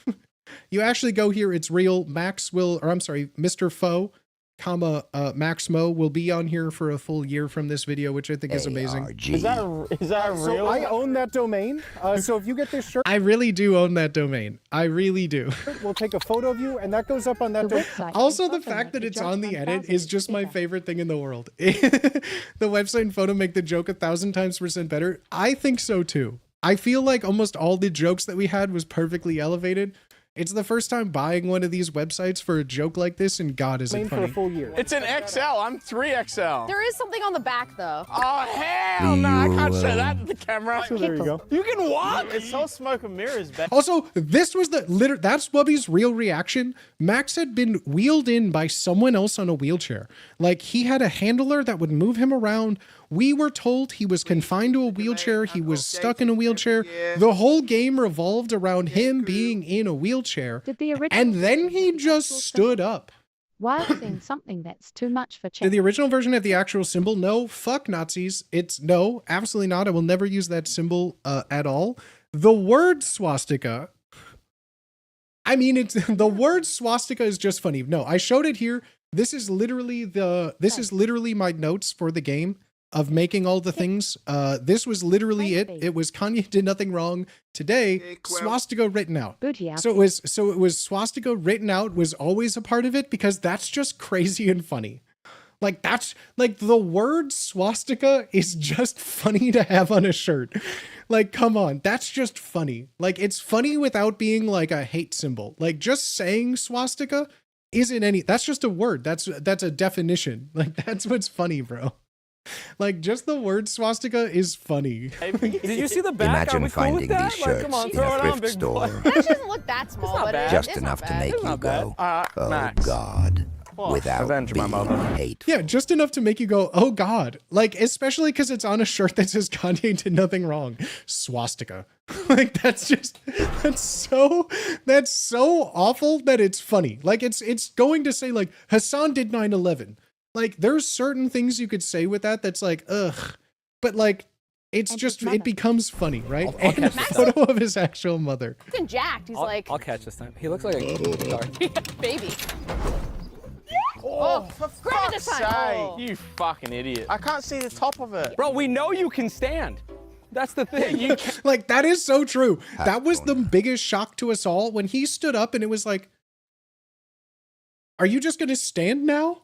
A: You actually go here, it's real. Mr. Foe, Maxmo will be on here for a full year from this video, which I think is amazing.
K: Is that real? So I own that domain. So if you get this shirt,
A: I really do own that domain. I really do.
K: We'll take a photo of you, and that goes up on that domain.
A: Also, the fact that it's on the edit is just my favorite thing in the world. The website and photo make the joke 1,000 times % better. I think so too. I feel like almost all the jokes that we had was perfectly elevated. It's the first time buying one of these websites for a joke like this, and God, is it funny.
K: For a full year.
J: It's an XL. I'm 3XL.
H: There is something on the back, though.
J: Oh, hell no. I can't show that to the camera.
K: So there you go.
J: You can walk. It's all smoke and mirrors, Ben.
A: Also, this was that's Wubby's real reaction. Max had been wheeled in by someone else on a wheelchair. Like, he had a handler that would move him around. We were told he was confined to a wheelchair. He was stuck in a wheelchair. The whole game revolved around him being in a wheelchair. And then he just stood up.
E: Why saying something that's too much for chat?
A: Did the original version have the actual symbol? No, fuck Nazis. No, absolutely not. I will never use that symbol at all. The word swastika, I mean, the word swastika is just funny. No, I showed it here. This is literally my notes for the game. of making all the things. This was literally it. It was Kanye did nothing wrong. Today, swastika written out. So it was swastika written out was always a part of it because that's just crazy and funny. Like that's like the word swastika is just funny to have on a shirt. Like, come on, that's just funny. Like, it's funny without being like a hate symbol. Like, just saying swastika isn't any, that's just a word. That's a definition. Like, that's what's funny, bro. Like, just the word swastika is funny.
I: Did you see the back?
C: Imagine finding these shirts in a thrift store.
H: It doesn't look that small, but
C: Just enough to make you go, oh God. Without being hateful.
A: Yeah, just enough to make you go, oh God. Like, especially because it's on a shirt that says Kanye did nothing wrong. Swastika. Like, that's so awful that it's funny. Like, it's going to say, like, Hassan did 9/11. Like, there's certain things you could say with that that's like, ugh. But, like, it's just, it becomes funny, right?
I: I'll
A: and a photo of his actual mother.
H: Fucking jacked. He's like...
I: I'll catch this time. He looks like a...
H: baby.
J: Oh, for fuck's sake.
H: Oh.
I: You fucking idiot.
J: I can't see the top of it.
I: Bro, we know you can stand. That's the thing.
A: Like, that is so true. That was the biggest shock to us all when he stood up and it was like, are you just going to stand now?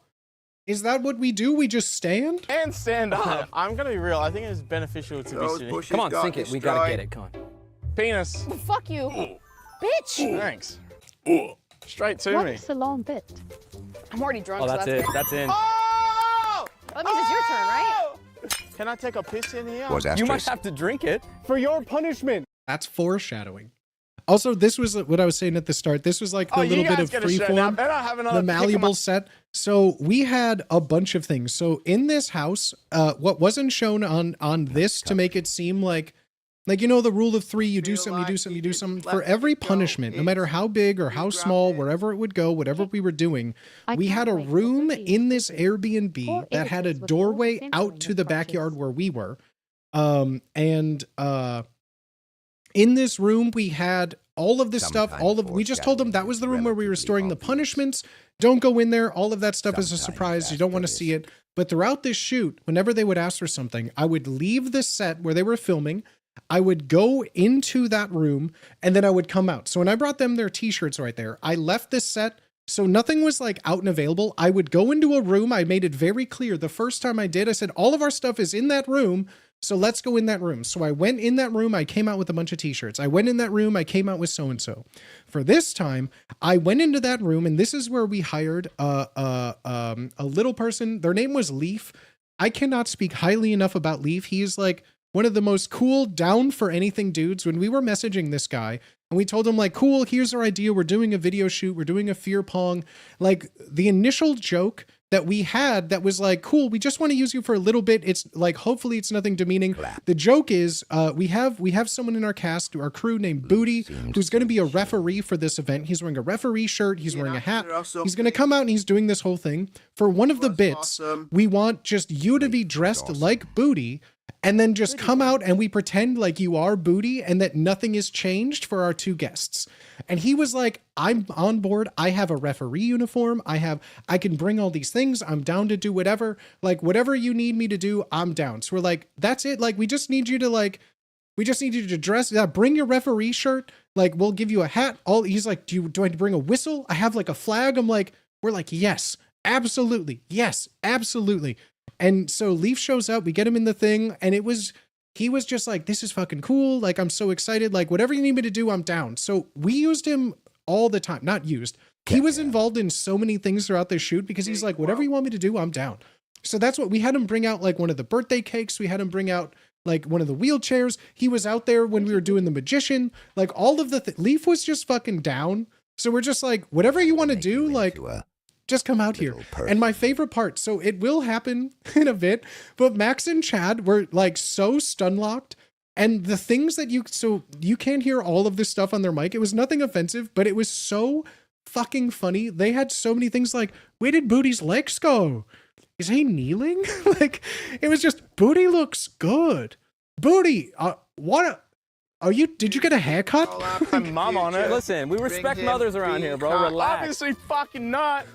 A: Is that what we do? We just stand?
J: And stand up. I'm going to be real. I think it's beneficial to be sitting.
I: Come on, sink it. We got to get it. Come on.
J: Penis.
H: Well, fuck you. Bitch.
J: Thanks. Straight to me.
E: What's the long bit?
H: I'm already drunk.
I: Oh, that's
H: so
I: it. That's in.
J: Oh!
H: That means it's your turn, right?
J: Can I take a piss in here?
I: You might have to drink it.
K: For your punishment.
A: That's foreshadowing. Also, this was what I was saying at the start. This was like the little bit of freeform, the malleable set. So we had a bunch of things. So in this house, what wasn't shown on this to make it seem like, you know, the rule of three, you do something, you do something, you do something. For every punishment, no matter how big or how small, wherever it would go, whatever we were doing, we had a room in this Airbnb that had a doorway out to the backyard where we were. In this room, we had all of this stuff, we just told them that was the room where we were storing the punishments. Don't go in there. All of that stuff is a surprise. You don't want to see it. But throughout this shoot, whenever they would ask for something, I would leave the set where they were filming. I would go into that room and then I would come out. So when I brought them their t-shirts right there, I left this set. So nothing was like out and available. I would go into a room. I made it very clear. The first time I did, I said, all of our stuff is in that room. So let's go in that room. So I went in that room. I came out with a bunch of t-shirts. I went in that room. I came out with so-and-so. For this time, I went into that room and this is where we hired a little person. Their name was Leaf. I cannot speak highly enough about Leaf. He is like one of the most cool, down for anything dudes. When we were messaging this guy and we told him like, cool, here's our idea. We're doing a video shoot. We're doing a fear pong. Like the initial joke that we had that was like, cool, we just want to use you for a little bit. It's like, hopefully it's nothing demeaning. The joke is we have someone in our cast, our crew named Booty, who's going to be a referee for this event. He's wearing a referee shirt. He's wearing a hat. He's going to come out and he's doing this whole thing. For one of the bits, we want just you to be dressed like Booty and then just come out and we pretend like you are Booty and that nothing is changed for our two guests. And he was like, I'm on board. I have a referee uniform. I can bring all these things. I'm down to do whatever, like whatever you need me to do, I'm down. So we're like, that's it. Like, we just need you to dress. Yeah, bring your referee shirt. Like, we'll give you a hat. He's like, do I bring a whistle? I have like a flag. We're like, yes, absolutely. Yes, absolutely. And so Leaf shows up, we get him in the thing, and he was just like, this is fucking cool. Like, I'm so excited. Like, whatever you need me to do, I'm down. So we used him all the time. Not used. He was involved in so many things throughout the shoot because he's like, whatever you want me to do, I'm down. So that's what we had him bring out, like one of the birthday cakes. We had him bring out like one of the wheelchairs. He was out there when we were doing the magician, like all of the Leaf was just fucking down. So we're just like, whatever you want to do, like, just come out here. And my favorite part, so it will happen in a bit, but Max and Chad were like so stun locked. And the things that you can't hear all of this stuff on their mic. It was nothing offensive, but it was so fucking funny. They had so many things like, where did Booty's legs go? Is he kneeling? Like, it was just, Booty looks good. Booty, did you get a haircut?
J: My mom on it.
I: Listen, we respect mothers around here, bro. Relax.
J: Obviously fucking not.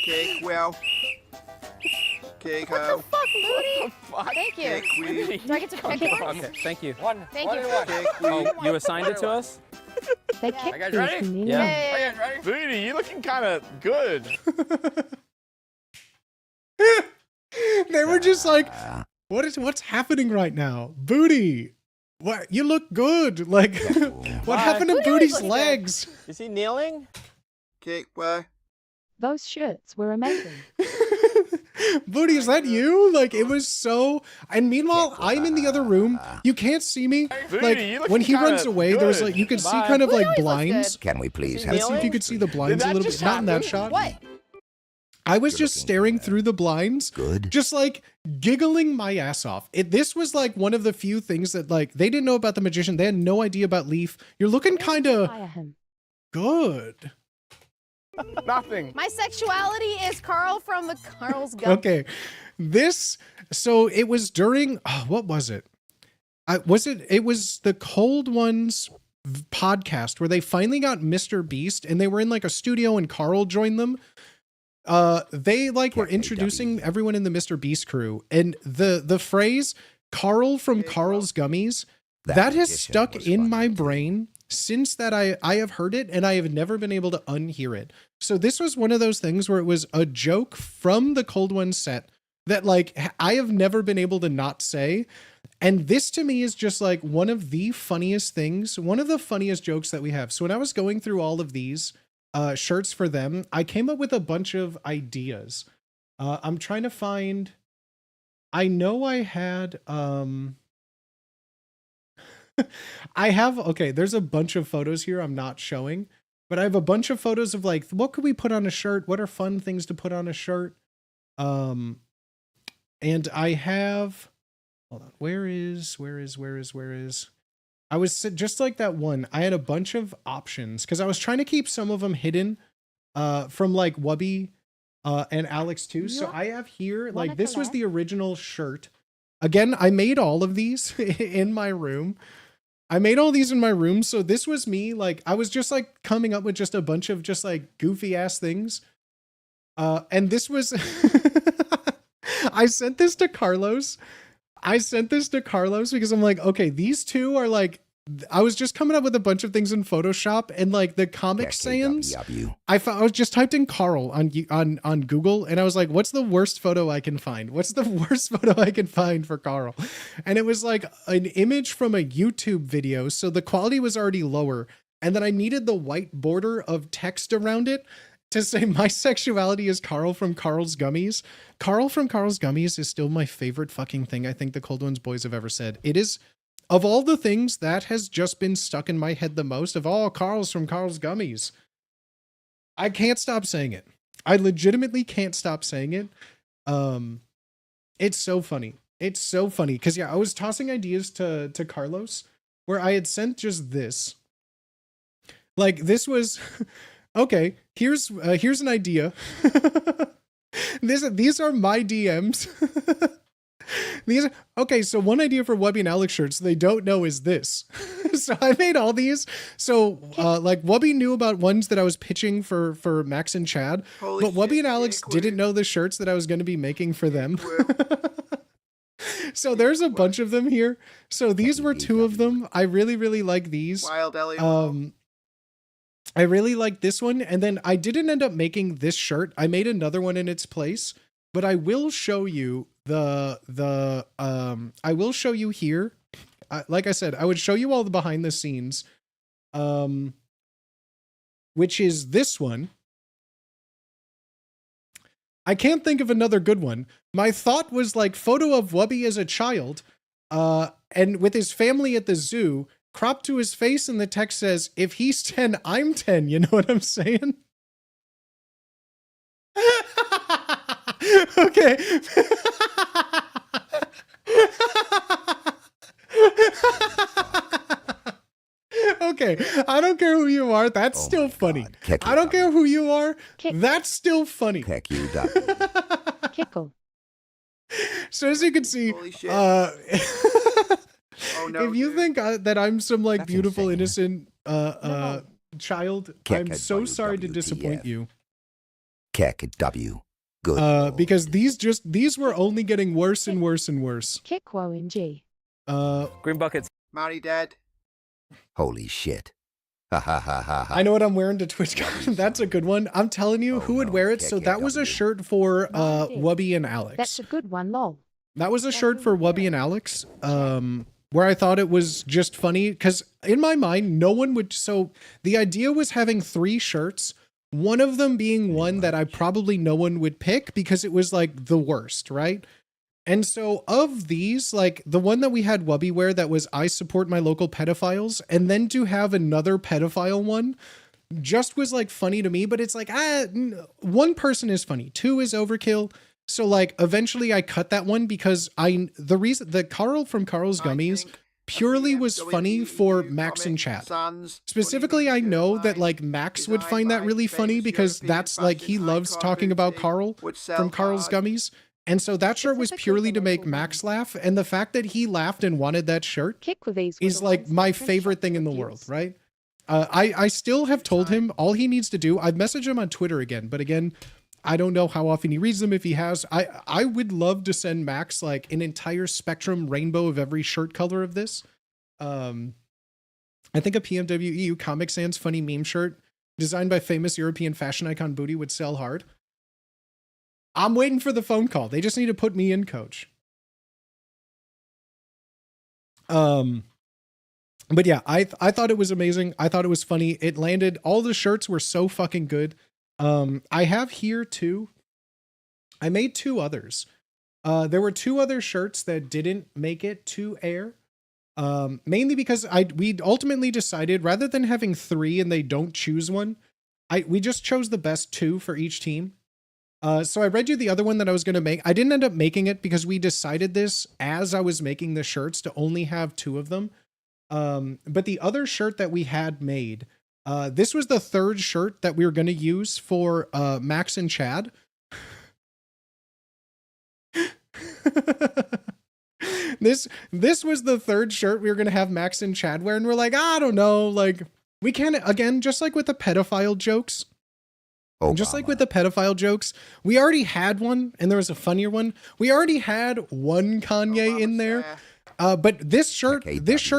D: Cake, well. Cake,
H: What the fuck? Booty. Thank you.
D: Queen.
H: Do I get to pick one?
I: Okay, thank you.
H: Thank you.
I: Oh, you assigned it to us?
E: They kept
J: guys
E: these
J: ready?
E: convenient.
I: Yeah.
J: Booty, you looking kind of good.
A: They were just like, what's happening right now? Booty, what? You look good. Like, what happened to
H: Booty
A: Booty's
H: always looks
A: legs?
J: Is he kneeling?
D: Kick where?
E: Those shirts were amazing.
A: Booty, is that you? Like, it was so. And meanwhile, I'm in the other room. You can't see me.
J: Booty,
A: Like,
J: you looking
A: when he runs
J: kinda
A: away, there's
J: good.
A: like, you can see
J: Bye.
A: kind of
H: Booty
A: like
H: always looks
A: blinds.
H: good.
C: Can we please
J: Let's
A: Let's see if you could see the blinds a
J: that
A: little bit.
J: just
A: Not in that
J: happen?
A: shot.
H: What?
A: I was
C: You're
A: just
C: looking
A: staring
C: good.
A: through the blinds,
C: Good.
A: just like giggling my ass off. This was like one of the few things that like they didn't know about the magician. They had no idea about Leaf. You're looking kind of
E: Fire him.
A: good.
J: Nothing.
H: My sexuality is Carl from the Carl's Gum.
A: Okay, so it was during what was it? It was the Cold Ones podcast where they finally got Mr. Beast and they were in like a studio and Carl joined them. They like were introducing everyone in the Mr. Beast crew, and the phrase Carl from Carl's Gummies that has stuck in my brain since that I have heard it and I have never been able to unhear it. So this was one of those things where it was a joke from the Cold One set that like I have never been able to not say. And this to me is just like one of the funniest things, one of the funniest jokes that we have. So when I was going through all of these shirts for them, I came up with a bunch of ideas. I'm trying to find, I know I had, okay, there's a bunch of photos here I'm not showing, but I have a bunch of photos of like, what could we put on a shirt? What are fun things to put on a shirt? And I have, hold on, where is? I was just like that one. I had a bunch of options because I was trying to keep some of them hidden from like Wubby and Alex too. So I have here, like this was the original shirt. Again, I made all of these in my room. So this was me. Like I was just like coming up with just a bunch of just like goofy ass things. And this was, I sent this to Carlos. Because I'm like, okay, these two are like, I was just coming up with a bunch of things in Photoshop and like the Comic Sans. I was just typed in Carl on Google and I was like, what's the worst photo I can find? What's the worst photo I can find for Carl? And it was like an image from a YouTube video. So the quality was already lower. And then I needed the white border of text around it to say my sexuality is Carl from Carl's Gummies. Carl from Carl's Gummies is still my favorite fucking thing I think the Cold Ones boys have ever said. It is, of all the things, that has just been stuck in my head the most of all Carl's from Carl's Gummies. I can't stop saying it. I legitimately can't stop saying it. It's so funny. It's so funny. Because yeah, I was tossing ideas to Carlos where I had sent just this. Like this was... Okay, here's an idea. These are my DMs. Okay, so one idea for Wubby and Alex shirts they don't know is this. So I made all these. So like Wubby knew about ones that I was pitching for Max and Chad, but Wubby and Alex didn't know the shirts that I was going to be making for them. So there's a bunch of them here. So these were two of them. I really, really like these.
D: Wild Ellie.
A: I really like this one. And then I didn't end up making this shirt. I made another one in its place, but I will show you I will show you here. Like I said, I would show you all the behind the scenes, which is this one. I can't think of another good one. My thought was like photo of Wubby as a child, and with his family at the zoo, cropped to his face, and the text says, if he's 10, I'm 10. You know what I'm saying? Okay. Okay, I don't care who you are. That's still funny. I don't care who you are. That's still funny.
E: Kickle.
A: So as you can see, if you think that I'm some like beautiful, innocent child, I'm so sorry to disappoint you.
C: Keck W. Good.
A: Because these were only getting worse and worse and worse.
E: Kikwo NG.
I: Green buckets.
D: Marty dead.
C: Holy shit. Ha ha ha ha ha.
A: I know what I'm wearing to TwitchCon. That's a good one. I'm telling you, who would wear it? So that was a shirt for Wubby and Alex.
E: That's a good one, lol.
A: That was a shirt for Wubby and Alex. Where I thought it was just funny because in my mind, no one would. So the idea was having 3 shirts, one of them being one that I probably no one would pick because it was like the worst, right? And so of these, like the one that we had Wubby wear that was I support my local pedophiles, and then to have another pedophile one just was like funny to me, but it's like, one person is funny, 2 is overkill. So like eventually I cut that one because the reason that Carl from Carl's Gummies purely was funny for Max and Chad. Specifically, I know that like Max would find that really funny because that's like he loves talking about Carl from Carl's Gummies. And so that shirt was purely to make Max laugh. And the fact that he laughed and wanted that shirt is like my favorite thing in the world, right? I still have told him all he needs to do. I've messaged him on Twitter again, but again, I don't know how often he reads them. If he has, I would love to send Max like an entire spectrum rainbow of every shirt color of this. I think a PMW EU Comic Sans funny meme shirt designed by famous European fashion icon Booty would sell hard. I'm waiting for the phone call. They just need to put me in, coach. But yeah, I thought it was amazing. I thought it was funny. It landed. All the shirts were so fucking good. I have here too. I made 2 others. There were 2 other shirts that didn't make it to air. Mainly because we ultimately decided rather than having 3 and they don't choose one, we just chose the best 2 for each team. So I read you the other one that I was going to make. I didn't end up making it because we decided this as I was making the shirts to only have 2 of them. But the other shirt that we had made, this was the 3rd shirt that we were going to use for Max and Chad. This was the 3rd shirt we were going to have Max and Chad wear, and we're like, I don't know, like we can't, again, just like with the pedophile jokes. Just like with the pedophile jokes, we already had one, and there was a funnier one. We already had one Kanye in there. But this shirt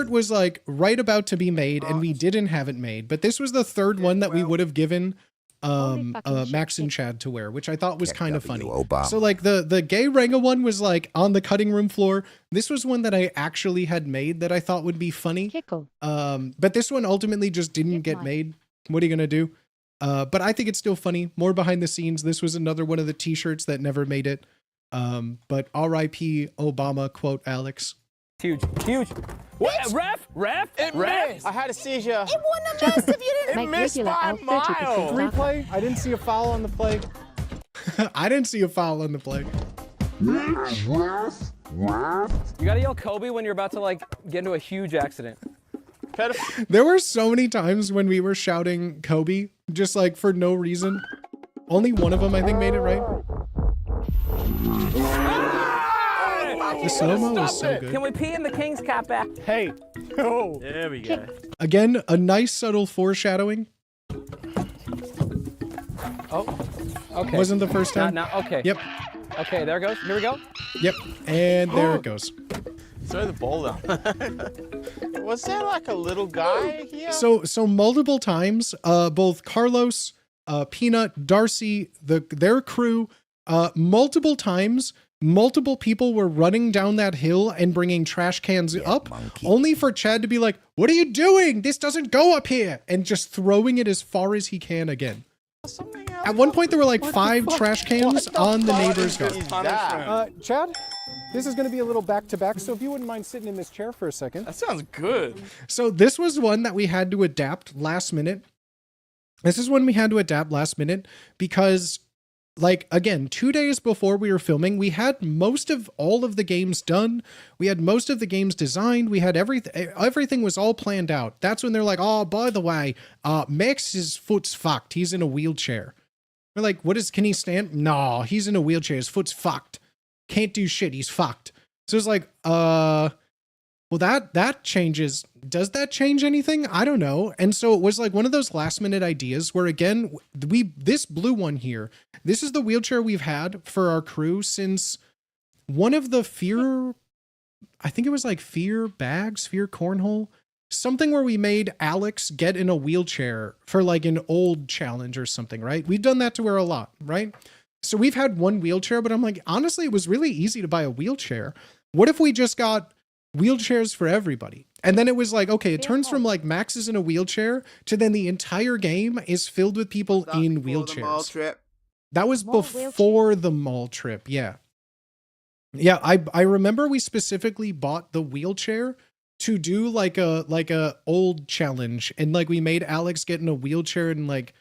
A: was like right about to be made, and we didn't have it made. But this was the 3rd one that we would have given Max and Chad to wear, which I thought was kind of funny. So like the gay Ranga one was like on the cutting room floor. This was one that I actually had made that I thought would be funny. But this one ultimately just didn't get made. What are you gonna do? But I think it's still funny. More behind the scenes. This was another one of the t-shirts that never made it. But R.I.P. Obama, quote Alex.
I: Huge. What? Ref?
J: It missed. I had a seizure.
H: It wouldn't have missed if you didn't.
J: It missed by a mile.
K: Replay? I didn't see a foul on the play.
A: I didn't see a foul on the play.
I: You gotta yell Kobe when you're about to like get into a huge accident.
A: There were so many times when we were shouting Kobe, just like for no reason. Only one of them, I think, made it right. The slow-mo was so good.
I: Can we pee in the King's Cup back?
K: Hey. Oh.
J: There we go.
A: Again, a nice subtle foreshadowing.
I: Oh, okay.
A: Wasn't the first time?
I: Okay.
A: Yep.
I: Okay, there it goes. Here we go.
A: Yep. And there it goes.
J: Throw the ball down. Was there like a little guy here?
A: So multiple times, both Carlos, Peanut, Darcy, their crew, multiple times, multiple people were running down that hill and bringing trash cans up, only for Chad to be like, "What are you doing? This doesn't go up here," and just throwing it as far as he can again. At one point, there were like 5 trash cans on the neighbor's garden.
K: Chad, this is going to be a little back-to-back, so if you wouldn't mind sitting in this chair for a second.
J: That sounds good.
A: So this was one that we had to adapt last minute. This is one we had to adapt last minute because, like, again, 2 days before we were filming, we had most of all of the games done. We had most of the games designed. We had everything was all planned out. That's when they're like, "Oh, by the way, Max's foot's fucked. He's in a wheelchair." We're like, can he stand? No, he's in a wheelchair. His foot's fucked. Can't do shit. He's fucked. So it's like, Well, that changes. Does that change anything? I don't know. And so it was like one of those last minute ideas where, again, this blue one here, this is the wheelchair we've had for our crew since one of the fear, I think it was like fear cornhole, something where we made Alex get in a wheelchair for like an old challenge or something, right? We've done that to her a lot, right? So we've had one wheelchair, but I'm like, honestly, it was really easy to buy a wheelchair. What if we just got wheelchairs for everybody? And then it was like, okay, it turns from like Max is in a wheelchair to then the entire game is filled with people in wheelchairs. That was before the mall trip. Yeah. Yeah. I remember we specifically bought the wheelchair to do like a old challenge. And like we made Alex get in a wheelchair and like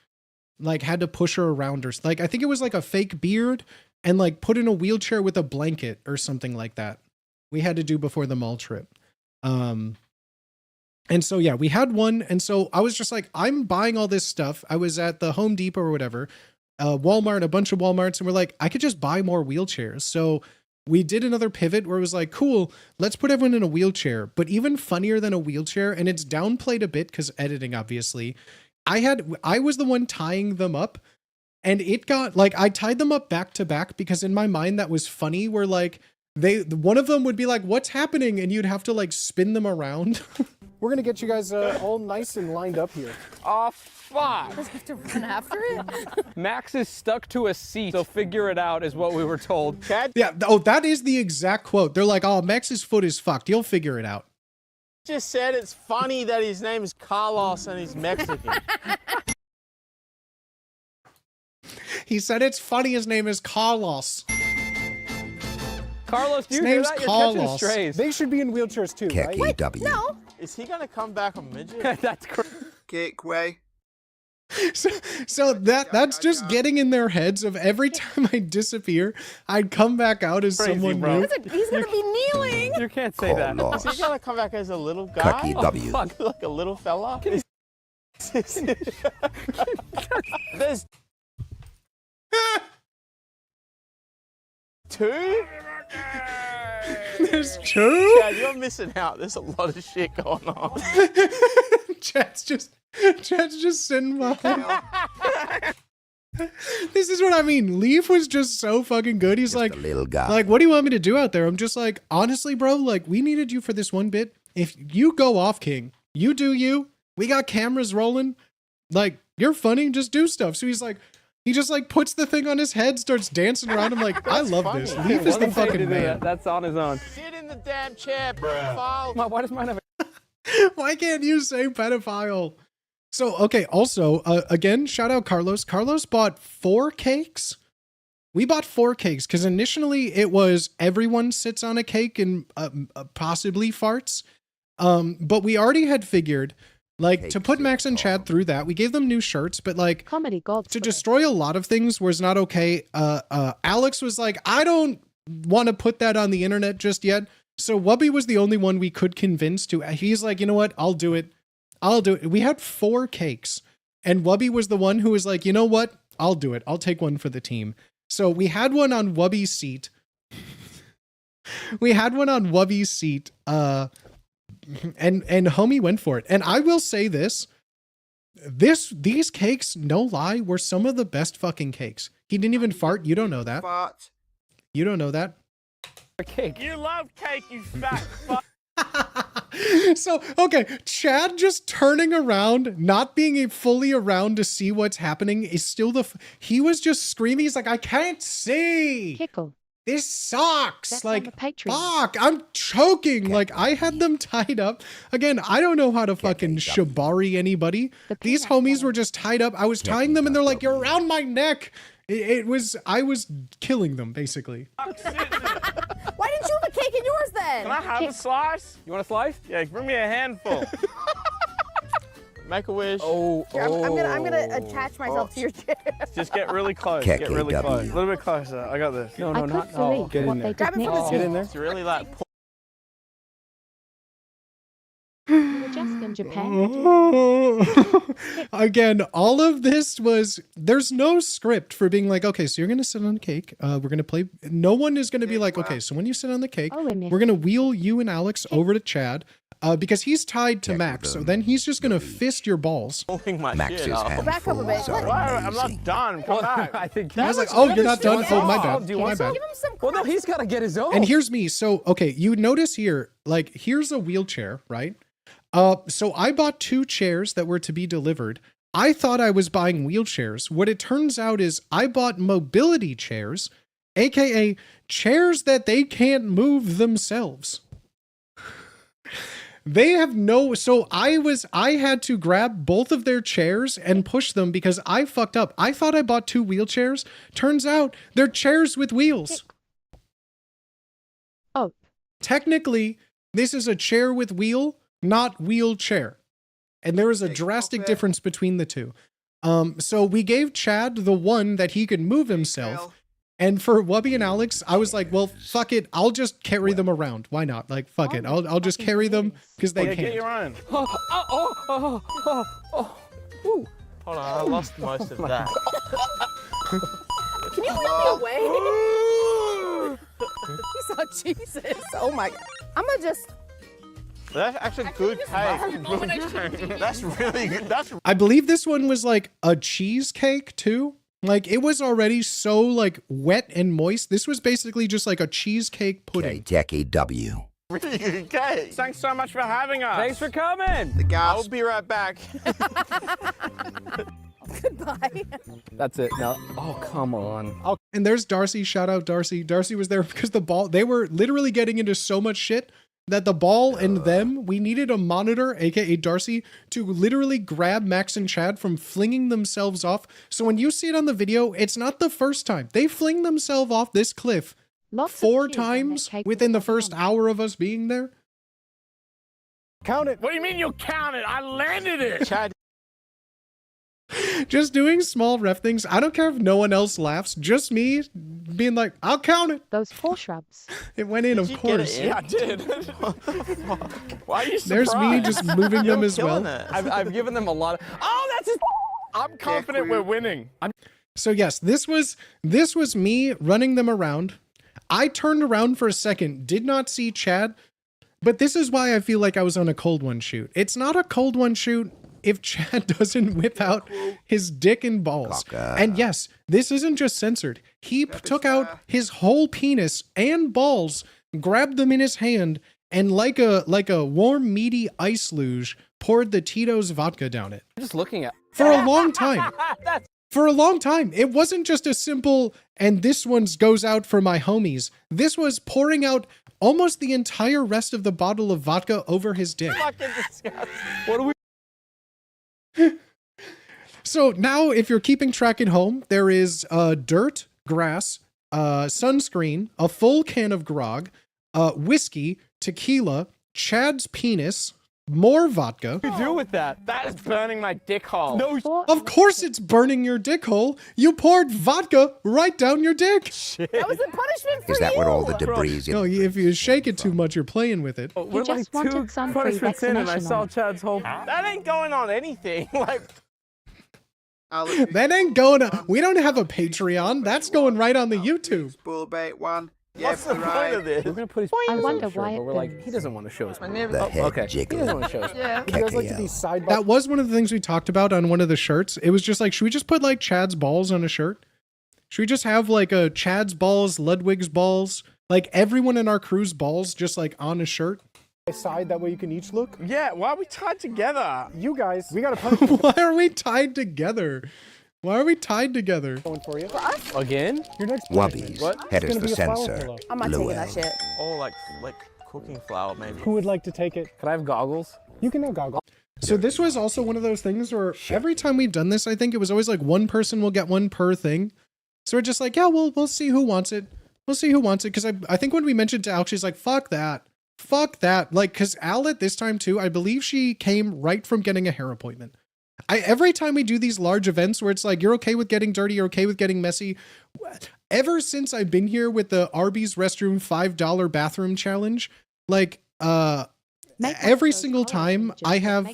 A: had to push her around or like, I think it was like a fake beard and like put in a wheelchair with a blanket or something like that. We had to do before the mall trip. And so, yeah, we had one. And so I was just like, I'm buying all this stuff. I was at the Home Depot or whatever, Walmart, a bunch of Walmarts. And we're like, I could just buy more wheelchairs. So we did another pivot where it was like, cool, let's put everyone in a wheelchair. But even funnier than a wheelchair, and it's downplayed a bit because editing, obviously, I was the one tying them up. And it got like, I tied them up back to back because in my mind that was funny where like, one of them would be like, what's happening? And you'd have to like spin them around.
K: We're gonna get you guys all nice and lined up here.
I: Oh, fuck.
H: Does he have to run after it?
I: Max is stuck to a seat, so figure it out is what we were told.
J: Chad
A: Yeah. Oh, that is the exact quote. They're like, oh, Max's foot is fucked. You'll figure it out.
J: just said it's funny that his name is Carlos and he's Mexican.
A: He said it's funny his name is Carlos.
I: Carlos, do you
A: His
I: hear
A: name's
I: that? You're catching
A: Carlos.
I: strays.
K: They should be in wheelchairs too, right?
C: Kecky W.
H: No.
J: Is he gonna come back a midget?
I: That's crazy.
D: Kick way.
A: So that's just getting in their heads of every time I disappear, I'd come back out as
I: Crazy,
A: someone
I: bro.
A: new.
H: He's gonna be kneeling.
I: You can't say that.
C: Carlos.
J: Is he gonna come back as a little guy?
C: Kecky W.
J: Fuck, like a little fella? There's two?
A: There's two?
J: Chad, you're missing out. There's a lot of shit going on.
A: Chad's just sitting behind. This is what I mean. Leaf was just so fucking good. He's
C: Just
A: like,
C: a little guy.
A: like, what do you want me to do out there? I'm just like, honestly, bro, like, we needed you for this one bit. If you go off, King, you do you. We got cameras rolling. Like, you're funny. Just do stuff. So he's like, he just like puts the thing on his head, starts dancing around. I'm like, I love this.
J: funny.
A: Leaf is the
I: Wasn't paid to
A: fucking
I: do
A: man.
I: that. That's on his own.
J: Sit in the damn chair, pedophile.
I: Why does mine have a...
A: Why can't you say pedophile? So, okay, also, again, shout out Carlos. Carlos bought 4 cakes. We bought 4 cakes because initially it was everyone sits on a cake and possibly farts. But we already had figured, like,
C: Cake
A: to put Max and
C: sits
A: Chad
C: on.
A: through that, we gave them new shirts, but like,
E: Comedy gods.
A: to destroy a lot of things was not okay. Alex was like, I don't want to put that on the internet just yet. So Wubby was the only one we could convince to. He's like, you know what? I'll do it. I'll do it. We had 4 cakes and Wubby was the one who was like, you know what? I'll do it. I'll take one for the team. So we had one on Wubby's seat. We had one on Wubby's seat. And homie went for it. And I will say this, these cakes, no lie, were some of the best fucking cakes. He didn't even fart. You don't know that.
D: Fart.
A: You don't know that.
I: cake?
J: You love cake, you fat fuck.
A: So, okay, Chad just turning around, not being fully around to see what's happening is still he was just screaming. He's like, I can't see.
E: Kickle.
A: This sucks.
E: That's
A: like,
E: on the Patreon.
A: fuck, I'm choking. Like, I had them tied up. Again, I don't know how to fucking shibari anybody. These homies were just tied up. I was tying them and they're like, you're around my neck. I was killing them, basically.
H: Why didn't you have a cake in yours then?
J: Can I have a slice?
I: You want a slice?
J: Yeah, bring me a handful. Make a wish.
I: Oh,
H: I'm gonna attach myself to your chair.
J: Just get really close.
C: Kecky
J: Get really
C: W.
J: close. A little bit closer. I got this.
I: No,
E: I
I: not.
E: could believe
I: Get
E: what
I: in
E: they
I: there.
E: did
H: Grab it from the
E: next.
H: seat.
I: Get in there.
J: It's really like.
E: You were just gonna in Japan.
A: Again, all of this was, there's no script for being like, okay, so you're going to sit on the cake. We're going to play. No one is going to be like, okay, so when you sit on the cake, we're going to wheel you and Alex over to Chad. Because he's tied to Max, so then he's just gonna fist your balls.
C: Max's
H: Back up a bit.
J: I'm not done. Come back.
I: I think
A: I was like, oh, you're not done? Oh, my bad.
I: Do you
A: My
I: want
A: bad.
H: Give him some
I: Well, no, he's got to get his own.
A: And here's me. So, okay, you notice here, like, here's a wheelchair, right? So I bought 2 chairs that were to be delivered. I thought I was buying wheelchairs. What it turns out is I bought mobility chairs, aka chairs that they can't move themselves. They have no, so I had to grab both of their chairs and push them because I fucked up. I thought I bought 2 wheelchairs. Turns out they're chairs with wheels.
E: Oh.
A: Technically, this is a chair with wheel, not wheelchair. And there is a drastic difference between the two. So we gave Chad the one that he could move himself. And for Wubby and Alex, I was like, well, fuck it. I'll just carry them around. Why not? Like, fuck it. I'll just carry them because they can't.
J: Get your own. Hold on, I lost most of that.
H: Can you leave me away? He's like, Jesus. Oh my God. I'm gonna just.
J: That's actually good cake. That's really good.
A: I believe this one was like a cheesecake too. Like, it was already so, like, wet and moist. This was basically just like a cheesecake pudding.
C: Jackie W.
J: Really good cake. Thanks so much for having us.
I: Thanks for coming.
D: The gas.
J: I'll be right back.
H: Goodbye.
I: That's it. No. Oh, come on.
A: And there's Darcy. Shout out Darcy. Darcy was there because the ball, they were literally getting into so much shit that the ball and them, we needed a monitor, aka Darcy, to literally grab Max and Chad from flinging themselves off. So when you see it on the video, it's not the first time. They fling themselves off this cliff 4 times within the first hour of us being there.
K: Count it.
J: What do you mean you counted? I landed it. Chad.
A: Just doing small ref things. I don't care if no one else laughs. Just me being like, I'll count it.
E: Those 4 shrubs.
A: It went in, of course.
J: Yeah, I did. Why are you surprised?
A: There's me just moving them as well.
I: I've given them a lot of. Oh, that's his.
J: I'm confident we're winning.
A: So yes, this was me running them around. I turned around for a second, did not see Chad, but this is why I feel like I was on a cold one shoot. It's not a cold one shoot if Chad doesn't whip out his dick and balls. And yes, this isn't just censored. He took out his whole penis and balls, grabbed them in his hand, and like a warm, meaty ice luge, poured the Tito's vodka down it.
I: I'm just looking at.
A: For a long time. For a long time. It wasn't just a simple, and this one goes out for my homies. This was pouring out almost the entire rest of the bottle of vodka over his dick.
I: What are we?
A: So now, if you're keeping track at home, there is dirt, grass, sunscreen, a full can of grog, whiskey, tequila, Chad's penis, more vodka.
I: What do you do with that?
J: That is burning my dick hole.
I: No.
A: Of course it's burning your dick hole. You poured vodka right down your dick.
I: Shit.
H: That was the punishment for you.
C: Is that what all the debris
A: No, if you shake it too much, you're playing with it.
I: We're
E: just
I: like 2
E: wanted some free
I: punishments in, and I
E: vaccination
I: saw
E: on it.
I: Chad's whole.
J: That ain't going on anything. Like.
A: That ain't going on. We don't have a Patreon. That's going right on the YouTube.
D: Bull bait 1.
J: What's the point of this?
I: We're gonna put his.
E: I wonder
I: on shirt,
E: why
I: but
E: it
I: we're like,
E: burns.
I: he doesn't want to show us.
C: The head
I: Okay. He
C: jiggler.
I: doesn't want to show us.
H: Yeah.
K: Would you guys like to be side by
A: That was one of the things we talked about on one of the shirts. It was just like, should we just put like Chad's balls on a shirt? Should we just have like a Chad's balls, Ludwig's balls, like everyone in our crew's balls just like on a shirt?
K: side? That way you can each look.
J: Yeah, why are we tied together?
K: You guys, we got a punishment
A: Why are we tied together? Why are we tied together?
K: going for you.
I: Again?
K: Your next
C: Wubbies.
K: punishment.
C: Head
K: It's
C: is
K: gonna
C: the
K: be a flower
C: censor.
K: pillow.
H: I'm not taking
C: Llewellyn.
H: that shit.
J: Oh, like cooking flour, maybe.
K: Who would like to take it?
I: Can I have goggles?
K: You can have goggles.
A: So this was also one of those things where every time we've done this, I think it was always like one person will get one per thing. So we're just like, yeah, we'll see who wants it. We'll see who wants it. Because I think when we mentioned to Al, she's like, fuck that. Fuck that. Like, because Al at this time too, I believe she came right from getting a hair appointment. Every time we do these large events where it's like, you're okay with getting dirty, you're okay with getting messy. Ever since I've been here with the Arby's restroom $5 bathroom challenge, like, every single time I have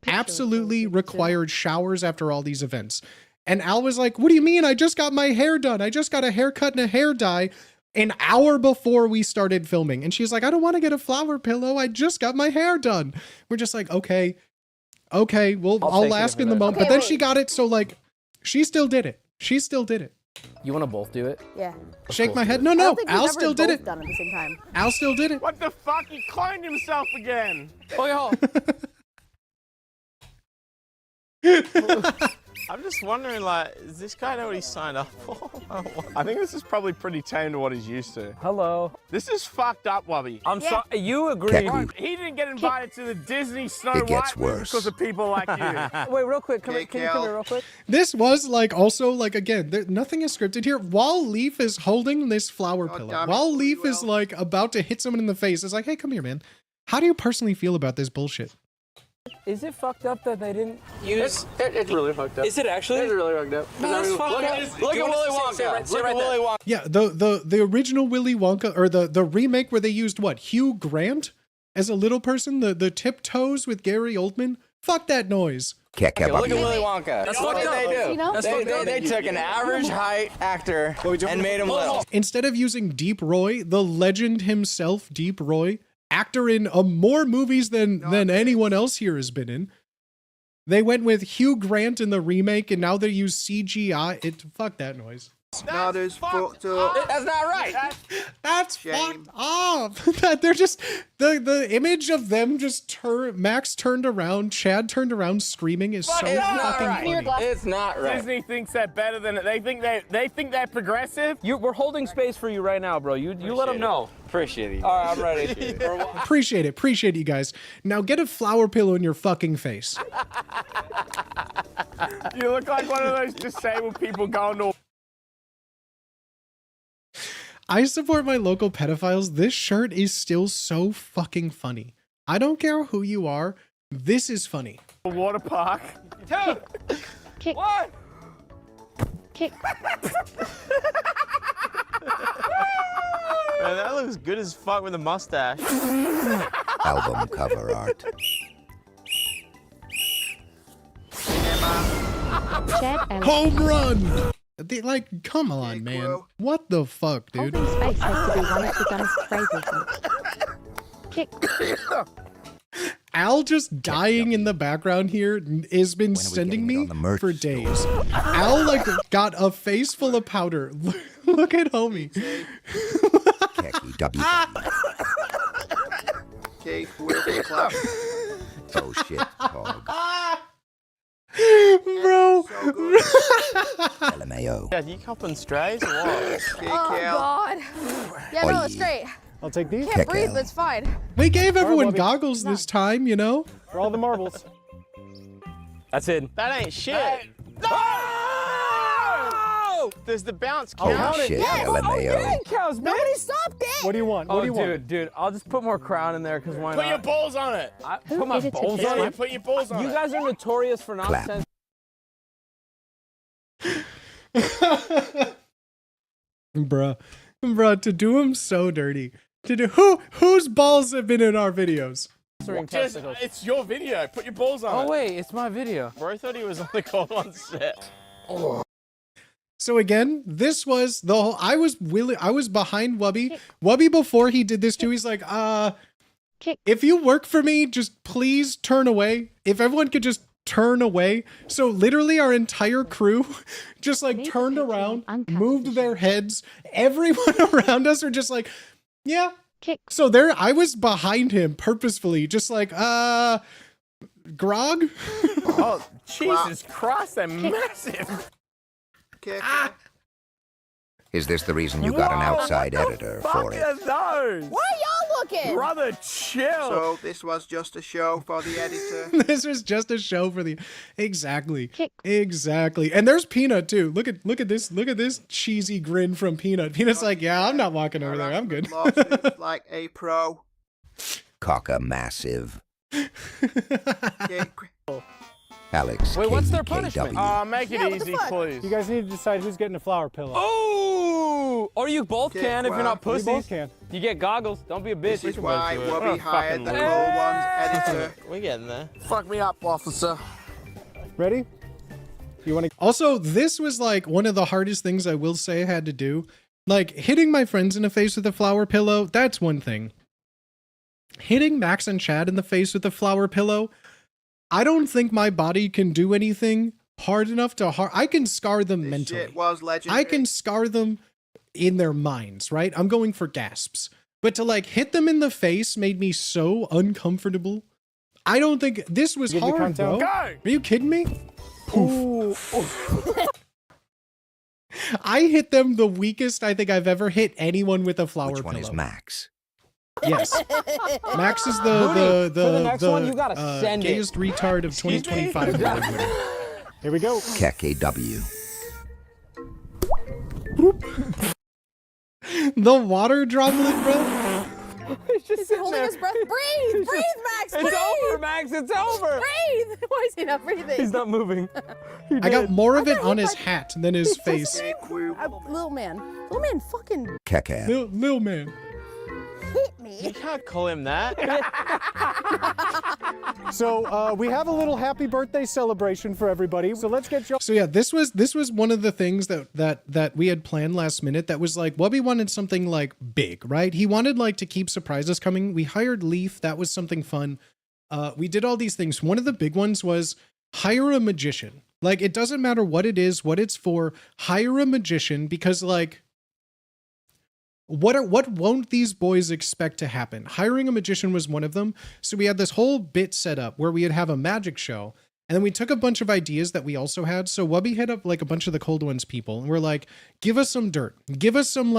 A: absolutely required showers after all these events. And Al was like, what do you mean? I just got my hair done. I just got a haircut and a hair dye an hour before we started filming. And she's like, I don't want to get a flower pillow. I just got my hair done. We're just like, okay, well, I'll ask in the moment. But then she got it. So like, she still did it. She still did it.
I: You want to both do it?
H: Yeah.
A: Shake my head. No, Al still did it.
H: Done at the same time.
A: Al still did it.
J: What the fuck? He cloned himself again.
I: Oh,
J: I'm just wondering, like, does this guy know what he signed up for? I think this is probably pretty tame to what he's used to.
I: Hello.
J: This is fucked up, Wubby.
I: I'm sorry. You agree.
J: He didn't get invited to the Disney Snow
C: It gets
J: White movie
C: worse.
J: because of people like you.
I: Wait, real quick. Can you come here real quick?
A: This was like also like, again, nothing is scripted here. While Leaf is holding this flower pillow, while Leaf is like about to hit someone in the face, it's like, hey, come here, man. How do you personally feel about this bullshit?
I: Is it fucked up that they didn't use? It's really fucked up. Is it actually? It's really fucked up. No, it's fucked up. Look at Willy Wonka. Look at Willy Wonka.
A: Yeah, the original Willy Wonka, or the remake where they used what, Hugh Grant as a little person, the tiptoes with Gary Oldman. Fuck that noise.
C: Okay,
J: Look at Willy Wonka.
I: That's what
J: they do. They took an average height actor and made him little.
A: Instead of using Deep Roy, the legend himself, Deep Roy, actor in more movies than anyone else here has been in, they went with Hugh Grant in the remake, and now they use CGI. Fuck that noise.
D: Not as fucked up.
J: That's not right.
A: That's fucked up. They're just the image of them just Max turned around, Chad turned around screaming is so fucking funny.
J: It's not right. Disney thinks they're better than it. They think they're progressive.
I: We're holding space for you right now, bro. You let them know.
J: Appreciate it.
I: All right, I'm ready.
A: Appreciate it, you guys. Now get a flower pillow in your fucking face.
J: You look like one of those disabled people going to.
A: I support my local pedophiles. This shirt is still so fucking funny. I don't care who you are. This is funny.
J: A water park. 2.
E: Kick.
J: 1.
E: Kick.
J: Man, that looks good as fuck with a mustache.
C: Album cover art.
A: Home run! Like, come on, man. What the fuck, dude?
E: Holding space has to be one of the dumbest phrases. Kick.
A: Al just dying in the background here has been sending me for days. Al like got a face full of powder. Look at homie.
D: Okay, we'll clap.
C: Oh shit, dog.
A: Bro.
C: LMAO.
J: Yeah, you copping strays or what?
H: Oh god. Yeah, no, it's great.
K: I'll take these.
H: Can't breathe, but it's fine.
A: They gave everyone goggles this time, you know?
K: For all the marbles.
I: That's it.
J: That ain't shit. No! There's the bounce count.
C: Oh shit, LMAO.
H: Cows, man. Nobody stopped it.
K: What do you want? What
I: Oh,
K: do you want?
I: dude, I'll just put more crown in there because why not?
J: Put your balls on it.
I: Put my balls on it.
J: Put your balls on it.
I: You guys are notorious for not
C: Clap.
A: Bruh, to do him so dirty. To do whose balls have been in our videos?
J: It's your video. Put your balls on it.
I: Oh wait, it's my video.
J: Bro, I thought he was only called on set.
A: So again, this was the whole, I was behind Wubby. Wubby before he did this too, he's like, if you work for me, just please turn away. If everyone could just turn away. So literally our entire crew just like turned around, moved their heads. Everyone around us are just like, yeah. So there, I was behind him purposefully, just like, grog.
J: Oh, Jesus Christ, they're massive.
C: Is this the reason you got an outside editor for it?
J: Those?
H: Why are y'all looking?
J: Brother, chill.
D: So this was just a show for the editor.
A: This was just a show for the exactly. And there's Peanut too. Look at this cheesy grin from Peanut. Peanut's like, yeah, I'm not walking over there. I'm good.
D: Like a pro.
C: Cocka massive. Alex.
I: Wait, what's their
C: KKW.
I: punishment?
J: Make it easy, please.
K: You guys need to decide who's getting a flower pillow.
I: Oh! Or you both can if you're not
K: You
I: pussies.
K: both can.
I: You get goggles. Don't be a bitch.
D: This is why Wobby hired the
J: fucking
D: Cool Ones editor.
J: We're getting there. Fuck me up, officer.
K: Ready? You want to?
A: Also, this was like one of the hardest things I will say I had to do. Like hitting my friends in the face with a flower pillow, that's one thing. Hitting Max and Chad in the face with a flower pillow, I don't think my body can do anything hard enough to I can scar them mentally.
D: Shit was legendary.
A: I can scar them in their minds, right? I'm going for gasps. But to like hit them in the face made me so uncomfortable. I don't think this was hard, bro. Are you kidding me? I hit them the weakest I think I've ever hit anyone with a flower pillow.
C: Which one is Max?
A: Yes. Max is
I: For the next one, you gotta send it.
A: gayest retard of 2025.
K: Here we go.
C: KKW.
A: The water droplet, bro.
H: He's holding his breath. Breathe! Breathe, Max! Breathe!
I: It's over, Max. It's over.
H: Breathe! Why is he not breathing?
I: He's not moving.
A: I got more of it on his hat than his face.
H: Little man. Little man fucking
C: Keka.
A: Lil man.
H: hit me.
J: You can't call him that.
K: So we have a little happy birthday celebration for everybody. So let's get you.
A: So yeah, this was one of the things that we had planned last minute. That was like, Wubby wanted something like big, right? He wanted like to keep surprises coming. We hired Leaf. That was something fun. We did all these things. One of the big ones was hire a magician. Like, it doesn't matter what it is, what it's for. Hire a magician, because like, what won't these boys expect to happen? Hiring a magician was one of them. So we had this whole bit set up where we would have a magic show. And then we took a bunch of ideas that we also had. So Wubby hit up like a bunch of the Cold Ones people. And we're like, give us some dirt. Give us some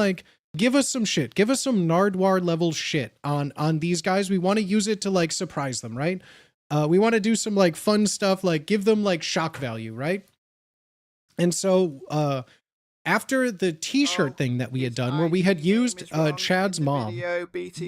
A: shit. Give us some Nardwar level shit on these guys. We want to use it to like surprise them, right? We want to do some like fun stuff, like give them like shock value, right? And so after the t-shirt thing that we had done, where we had used Chad's mom,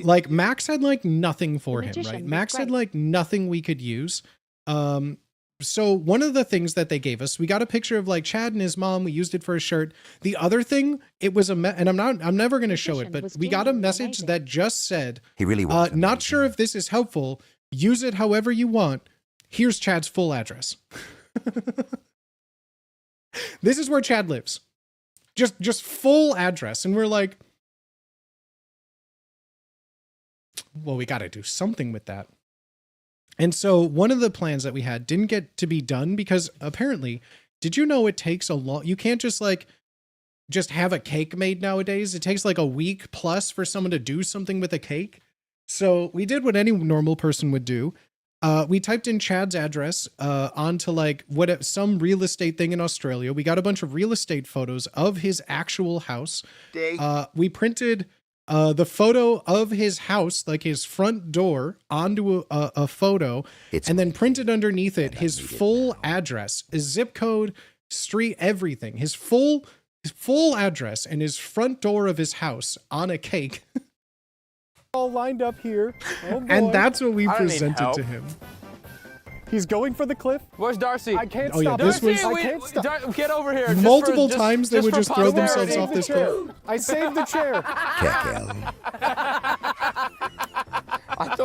A: like Max had like nothing for him, right? Max had like nothing we could use. So one of the things that they gave us, we got a picture of like Chad and his mom. We used it for a shirt. The other thing, it was and I'm never going to show it, but we got a message that just said,
C: he really was
A: not sure if this is helpful. Use it however you want. Here's Chad's full address. This is where Chad lives. Just full address. And we're like, well, we got to do something with that. And so one of the plans that we had didn't get to be done because apparently, did you know it takes a long, you can't just have a cake made nowadays. It takes like a week plus for someone to do something with a cake. So we did what any normal person would do. We typed in Chad's address onto like some real estate thing in Australia. We got a bunch of real estate photos of his actual house. We printed the photo of his house, like his front door, onto a photo, and then printed underneath it his full address, his zip code, street, everything. His full address and his front door of his house on a cake.
K: All lined up here. Oh boy.
A: And that's what we presented to him.
K: He's going for the cliff.
I: Where's Darcy?
K: I can't
A: Oh, yeah,
K: stop.
A: this was-
K: I can't stop.
I: Get over here.
A: Multiple times they would just throw themselves off this
K: chair.
A: cliff.
K: I saved the chair.
C: Kekel.
J: I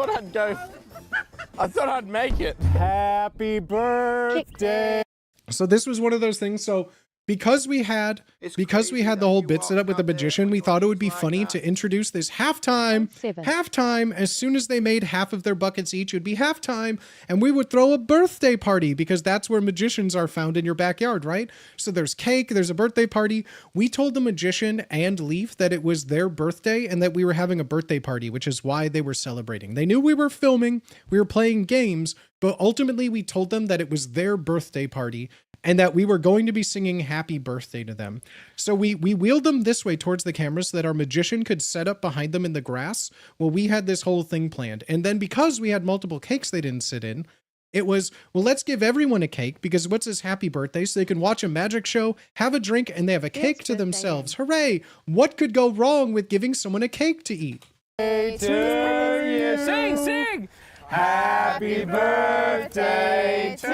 J: thought I'd make it.
K: Happy birthday.
A: So this was one of those things. So because we had the whole bit set up with the magician, we thought it would be funny to introduce this halftime. As soon as they made half of their buckets each, it would be halftime, and we would throw a birthday party because that's where magicians are found, in your backyard, right? So there's cake, there's a birthday party. We told the magician and Leaf that it was their birthday and that we were having a birthday party, which is why they were celebrating. They knew we were filming, we were playing games, but ultimately we told them that it was their birthday party and that we were going to be singing happy birthday to them. So we wheeled them this way towards the camera so that our magician could set up behind them in the grass. Well, we had this whole thing planned. And then because we had multiple cakes they didn't sit in, it was, well, let's give everyone a cake because what's his happy birthday? So they can watch a magic show, have a drink, and they have a cake to themselves. Hooray! What could go wrong with giving someone a cake to eat?
K: Hey, to you.
I: Sing!
J: Happy birthday to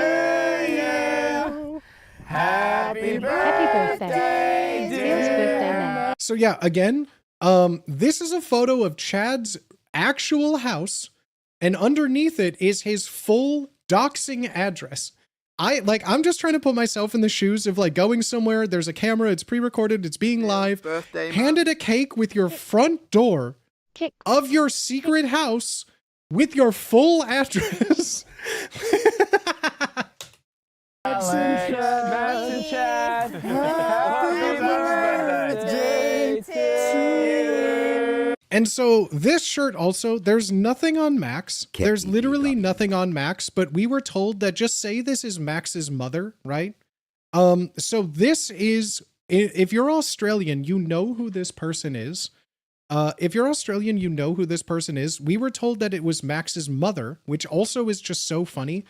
J: you. Happy birthday, dear.
A: So yeah, again, this is a photo of Chad's actual house, and underneath it is his full doxing address. I'm just trying to put myself in the shoes of like going somewhere, there's a camera, it's pre-recorded, it's being live, handed a cake with your front door of your secret house with your full address.
J: Max and Chad. Happy birthday to you.
A: And so this shirt also, there's nothing on Max. There's literally nothing on Max, but we were told that just say this is Max's mother, right? So this is, if you're Australian, you know who this person is. If you're Australian, you know who this person is. We were told that it was Max's mother, which also is just so funny.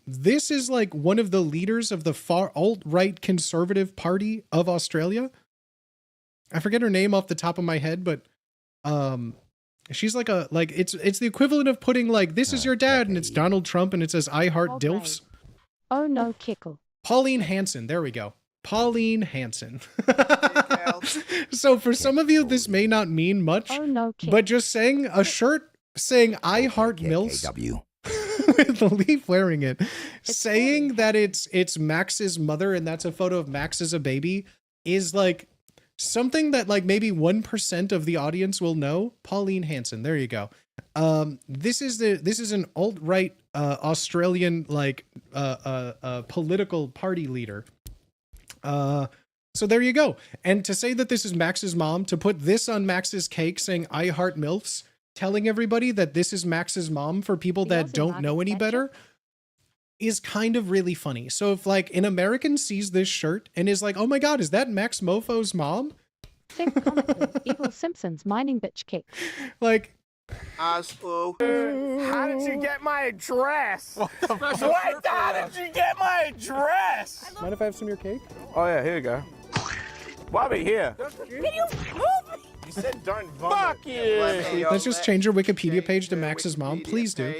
A: This is like one of the leaders of the far alt-right conservative party of Australia. I forget her name off the top of my head, but she's like it's the equivalent of putting like, this is your dad, and it's Donald Trump, and it says I heart DILFs.
E: Oh no, Kickle.
A: Pauline Hanson, there we go. Pauline Hanson. So for some of you, this may not mean much, but just saying a shirt saying I heart MILFs with the leaf wearing it, saying that it's Max's mother and that's a photo of Max as a baby is like something that like maybe 1% of the audience will know. Pauline Hanson, there you go. This is an alt-right Australian like political party leader. So there you go. And to say that this is Max's mom, to put this on Max's cake saying I heart MILFs, telling everybody that this is Max's mom for people that don't know any better, is kind of really funny. So if like an American sees this shirt and is like, oh my God, is that Max Mofo's mom?
E: Think comically, equals Simpsons mining bitch cake.
A: Like,
J: how did you get my address? What the fuck? How did you get my address?
K: Mind if I have some of your cake?
J: Oh yeah, here you go. Why are we here?
H: Can you move me?
J: You said don't vomit. Fuck you.
A: Let's just change your Wikipedia page to Max's mom. Please do.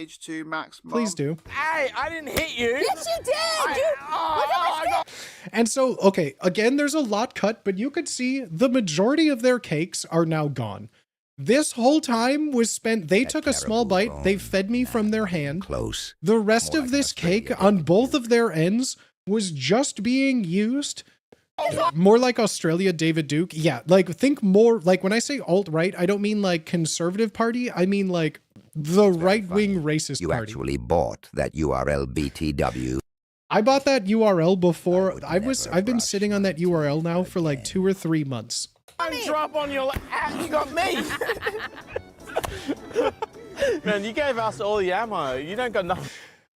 A: Please do.
J: Hey, I didn't hit you.
H: Yes, you did.
A: And so, okay, again, there's a lot cut, but you could see the majority of their cakes are now gone. This whole time was spent, they took a small bite, they fed me from their hand.
C: Close.
A: The rest of this cake on both of their ends was just being used. More like Australia, David Duke. Yeah, like think more, like when I say alt-right, I don't mean like conservative party, I mean like the right-wing racist
C: You
A: party.
C: actually bought that URL BTW.
A: I bought that URL before. I've been sitting on that URL now for like 2 or 3 months.
J: Drop on your you got me. Man, you gave us all the ammo. You don't got nothing.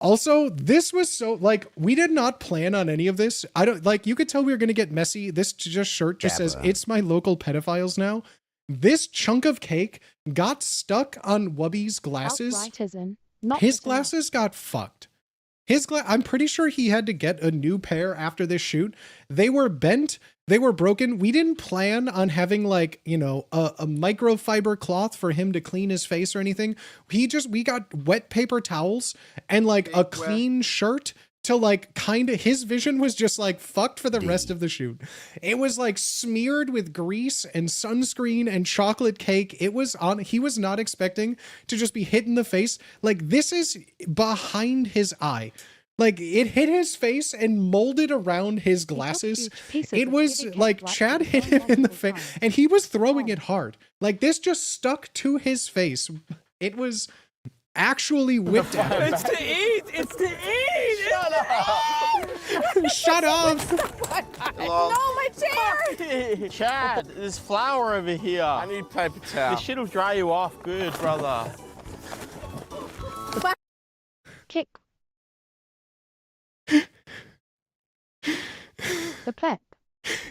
A: Also, this was so like we did not plan on any of this. I don't like you could tell we were gonna get messy. This just shirt just says it's my local pedophiles now. This chunk of cake got stuck on Wubby's glasses. His glasses got fucked. I'm pretty sure he had to get a new pair after this shoot. They were bent, they were broken. We didn't plan on having like, you know, a microfiber cloth for him to clean his face or anything. We got wet paper towels and like a clean shirt to like kind of, his vision was just like fucked for the rest of the shoot. It was like smeared with grease and sunscreen and chocolate cake. He was not expecting to just be hit in the face. Like this is behind his eye. Like it hit his face and molded around his glasses. It was like Chad hit him in the face and he was throwing it hard. Like this just stuck to his face. It was actually whipped out.
J: It's to eat! It's to eat! Shut up!
A: Shut up!
H: No, my chair!
J: Chad, there's flour over here. I need paper towel. This shit'll dry you off good, brother.
E: Kick. The plep.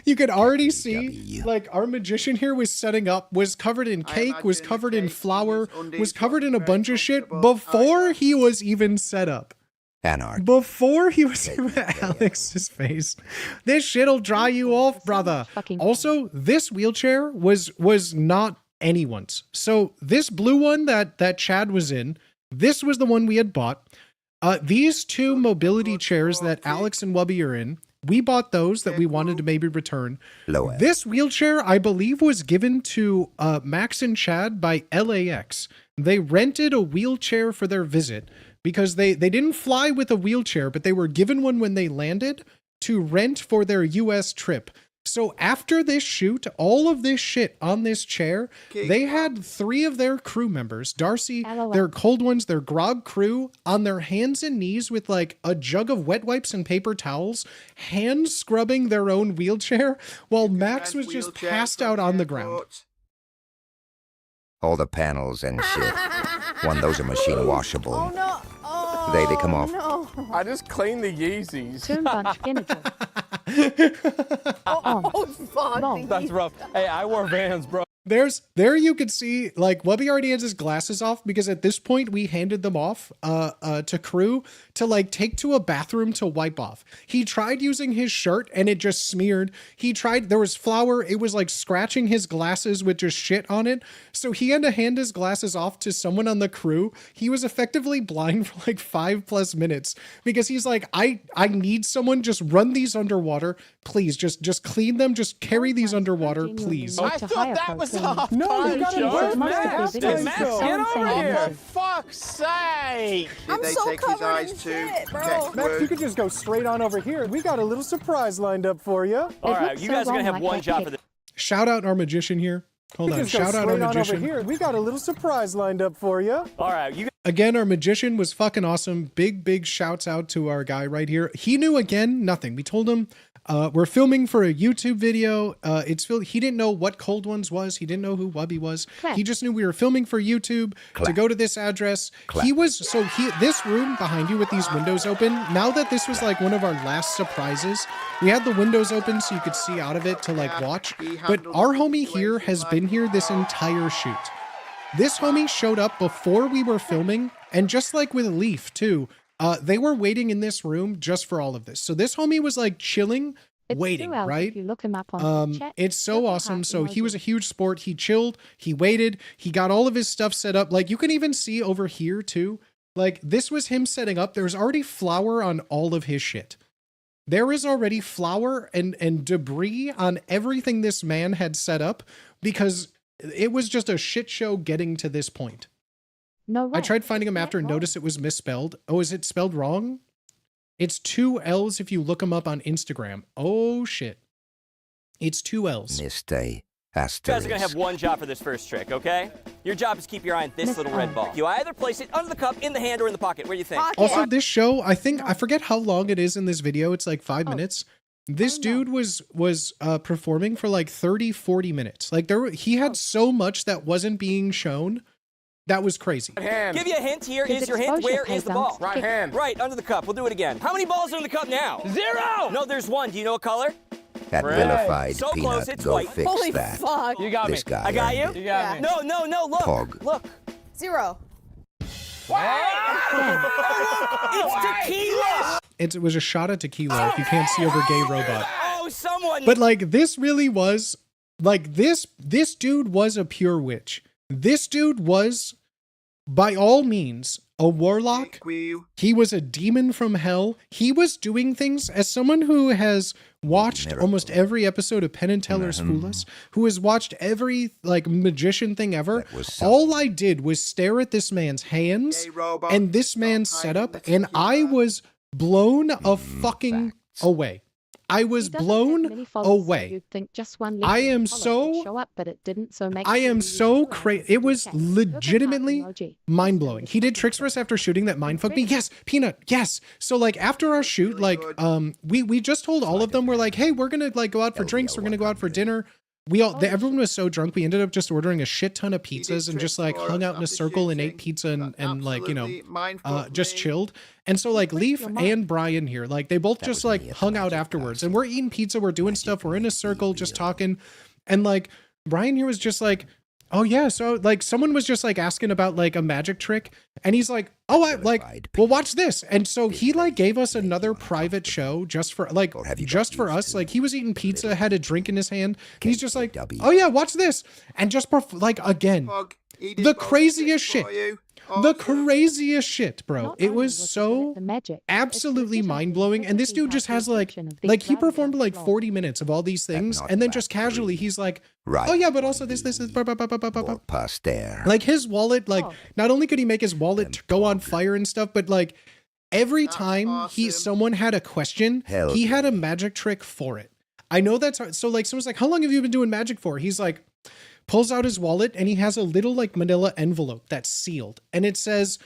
A: You could already see, like, our magician here was setting up, was covered in cake, was covered in flour, was covered in a bunch of shit before he was even set up.
C: Anarchy.
A: Before he was even Alex's face. This shit'll dry you off, brother. Also, this wheelchair was not anyone's. So this blue one that Chad was in, This was the one we had bought. These two mobility chairs that Alex and Wubby are in, we bought those that we wanted to maybe return. This wheelchair, I believe, was given to Max and Chad by LAX. They rented a wheelchair for their visit because they didn't fly with a wheelchair, but they were given one when they landed to rent for their US trip. So after this shoot, all of this shit on this chair, they had 3 of their crew members, Darcy, their cold ones, their grog crew, on their hands and knees with like a jug of wet wipes and paper towels, hand scrubbing their own wheelchair, while Max was just passed out on the ground.
C: All the panels and shit. Those are machine washable.
H: Oh no! Oh,
C: They come off.
H: No.
J: I just cleaned the Yeezys.
H: Oh, fuck.
J: That's rough. Hey, I wore Vans, bro.
A: There you could see, like, Wubby already has his glasses off because at this point we handed them off to crew to like take to a bathroom to wipe off. He tried using his shirt and it just smeared. There was flour. It was like scratching his glasses with just shit on it. So he had to hand his glasses off to someone on the crew. He was effectively blind for like 5+ minutes because he's like, I need someone, just run these underwater. Please, just clean them. Just carry these underwater, please.
J: I thought that was off.
K: No, you gotta wear masks.
J: Get over here. For fuck's sake.
H: I'm so covered in shit, bro.
K: Max, you could just go straight on over here. We got a little surprise lined up for you.
I: All right, you guys are gonna have one job for this.
A: Shout out our magician here. Hold on, shout out our magician.
K: Over here. We got a little surprise lined up for you.
I: All right,
A: again, our magician was fucking awesome. Big shouts out to our guy right here. He knew again nothing. We told him we're filming for a YouTube video. He didn't know what Cold Ones was. He didn't know who Wubby was. He just knew we were filming for YouTube to go to this address. This room behind you with these windows open. Now that this was like one of our last surprises, we had the windows open so you could see out of it to like watch. But our homie here has been here this entire shoot. This homie showed up before we were filming, and just like with Leaf too, they were waiting in this room just for all of this. So this homie was like chilling, waiting, right?
E: If you look him up on chat,
A: it's so awesome. So he was a huge sport. He chilled, he waited, he got all of his stuff set up. Like you can even see over here too, like this was him setting up. There's already flour on all of his shit. There is already flour and debris on everything this man had set up because it was just a shit show getting to this point.
E: No way.
A: I tried finding him after and noticed it was misspelled. Oh, is it spelled wrong? It's 2 L's if you look him up on Instagram. Oh, shit. It's 2 L's.
C: Missed a asterisk.
I: You guys are going to have one job for this first trick, okay? Your job is keep your eye on this little red ball. You either place it under the cup, in the hand, or in the pocket. Where do you think?
A: Also, this show, I forget how long it is in this video. It's like 5 minutes. This dude was performing for like 30-40 minutes. Like he had so much that wasn't being shown. That was crazy.
I: Give you a hint. Here is your hint. Where is the ball?
J: Right hand.
I: Right, under the cup. We'll do it again. How many balls are in the cup now? 0! No, there's 1. Do you know what color?
C: That vilified
I: so
C: peanut,
I: close, it's
C: go
I: white.
C: fix
H: Holy
C: that.
H: fuck.
J: You got
C: This
J: me.
C: guy
I: I got you?
J: You got me.
I: No, look.
C: Pog.
I: Look.
H: 0.
I: It's tequila!
A: It was a shot at tequila if you can't see over gay robot.
I: Oh, someone.
A: But like this really was like this dude was a pure witch. This dude was by all means a warlock. He was a demon from hell. He was doing things as someone who has watched almost every episode of Penn and Teller's Fool Us, who has watched every like magician thing ever. All I did was stare at this man's hands and this man's setup, and I was blown fucking away. I was blown away.
E: You'd think just one
A: I am so
E: show up, but it didn't. So make
A: I am so crazy. It was legitimately mind blowing. He did tricks for us after shooting that mind fucked me. Yes, Peanut. Yes. So like after our shoot, like we just told all of them, we're like, hey, we're gonna like go out for drinks. We're gonna go out for dinner. Everyone was so drunk. We ended up just ordering a shit ton of pizzas and just like hung out in a circle and ate pizza and like, you know, just chilled. And so like Leaf and Brian here, like they both just like hung out afterwards and we're eating pizza. We're doing stuff. We're in a circle, just talking. And like Brian here was just like, oh yeah. So like someone was just like asking about like a magic trick and he's like, oh, well, watch this. And so he like gave us another private show just for like, just for us. Like he was eating pizza, had a drink in his hand. And he's just like, oh yeah, watch this. And just like, again, The craziest shit. The craziest shit, bro. It was so absolutely mind-blowing. And this dude just has like he performed like 40 minutes of all these things. And then just casually, he's like, oh yeah, but also this. Like his wallet, like not only could he make his wallet go on fire and stuff, but like every time someone had a question, he had a magic trick for it. I know that's hard. So like someone's like, how long have you been doing magic for? He's like, pulls out his wallet and he has a little like manila envelope that's sealed. And it says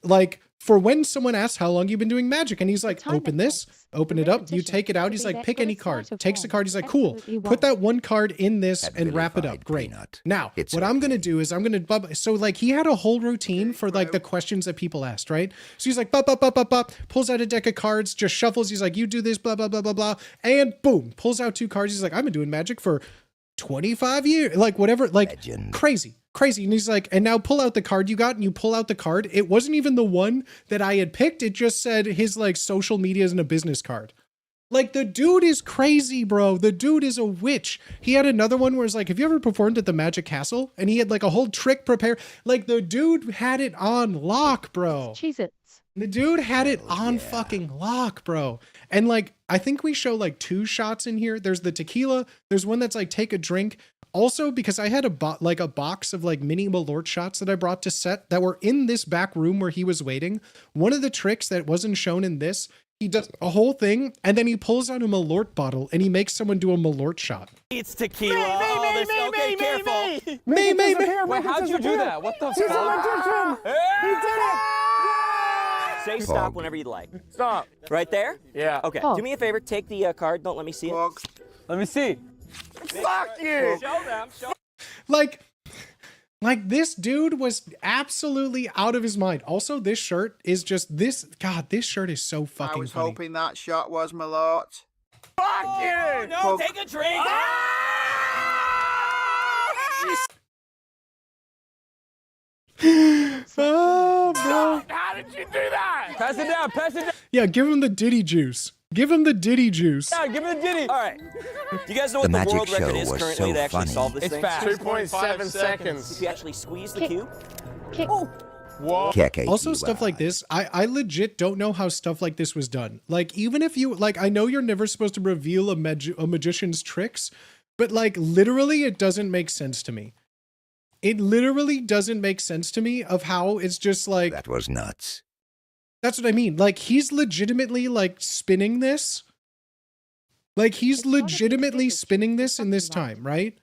A: like, for when someone asks how long you've been doing magic, and he's like, open this, open it up, you take it out. He's like, pick any card, takes the card. He's like, cool, put that one card in this and wrap it up. Great. Now, what I'm going to do is I'm going to, so like he had a whole routine for like the questions that people asked, right? So he's like, pulls out a deck of cards, just shuffles. He's like, you do this, blah, blah, blah, blah, blah. And boom, pulls out 2 cards. He's like, I've been doing magic for 25 years, like whatever, like crazy. And he's like, and now pull out the card you got, and you pull out the card. It wasn't even the one that I had picked. It just said his like social media and a business card. Like the dude is crazy, bro. The dude is a witch. He had another one where it's like, have you ever performed at the Magic Castle? And he had like a whole trick prepared. Like the dude had it on lock, bro.
E: Cheez-Its.
A: The dude had it on fucking lock, bro. And like, I think we show like 2 shots in here. There's the tequila. There's one that's like, take a drink. Also, because I had a box of like mini Malort shots that I brought to set that were in this back room where he was waiting. One of the tricks that wasn't shown in this, he does a whole thing and then he pulls out a Malort bottle and he makes someone do a Malort shot.
J: It's tequila. Me.
I: Wait, how'd you do that? What the fuck?
J: He's a magician. He did it.
L: Say stop whenever you'd like.
J: Stop.
L: Right there?
J: Yeah.
L: Okay. Do me a favor. Take the card. Don't let me see it.
I: Let me see.
J: Fuck you.
L: Show them.
A: Like this dude was absolutely out of his mind. Also, this shirt is just this. God, this shirt is so fucking
D: I was
A: funny.
D: hoping that shot was Malort.
J: Fuck you.
L: No, take a drink.
A: Oh, bro.
J: How did you do that?
I: Pass it down. Pass it down.
A: Yeah, give him the Diddy juice. Give him the Diddy juice.
I: Yeah, give him the Diddy.
L: All right. Do you guys know what the world record is currently to actually solve this thing?
I: Fast.
J: 2.7 seconds.
L: If you actually squeeze the cube.
J: Whoa.
A: Also, stuff like this, I legit don't know how stuff like this was done. Like, even if you, like, I know you're never supposed to reveal a magician's tricks, but like, literally, it doesn't make sense to me. It literally doesn't make sense to me of how it's just like...
C: That was nuts.
A: That's what I mean. Like, he's legitimately, like, spinning this. Like, he's legitimately spinning this in this time, right?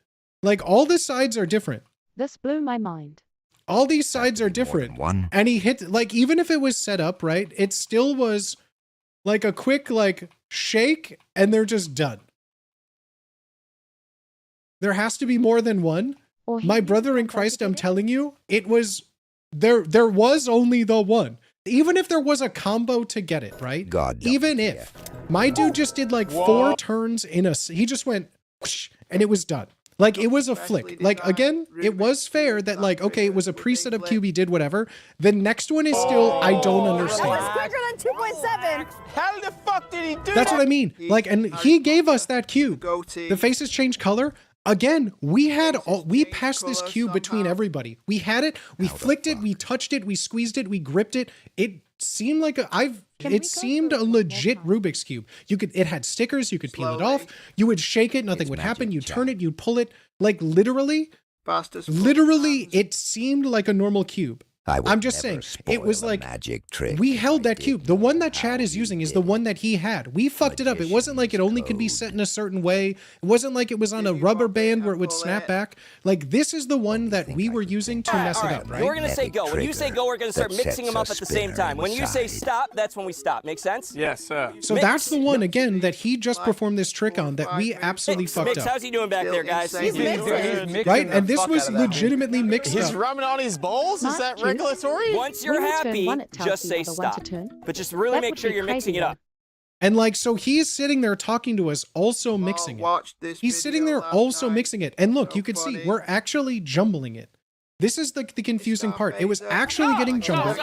A: Like, all the sides are different.
E: This blew my mind.
A: All these sides are different. And he hit, like, even if it was set up, right? It still was, like, a quick, like, shake, and they're just done. There has to be more than one. My brother in Christ, I'm telling you, it was, there was only the one. Even if there was a combo to get it, right? Even if. My dude just did like 4 turns in a, he just went, whoosh, and it was done. Like, it was a flick. Like, again, it was fair that, like, okay, it was a preset of cube, he did whatever. The next one is still, I don't understand.
H: That was quicker than 2.7.
J: How the fuck did he do that?
A: That's what I mean. Like, and he gave us that cube. The faces change color. Again, we passed this cube between everybody. We had it, we flicked it, we touched it, we squeezed it, we gripped it. It seemed like it seemed a legit Rubik's Cube. It had stickers, you could peel it off, you would shake it, nothing would happen, you'd turn it, you'd pull it. Like literally, it seemed like a normal cube. I'm just saying, it was like,
C: magic trick.
A: We held that cube. The one that Chad is using is the one that he had. We fucked it up. It wasn't like it only could be set in a certain way. It wasn't like it was on a rubber band where it would snap back. Like, this is the one that we were using to mess it up, right?
L: We're going to say go. When you say go, we're going to start mixing them up at the same time. When you say stop, that's when we stop. Make sense?
J: Yes, sir.
A: So that's the one, again, that he just performed this trick on that we absolutely fucked up.
L: How's he doing back there, guys?
H: He's mixing.
A: Right? And this was legitimately mixed up.
J: He's rubbing on his balls? Is that regulatory?
L: Once you're happy, just say stop. But just really make sure you're mixing it up.
A: And like, so he's sitting there talking to us, also mixing it. He's sitting there also mixing it. And look, you can see we're actually jumbling it. This is the confusing part. It was actually getting jumbled.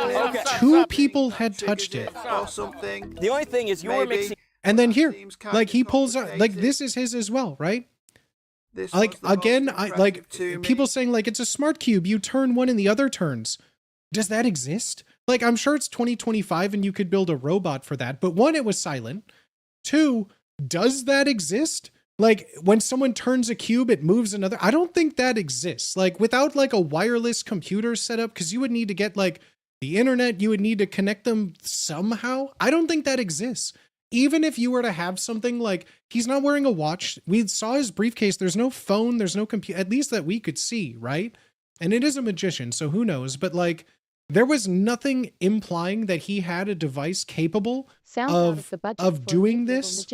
A: 2 people had touched it.
L: The only thing is you were mixing.
A: And then here, like he pulls out, like this is his as well, right?
D: This
A: like,
D: was the most
A: again,
D: impressive to me.
A: people saying like, it's a smart cube. You turn one and the other turns. Does that exist? Like, I'm sure it's 2025 and you could build a robot for that. But one, it was silent. Two, does that exist? Like, when someone turns a cube, it moves another. I don't think that exists. Like, without like a wireless computer setup, because you would need to get like the internet, you would need to connect them somehow. I don't think that exists. Even if you were to have something like, he's not wearing a watch. We saw his briefcase. There's no phone. There's no computer, at least that we could see, right? And it is a magician, so who knows? But like, there was nothing implying that he had a device capable of doing this,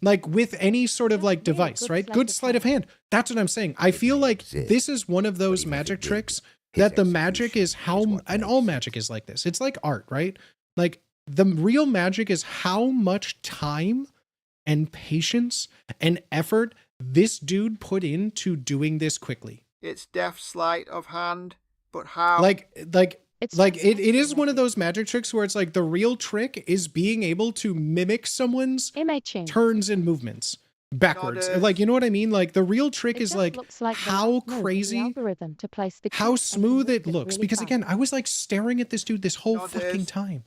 A: like with any sort of like device, right? Good sleight of hand. That's what I'm saying. I feel like this is one of those magic tricks that the magic is how, and all magic is like this. It's like art, right? Like, the real magic is how much time and patience and effort this dude put into doing this quickly.
D: It's deft sleight of hand, but how?
A: It is one of those magic tricks where it's like the real trick is being able to mimic someone's turns and movements backwards. Like, you know what I mean? Like, the real trick is like how crazy, how smooth it looks. Because again, I was like staring at this dude this whole fucking time.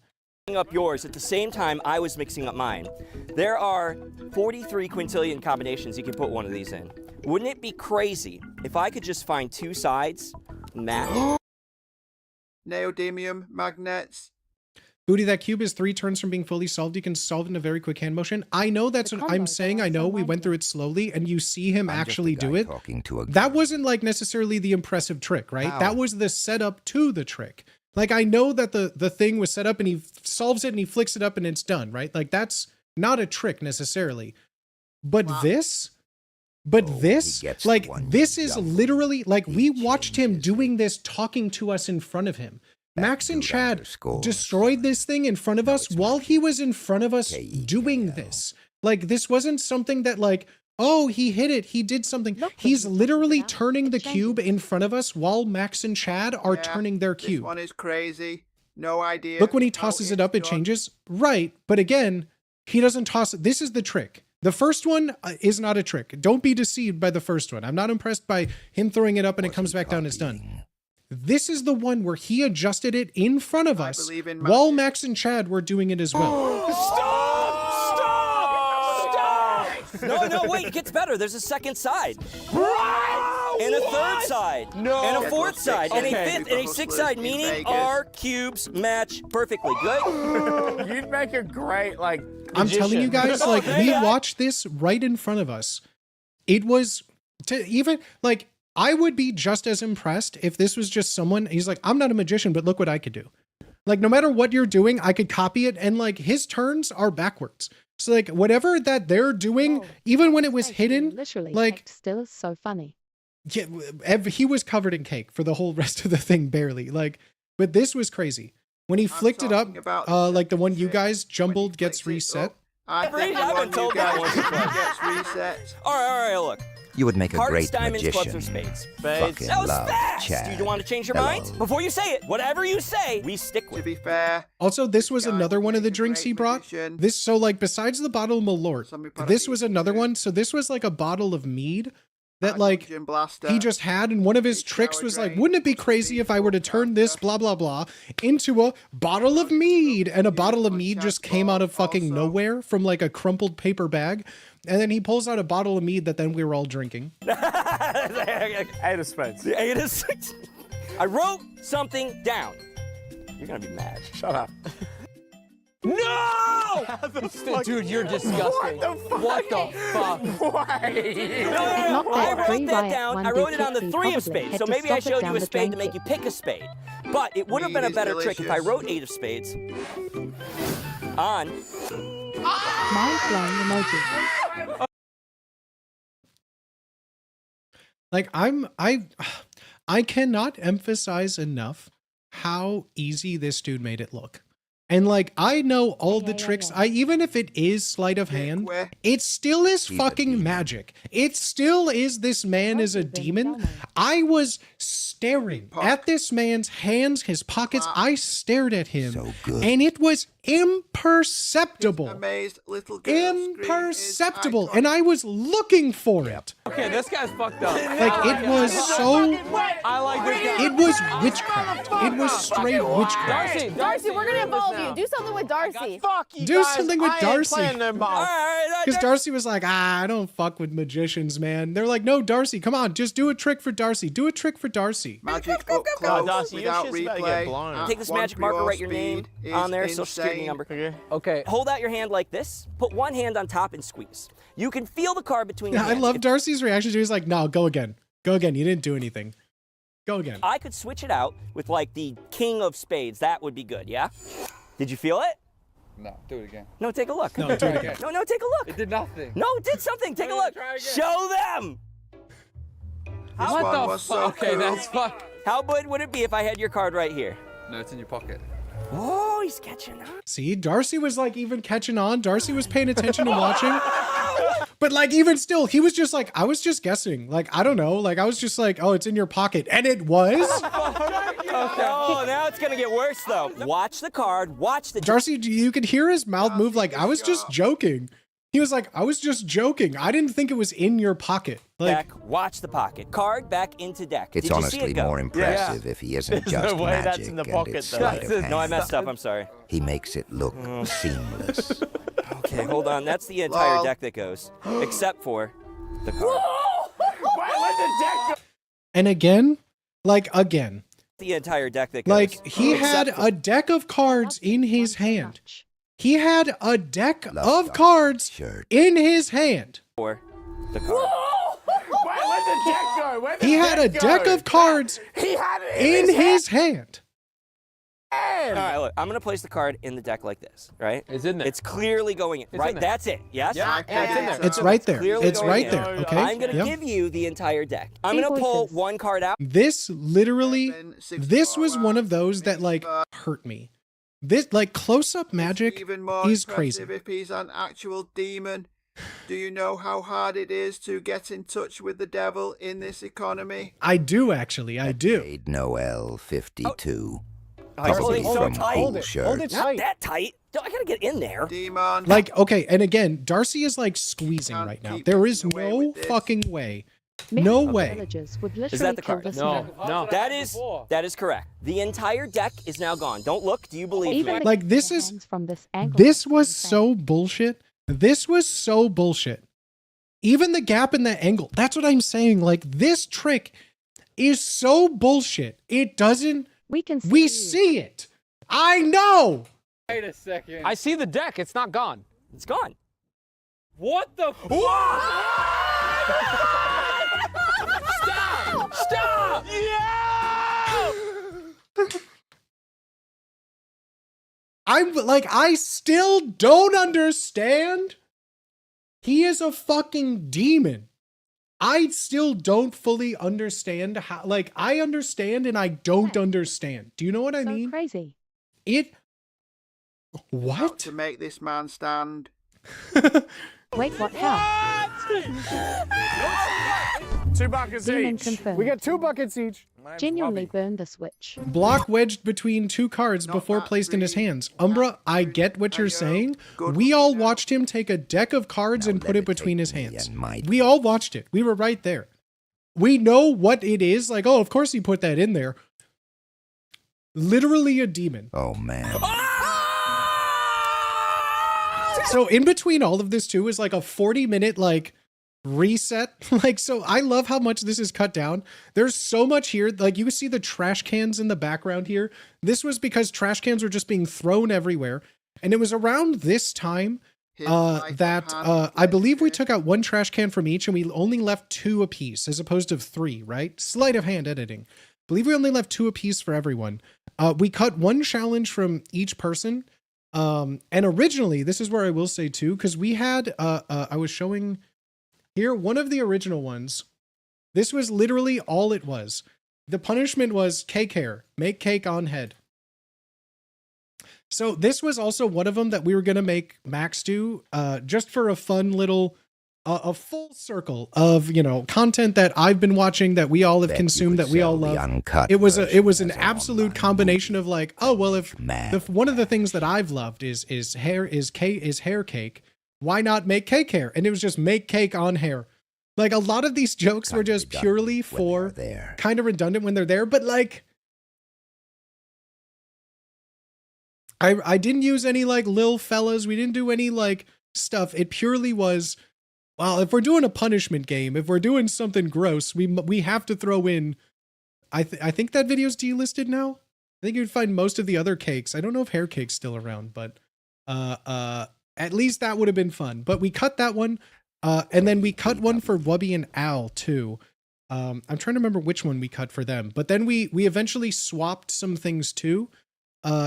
L: Up yours at the same time I was mixing up mine. There are 43 quintillion combinations you can put one of these in. Wouldn't it be crazy if I could just find two sides, match?
D: Neodymium magnets.
A: Booty, that cube is 3 turns from being fully solved. You can solve it in a very quick hand motion. I know that's what I'm saying. I know we went through it slowly and you see him actually do it. That wasn't like necessarily the impressive trick, right? That was the setup to the trick. Like, I know that the thing was set up and he solves it and he flicks it up and it's done, right? Like, that's not a trick necessarily. But this is literally, like, we watched him doing this, talking to us in front of him. Max and Chad destroyed this thing in front of us while he was in front of us doing this. Like, this wasn't something that like, oh, he hit it, he did something. He's literally turning the cube in front of us while Max and Chad are turning their cube.
D: This one is crazy. No idea.
A: Look, when he tosses it up, it changes. Right. But again, he doesn't toss it. This is the trick. The first one is not a trick. Don't be deceived by the first one. I'm not impressed by him throwing it up and it comes back down. It's done. This is the one where he adjusted it in front of us while Max and Chad were doing it as well.
L: No, wait, it gets better. There's a second side. And a third side. And a fourth side. And a fifth and a sixth side, meaning our cubes match perfectly. Good?
J: You'd make a great, like, magician.
A: I'm telling you guys, like, we watched this right in front of us. It was, to even, like, I would be just as impressed if this was just someone, he's like, I'm not a magician, but look what I could do. Like, no matter what you're doing, I could copy it, and, like, his turns are backwards. So, like, whatever that they're doing, even when it was hidden,
E: literally,
A: like,
E: still is so funny.
A: Yeah, he was covered in cake for the whole rest of the thing, barely. Like, but this was crazy. When he flicked it up, like the one you guys jumbled gets reset.
D: I think the one you guys gets reset.
L: All right, look.
C: You would make a
L: Hearts,
C: great
L: diamonds,
C: magician.
L: clubs, or spades.
C: Fucking
L: That was
C: love,
L: fast.
C: Chad.
L: Do you want to change your mind? Before you say it, whatever you say, we stick with.
D: To be fair.
A: Also, this was another one of the drinks he brought. This, so like, besides the bottle of Malort, this was another one. So this was like a bottle of mead that like he just had, and one of his tricks was like, wouldn't it be crazy if I were to turn this blah blah blah into a bottle of mead? And a bottle of mead just came out of fucking nowhere from like a crumpled paper bag, and then he pulls out a bottle of mead that then we were all drinking.
J: 8 of spades.
L: 8 of spades. I wrote something down. You're gonna be mad.
J: Shut up.
I: No! Dude, you're disgusting. What the fuck?
L: No. I wrote that down. I wrote it on the 3 of spades. So maybe I showed you a spade to make you pick a spade. But it would have been a better trick if I wrote 8 of spades on.
E: Mind-blowing emoji.
A: Like, I cannot emphasize enough how easy this dude made it look. And like, I know all the tricks. Even if it is sleight of hand, it still is fucking magic. It still is, this man is a demon. I was staring at this man's hands, his pockets. I stared at him,
C: So good.
A: and it was imperceptible.
D: Amazed little girl
A: Imperceptible, and I was looking for it.
I: Okay, this guy's fucked up.
A: Like, it was so...
I: I like this guy.
A: It was witchcraft. It was straight witchcraft.
H: Darcy, we're gonna involve you. Do something with Darcy.
J: Fuck you
A: Do
J: guys.
A: something with
J: I ain't
A: Darcy.
J: playing them balls.
A: Because Darcy was like, I don't fuck with magicians, man. They're like, no, Darcy, come on, just do a trick for Darcy. Do a trick for Darcy.
D: Magic up close
J: Darcy, your
D: without
J: shit's about to get blown.
D: replay.
L: Take this magic marker, write your name on there, social security number.
I: Okay.
L: Hold out your hand like this. Put one hand on top and squeeze. You can feel the card between your
A: I
L: hands.
A: love Darcy's reaction to it. He's like, no, go again. Go again. You didn't do anything. Go again.
L: I could switch it out with like the king of spades. That would be good, yeah? Did you feel it?
G: No, do it again.
L: No, take a look.
A: No, do it again.
L: No, take a look.
G: It did nothing.
L: No, it did something. Take a look. Show them.
I: What the fuck? Okay, that's fuck.
L: How good would it be if I had your card right here?
G: No, it's in your pocket.
L: Oh, he's catching on.
A: See, Darcy was like even catching on. Darcy was paying attention and watching. But like even still, he was just like, I was just guessing. Like, I don't know. Like, I was just like, oh, it's in your pocket. And it was.
L: Oh, now it's going to get worse, though. Watch the card. Watch the...
A: Darcy, you could hear his mouth move like, I was just joking. He was like, I was just joking. I didn't think it was in your pocket. Like,
L: Deck, watch the pocket. Card back into deck.
C: It's
L: Did you see
C: honestly
L: it go?
C: more impressive if he isn't just
J: no way
C: magic
J: that's in the
C: and
J: pocket,
C: it's
J: though.
C: sleight of hand.
L: No, I messed up. I'm sorry.
C: He makes it look seamless.
L: Okay, hold on. That's the entire deck that goes, except for the card.
J: Why the deck go?
A: and again,
L: The entire deck that goes.
A: like he had a deck of cards in his hand. He had a deck of cards in his hand.
L: For the card.
J: Where'd the deck go? Where'd the
A: He had a deck of cards
J: He had it
A: in his hand.
L: All right, look. I'm gonna place the card in the deck like this, right?
I: It's in there.
L: It's clearly going in. Right,
I: in there.
L: that's it. Yes.
I: Yeah, it's in there.
A: It's right there.
L: Clearly
A: It's
L: going
A: right
L: in.
A: there. Okay.
L: I'm gonna
A: Yep.
L: give you the entire deck. I'm gonna pull one card out.
A: This literally, this was one of those that like hurt me. This like close-up magic
D: Even more
A: is crazy.
D: impressive if he's an actual demon. Do you know how hard it is to get in touch with the devil in this economy?
A: I do actually. I do.
C: Paid Noel 52.
L: It's
C: Probably
L: so
C: from
L: tight.
C: Cool Shirt.
K: Hold it
L: Not
K: tight.
L: that tight. No, I gotta get in there.
D: Demon.
A: Like, okay, and again, Darcy is like squeezing
D: Can't
A: right now.
D: keep
A: There is
D: getting away
A: no
D: with this.
A: fucking way.
E: Many
A: No
E: of the
A: way.
E: villagers would
L: Is
E: literally
L: that the
E: kill
L: card?
E: this
I: No,
E: man.
I: no.
L: That is correct. The entire deck is now gone. Don't look. Do you believe
E: Even
L: me?
E: the
A: Like, this
E: their
A: is-
E: hands from this angle
A: This
E: is
A: was
E: insane.
A: so bullshit. This was so bullshit. Even the gap in the angle. That's what I'm saying. Like, this trick is so bullshit. It doesn't.
E: We can see
A: We
E: you.
A: see it. I know.
G: Wait a second.
I: I see the deck. It's not gone.
L: It's gone.
I: What the Stop! Stop!
A: I'm like, I still don't understand. He is a fucking demon. I still don't fully understand how, like, I understand and I don't understand. Do you know what I
E: So
A: mean?
E: crazy.
A: It.
D: How
A: What?
D: to make this man stand.
E: Wait, what? How?
J: 2 buckets
E: Demon
J: each.
E: confirmed.
K: We got 2 buckets each.
E: Genuinely burned the switch.
A: Block wedged between 2 cards
D: Not
A: before
D: that
A: placed in his
D: three,
A: hands.
D: not
A: Umbra, I
D: three.
A: get what you're
D: Ayo,
A: saying.
D: good
A: We all
D: looking out.
A: watched him take a deck of cards
C: Now
A: and put it
C: levitate
A: between his
C: me
A: hands.
C: and my
A: We all watched it. We were right there. We know what it is. Like, oh, of course he put that in there. Literally a demon.
C: Oh, man.
A: So in between all of this too is like a 40-minute like reset. Like, so I love how much this is cut down. There's so much here. Like, you can see the trash cans in the background here. This was because trash cans were just being thrown everywhere. And it was around this time that I believe we took out 1 trash can from each and we only left 2 apiece as opposed to 3, right? Sleight of hand editing. Believe we only left 2 apiece for everyone. We cut 1 challenge from each person. And originally, this is where I will say too, because we had, I was showing here, one of the original ones. This was literally all it was. The punishment was cake hair, make cake on head. So this was also one of them that we were going to make Max do, just for a fun little a full circle of, you know, content that I've been watching, that we all have consumed, that we all love. It was an absolute combination of like, oh well, if one of the things that I've loved is hair cake, why not make cake hair? And it was just make cake on hair. Like a lot of these jokes were just purely for kind of redundant when they're there, but like I didn't use any like lil fellas. We didn't do any like stuff. It purely was, well, if we're doing a punishment game, if we're doing something gross, we have to throw in. I think that video's delisted now. I think you'd find most of the other cakes. I don't know if hair cake's still around, but at least that would have been fun. But we cut that one, and then we cut one for Wubby and Al too. I'm trying to remember which one we cut for them, but then we eventually swapped some things too.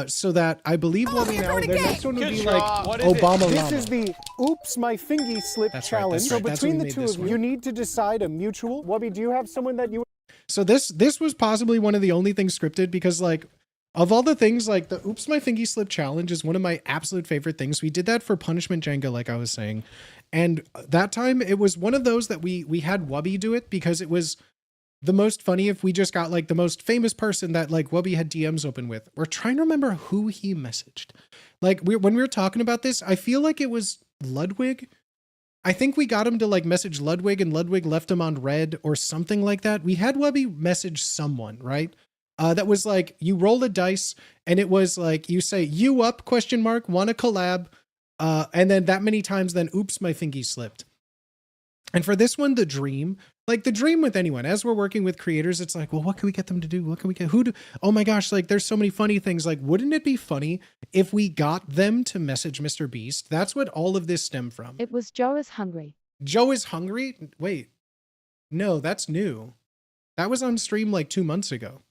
A: So that I believe Wubby and Al, their next one would be like Obama Llama.
K: This is the Oops My Fingy Slip Challenge. So between the two of you, you need to decide a mutual. Wubby, do you have someone that you...
A: So this was possibly one of the only things scripted, because like of all the things, like the Oops My Fingy Slip Challenge is one of my absolute favorite things. We did that for Punishment Jenga, like I was saying. And that time it was one of those that we had Wubby do it, because it was the most funny if we just got like the most famous person that like Wubby had DMs open with. We're trying to remember who he messaged. Like when we were talking about this, I feel like it was Ludwig. I think we got him to like message Ludwig, and Ludwig left him on red or something like that. We had Wubby message someone, right? That was like, you roll a dice and it was like, you say, you up, ? Want to collab? And then that many times, then oops, my fingy slipped. And for this one, the dream with anyone, as we're working with creators, it's like, well, what can we get them to do? What can we get? Oh my gosh, like there's so many funny things. Like, wouldn't it be funny if we got them to message Mr. Beast? That's what all of this stemmed from.
E: It was Joe is hungry.
A: Joe is hungry? Wait, no, that's new. That was on stream like 2 months ago.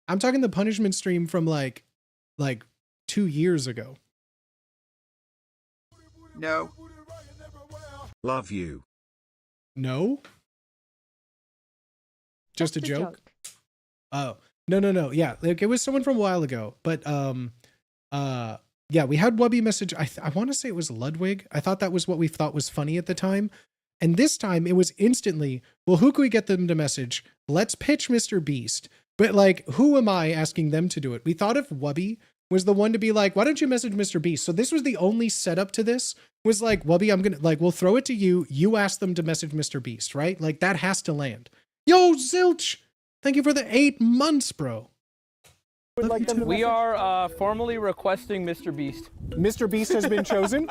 A: I'm talking the punishment stream from like 2 years ago.
D: No.
F: Love you.
A: No? Just a joke? Oh, no. Yeah, like it was someone from a while ago, but yeah, we had Wubby message. I want to say it was Ludwig. I thought that was what we thought was funny at the time. And this time it was instantly, well, who can we get them to message? Let's pitch Mr. Beast. But like, who am I asking them to do it? We thought if Wubby was the one to be like, why don't you message Mr. Beast? So this was the only setup to this, was like, Wubby, I'm gonna like, we'll throw it to you. You ask them to message Mr. Beast, right? Like that has to land. Yo, Zilch, thank you for the 8 months, bro.
I: We are formally requesting Mr. Beast.
K: Mr. Beast has been chosen.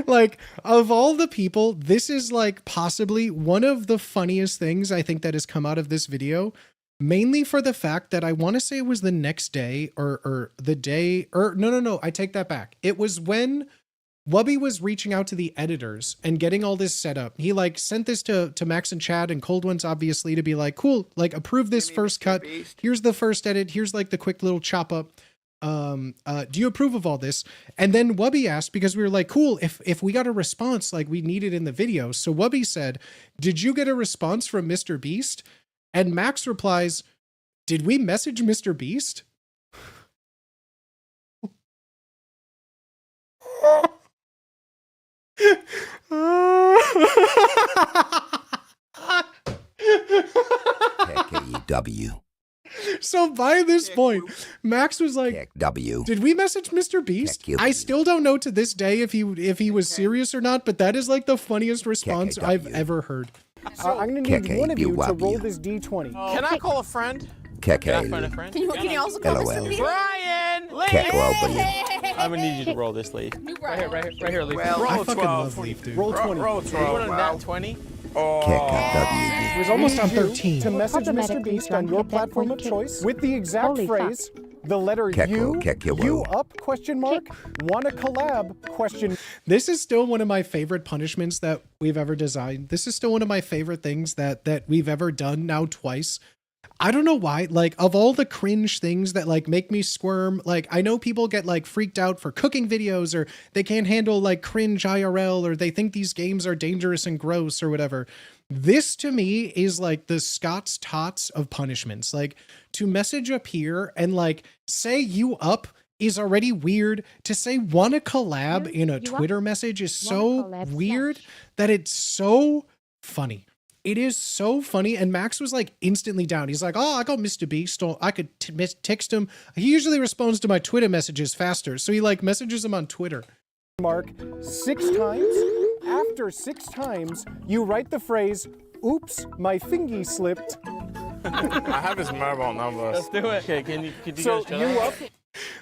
A: Like, of all the people, this is like possibly one of the funniest things I think that has come out of this video. Mainly for the fact that I want to say it was the next day or the day, or no, I take that back. It was when Wubby was reaching out to the editors and getting all this set up. He like sent this to Max and Chad and Cold Ones, obviously, to be like, cool, like approve this first cut. Here's the first edit. Here's like the quick little chop up. Do you approve of all this? And then Wubby asked, because we were like, cool, if we got a response, like we need it in the video. So Wubby said, did you get a response from Mr. Beast? And Max replies, did we message Mr. Beast?
C: KKW.
A: So by this point, Max was like, did we message Mr. Beast? I still don't know to this day if he was serious or not, but that is like the funniest response I've ever heard.
K: I'm going to need one of you to roll this D20.
J: Can I call a friend?
H: Can you also call Mr. Beast?
J: Brian!
I: I'm gonna need you to roll this, Lee. Right here, Lee.
D: Well,
I: roll
A: I
I: 12.
A: fucking love Leaf, dude.
K: Roll 20.
J: Roll 12. You want a nat 20?
A: It was almost on 13.
K: To message Mr. Beast on your platform of choice with the exact phrase, the letter U up, ? Want to collab, ?
A: This is still one of my favorite punishments that we've ever designed. This is still one of my favorite things that we've ever done now twice. I don't know why, like of all the cringe things that like make me squirm, like I know people get like freaked out for cooking videos, or they can't handle like cringe IRL, or they think these games are dangerous and gross or whatever. This to me is like the Scott's Tots of punishments. Like to message up here and like say you up is already weird. To say wanna collab in a Twitter message is so weird that it's so funny. It is so funny. And Max was like instantly down. He's like, oh, I got Mr. Beast. Or I could text him. He usually responds to my Twitter messages faster. So he like messages him on Twitter.
K: Mark 6 times. After 6 times, you write the phrase, oops, my fingy slipped.
J: I have his mobile number.
I: Let's do it. Okay, can you
K: So
I: guys
K: you up?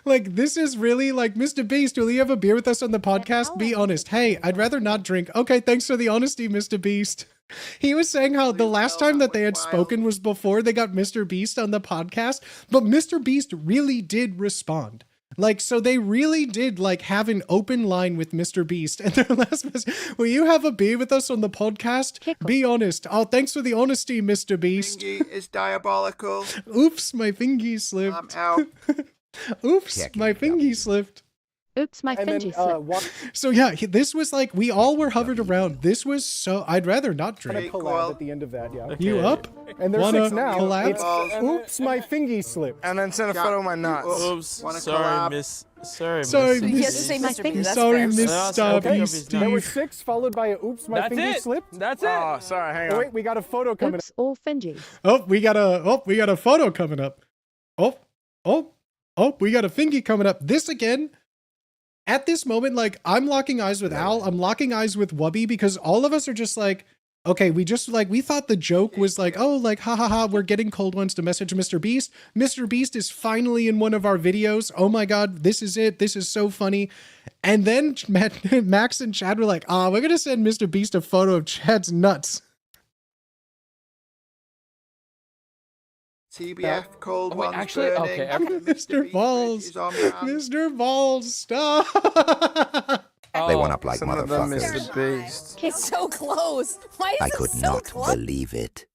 A: Like, this is really like, Mr. Beast, will you have a beer with us on the podcast? Be honest. Hey, I'd rather not drink. Okay, thanks for the honesty, Mr. Beast. He was saying how the last time that they had spoken was before they got Mr. Beast on the podcast, but Mr. Beast really did respond. Like, so they really did like have an open line with Mr. Beast. And their last message, will you have a beer with us on the podcast? Be honest. Oh, thanks for the honesty, Mr. Beast.
D: Fingy is diabolical.
A: Oops, my fingy slipped.
D: I'm out.
A: Oops, my fingy slipped.
E: Oops, my fingy slipped.
A: So yeah, this was like, we all were hovered around. This was so, I'd rather not drink.
K: Collab at the end of that, yeah.
A: You up?
K: And there's
A: Wanna
K: 6 now.
A: collab?
K: It's oops, my fingy slipped.
J: And then send a photo of my nuts.
I: Oops, sorry, miss. Sorry,
A: Sorry,
I: miss.
H: You have to say Mr. Beast. That's
A: Sorry,
H: fair.
A: Miss
K: Okay,
A: Beastie.
K: there were 6 followed by a oops, my
I: That's
K: fingy
I: it.
K: slipped.
I: That's it.
J: Oh, sorry, hang
K: Oh,
J: on.
K: wait, we got a photo coming
E: Oops, all fingies.
A: Oh, we got a photo coming up. Oh, we got a fingy coming up. This again. At this moment, like, I'm locking eyes with Al. I'm locking eyes with Wubby because all of us are just like, okay, we thought the joke was like, oh, like, ha ha ha, we're getting cold ones to message Mr. Beast. Mr. Beast is finally in one of our videos. Oh my God, this is it. This is so funny. And then Max and Chad were like, we're going to send Mr. Beast a photo of Chad's nuts.
D: TBF, cold ones
I: actually,
D: burning.
I: okay,
A: Mr. Balls.
D: Is on brand.
A: Mr. Balls, stop.
C: They went up like
J: Some of them
C: motherfuckers.
J: Mr. Beast.
H: It's so close. Why is
C: I
H: it
C: could
H: so
C: not
H: close?
C: believe it.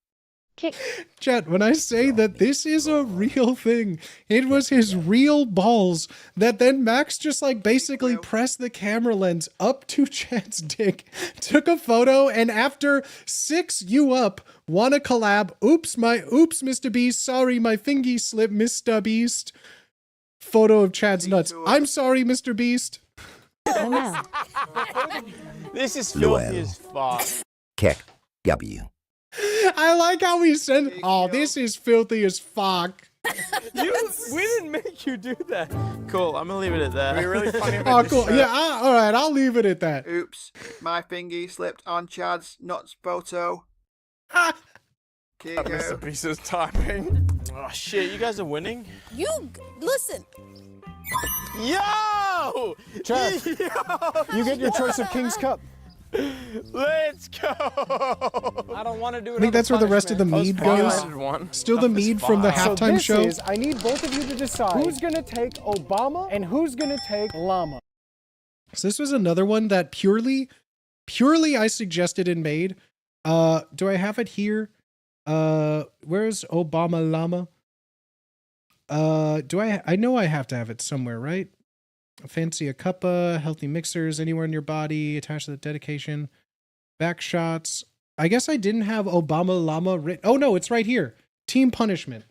E: Kick.
A: Chat, when I say that this is a real thing, it was his real balls that then Max just like basically pressed the camera lens up to Chad's dick, took a photo, and after 6 you up, wanna collab, oops, Mr. Beast, sorry, my fingy slipped, Mr. Beast. Photo of Chad's nuts. I'm sorry, Mr. Beast.
E: Oh, no.
I: This is filthy
C: Llewellyn.
I: as fuck.
C: Keck W.
A: I like how he said, oh, this is filthy as fuck.
I: We didn't make you do that. Cool, I'm gonna leave it at that.
J: It'd be really funny if
A: Oh,
J: I just
A: cool.
J: said-
A: Yeah, all right, I'll leave it at that.
D: Oops, my fingy slipped on Chad's nuts photo. Here you go.
J: Mr. Beast is typing.
I: Oh shit, you guys are winning?
H: You listen.
I: Yo!
K: Chad, you get your choice of King's Cup.
I: Let's go!
J: I don't want to do it.
A: I think that's where the rest of the mead goes. Still the mead from the
K: So
A: halftime
K: this
A: show.
K: is, I need both of you to decide who's gonna take Obama and who's gonna take Llama.
A: So this was another one that purely I suggested and made. Do I have it here? Where's Obama Llama? I know I have to have it somewhere, right? Fancy a cuppa, healthy mixers anywhere in your body, attached to the dedication, back shots. I guess I didn't have Obama Llama written. Oh no, it's right here. Team punishment.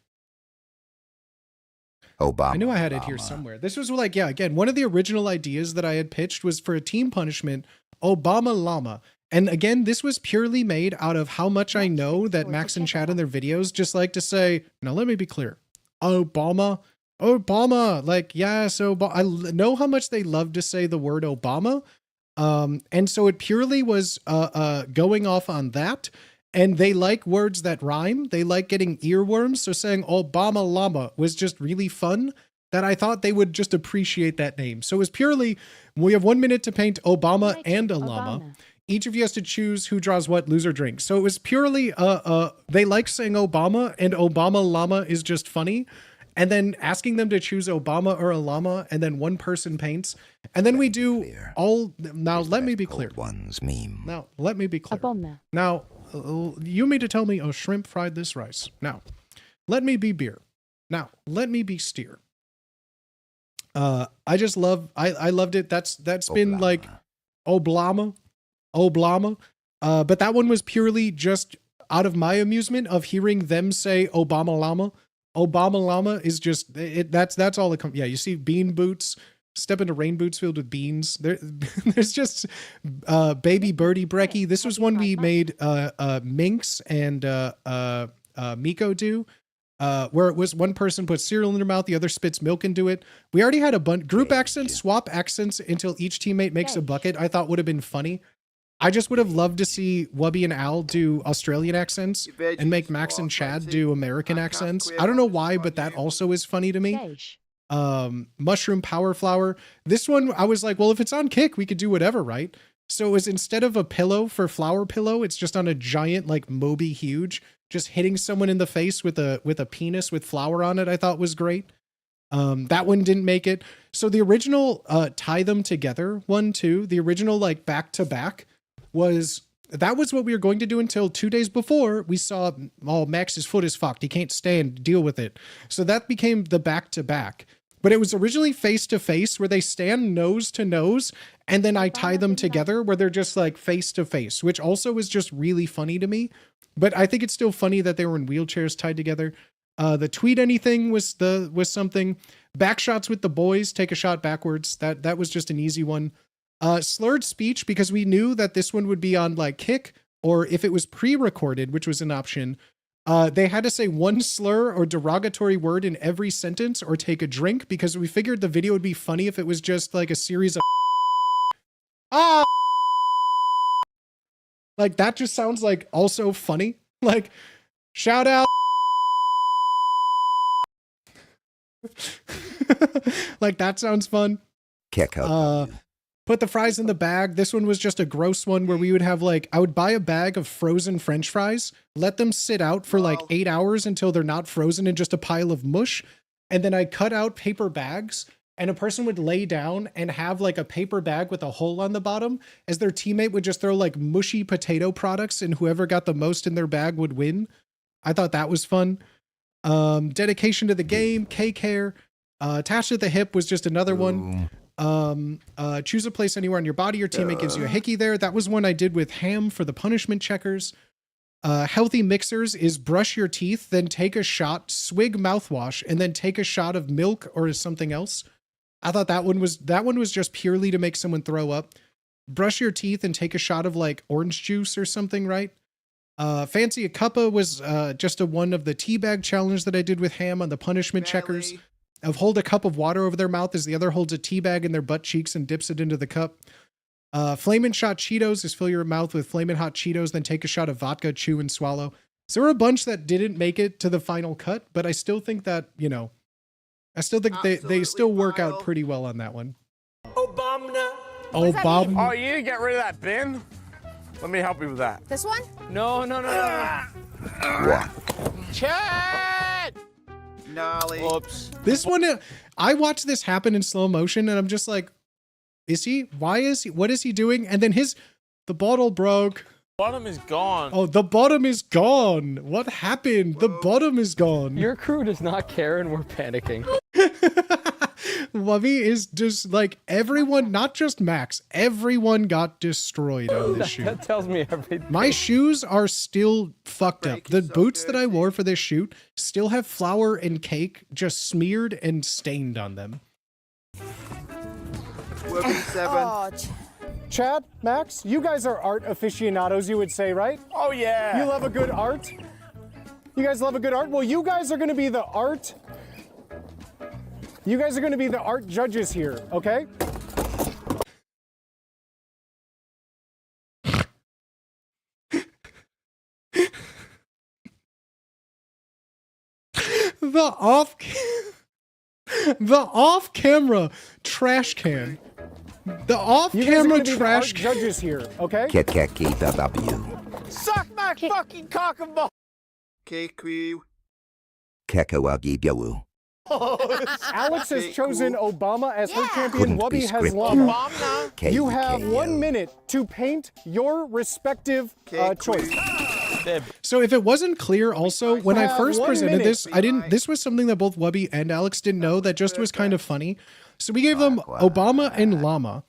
C: Obama.
A: I knew I had it here somewhere. This was like, yeah, again, one of the original ideas that I had pitched was for a team punishment, Obama Llama. And again, this was purely made out of how much I know that Max and Chad in their videos just like to say, now let me be clear, Obama, like, yes, I know how much they love to say the word Obama. And so it purely was going off on that. And they like words that rhyme. They like getting earworms. So saying Obama Llama was just really fun that I thought they would just appreciate that name. So it was purely, we have 1 minute to paint Obama and a llama. Each of you has to choose who draws what, lose or drink. So it was purely, they like saying Obama, and Obama Llama is just funny. And then asking them to choose Obama or a llama, and then one person paints. And then we do all, now let me be clear.
C: One's meme.
A: Now, let me be clear.
E: Obama.
A: Now, you mean to tell me, shrimp fried this rice. Now, let me be beer. Now, let me be steer. I loved it. That's been like Oblama. But that one was purely just out of my amusement of hearing them say Obama Llama. Obama llama is just that's all it comes. Yeah, you see bean boots. Step into rain boots filled with beans. There's just baby birdie brekkie. This was one we made Minx and Miko do, where it was one person puts cereal in their mouth, the other spits milk into it. We already had a bunch group accents, swap accents until each teammate makes a bucket. I thought would have been funny. I just would have loved to see Wubby and Al do Australian accents and make Max and Chad do American accents. I don't know why, but that also is funny to me. Mushroom power flower. This one, I was like, well, if it's on Kick, we could do whatever, right? So it was, instead of a pillow for flower pillow, it's just on a giant, like Moby Huge, just hitting someone in the face with a penis with flour on it. I thought was great. That one didn't make it. So the original tie them together one, too, the original like back to back that was what we were going to do until 2 days before we saw, oh, Max's foot is fucked. He can't stand, deal with it. So that became the back to back. But it was originally face to face where they stand nose to nose. And then I tie them together where they're just like face to face, which also was just really funny to me. But I think it's still funny that they were in wheelchairs tied together. The tweet anything was something. Back shots with the boys, take a shot backwards. That was just an easy one. Slurred speech, because we knew that this one would be on like Kick, or if it was pre-recorded, which was an option, they had to say one slur or derogatory word in every sentence or take a drink, because we figured the video would be funny if it was just like a series of like that just sounds like also funny. Like shout out like that sounds fun.
C: Kick up.
A: Put the fries in the bag. This one was just a gross one where we would have like, I would buy a bag of frozen French fries, let them sit out for like 8 hours until they're not frozen in just a pile of mush. And then I cut out paper bags, and a person would lay down and have like a paper bag with a hole on the bottom, as their teammate would just throw like mushy potato products, and whoever got the most in their bag would win. I thought that was fun. Dedication to the game, K-Care. Attached at the hip was just another one. Choose a place anywhere on your body. Your teammate gives you a hickey there. That was one I did with Ham for the punishment checkers. Healthy mixers is brush your teeth, then take a shot, swig mouthwash, and then take a shot of milk or something else. I thought that one was just purely to make someone throw up. Brush your teeth and take a shot of like orange juice or something, right? Fancy a cuppa was just a one of the teabag challenge that I did with Ham on the punishment checkers. Of hold a cup of water over their mouth as the other holds a tea bag in their butt cheeks and dips it into the cup. Flamin' Shot Cheetos is fill your mouth with Flamin' Hot Cheetos, then take a shot of vodka, chew, and swallow. So there were a bunch that didn't make it to the final cut, but I still think that, you know, I still think they still work out pretty well on that one.
J: Obama.
A: Obama.
J: Oh, you need to get rid of that bin? Let me help you with that.
H: This one?
I: No.
C: What?
J: Chad!
D: Gnarly.
I: Whoops.
A: This one, I watched this happen in slow motion, and I'm just like, what is he doing? And then the bottle broke.
I: Bottom is gone.
A: Oh, the bottom is gone. What happened? The bottom is gone.
I: Your crew does not care, and we're panicking.
A: Wubby is just like everyone, not just Max, everyone got destroyed on this shoot.
I: That tells me everything.
A: My shoes are still fucked up. The boots that I wore for this shoot still have flour and cake just smeared and stained on them.
K: Chad, Max, you guys are art aficionados, you would say, right?
J: Oh, yeah.
K: You love a good art? You guys love a good art? Well, you guys are going to be the art. You guys are going to be the art judges here, okay?
A: The off-camera trash can. The off-camera trash can.
K: Judges here, okay?
C: KKKW.
J: Suck my fucking cock and ball.
D: KQ.
C: Kekawagi
K: Alex has chosen Obama as her champion. Wubby has llama. You have 1 minute to paint your respective choice.
A: So if it wasn't clear also, when I first presented this, this was something that both Wubby and Alex didn't know that just was kind of funny. So we gave them Obama and llama.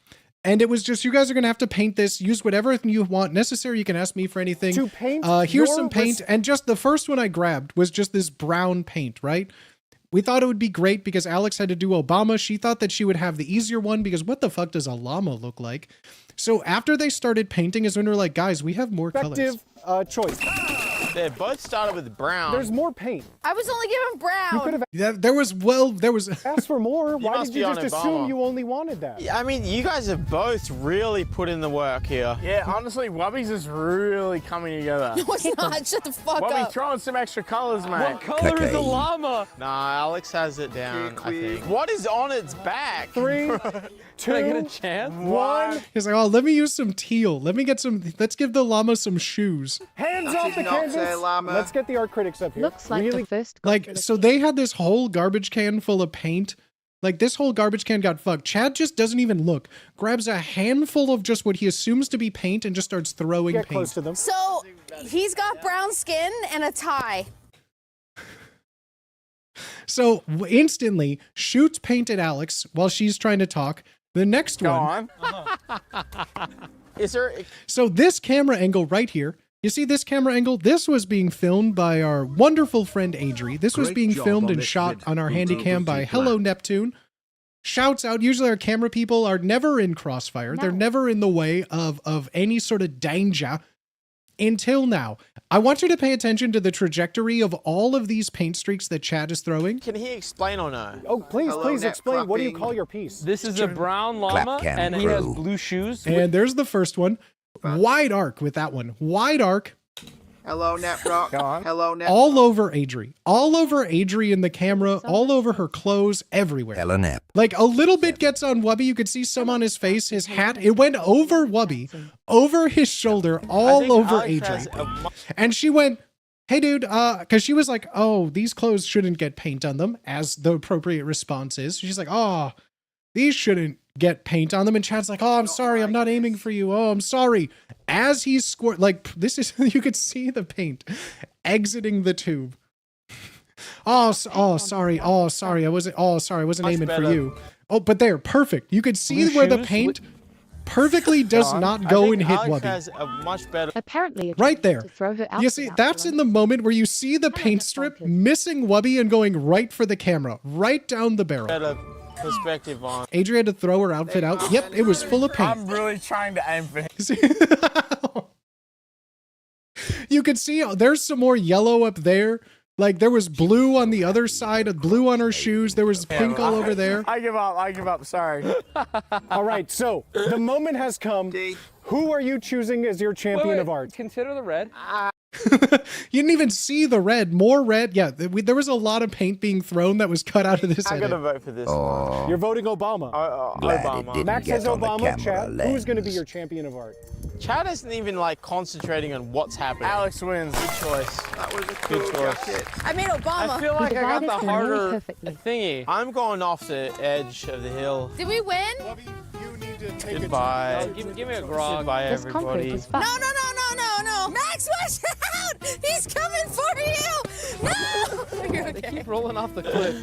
A: And it was just, you guys are going to have to paint this, use whatever you want necessary. You can ask me for anything.
K: To paint
A: here's some paint. And just the first one I grabbed was just this brown paint, right? We thought it would be great because Alex had to do Obama. She thought that she would have the easier one because what the fuck does a llama look like? So after they started painting is when we're like, guys, we have more colors.
K: Choice.
J: They both started with brown.
K: There's more paint.
H: I was only given brown.
K: You could have
A: there was
K: asked for more. Why
J: must
K: did you
J: be
K: just
J: on
K: assume
J: Obama.
K: you only wanted that?
J: Yeah, I mean, you guys have both really put in the work here.
I: Yeah, honestly, Wubby's is really coming together.
H: No, it's not. Shut the fuck
I: Wubby
H: up.
I: throwing some extra colors, man.
L: What color is the llama?
J: Nah, Alex has it down, I think. What is on its back?
K: 3, 2,
L: Can I get a chance?
K: 1.
A: He's like, oh, let me use some teal. Let's give the llama some shoes.
K: Hands
D: That
K: off
D: is
K: the
D: not
K: canvas.
D: a llama.
K: Let's get the art critics up here.
E: Looks like
K: really?
E: the first.
A: Like, so they had this whole garbage can full of paint. Like, this whole garbage can got fucked. Chad just doesn't even look. Grabs a handful of just what he assumes to be paint and just starts throwing
K: Get
A: paint.
K: close to them.
H: So he's got brown skin and a tie.
A: So instantly shoots paint at Alex while she's trying to talk. The next
I: Go
A: one.
I: on.
J: Is there...
A: So this camera angle right here, you see this camera angle? This was being filmed by our wonderful friend Adri. This was
F: Great
A: being
F: job
A: filmed
F: on
A: and
F: this
A: shot
F: vid.
A: on our
F: Good
A: handycam by
F: job.
A: Hello Neptune. Shouts out. Usually our camera people are never in crossfire.
E: No.
A: They're never in the way of any sort of danger until now. I want you to pay attention to the trajectory of all of these paint streaks that Chad is throwing.
J: Can he explain or no?
K: Oh, please,
D: Hello,
K: please
D: net
K: explain. What do you
D: clapping.
K: call your piece?
L: This is a brown llama,
C: Clapcam
L: and he has
C: crew.
L: blue shoes.
A: And there's the first one. Wide arc with that one. Wide arc.
D: Hello, Netrock.
I: Go on.
D: Hello, Net.
A: All over Adri. All over Adri in the camera. All over her clothes. Everywhere.
C: Helen Epp.
A: Like a little bit gets on Wubby. You could see some on his face, his hat. It went over Wubby, over his shoulder, all over Adri. And she went, hey dude, cause she was like, oh, these clothes shouldn't get paint on them, as the appropriate response is. She's like, oh, these shouldn't get paint on them. And Chad's like, oh, I'm sorry. I'm not aiming for you. Oh, I'm sorry. As he's squirt, like this is, you could see the paint exiting the tube. Oh, sorry. Oh, sorry. I wasn't aiming for you. Oh, but there, perfect. You could see
L: Blue
A: where the
L: shoes?
A: paint perfectly does not go and hit
J: Alex
A: Wubby.
J: has a much better...
E: Apparently,
A: Right there.
E: to throw her out
A: You see,
E: without
A: that's in the moment where you see the paint
E: that's
A: strip
E: bonkers.
A: missing Wubby and going right for the camera, right down the barrel.
J: better perspective on...
A: Adria had to throw her outfit out. Yep, it was full of paint.
I: I'm really trying to aim for him.
A: You could see there's some more yellow up there. Like there was blue on the other side, blue on her shoes. There was pink all over there.
I: I give up, sorry.
K: All right, so the moment has come.
D: D.
K: Who are you choosing as your champion of art?
L: Consider the red.
A: You didn't even see the red. More red. Yeah, there was a lot of paint being thrown that was cut out of this
J: I'm
A: edit.
J: gonna vote for this one.
C: Oh,
K: You're voting Obama.
C: glad it
J: Obama.
C: didn't
K: Max
C: get
K: says
C: on the
K: Obama.
C: camera
K: Chad,
C: lens.
K: who's going to be your champion of art?
J: Chad isn't even like concentrating on what's happening.
I: Alex wins.
J: Good choice.
D: That was a cool
J: Good choice.
D: jacket.
H: I made Obama.
L: I feel like I got
E: divided
L: the
E: the money
L: harder
E: perfectly.
L: thingy.
J: I'm going off the edge of the hill.
H: Did we win?
K: You need to take
J: Goodbye.
L: Give me a grog.
J: Goodbye,
E: This concrete
J: everybody.
E: is fun.
H: No. Max, watch out! He's coming for you! No! You're
L: They
H: okay.
L: keep rolling off the cliff.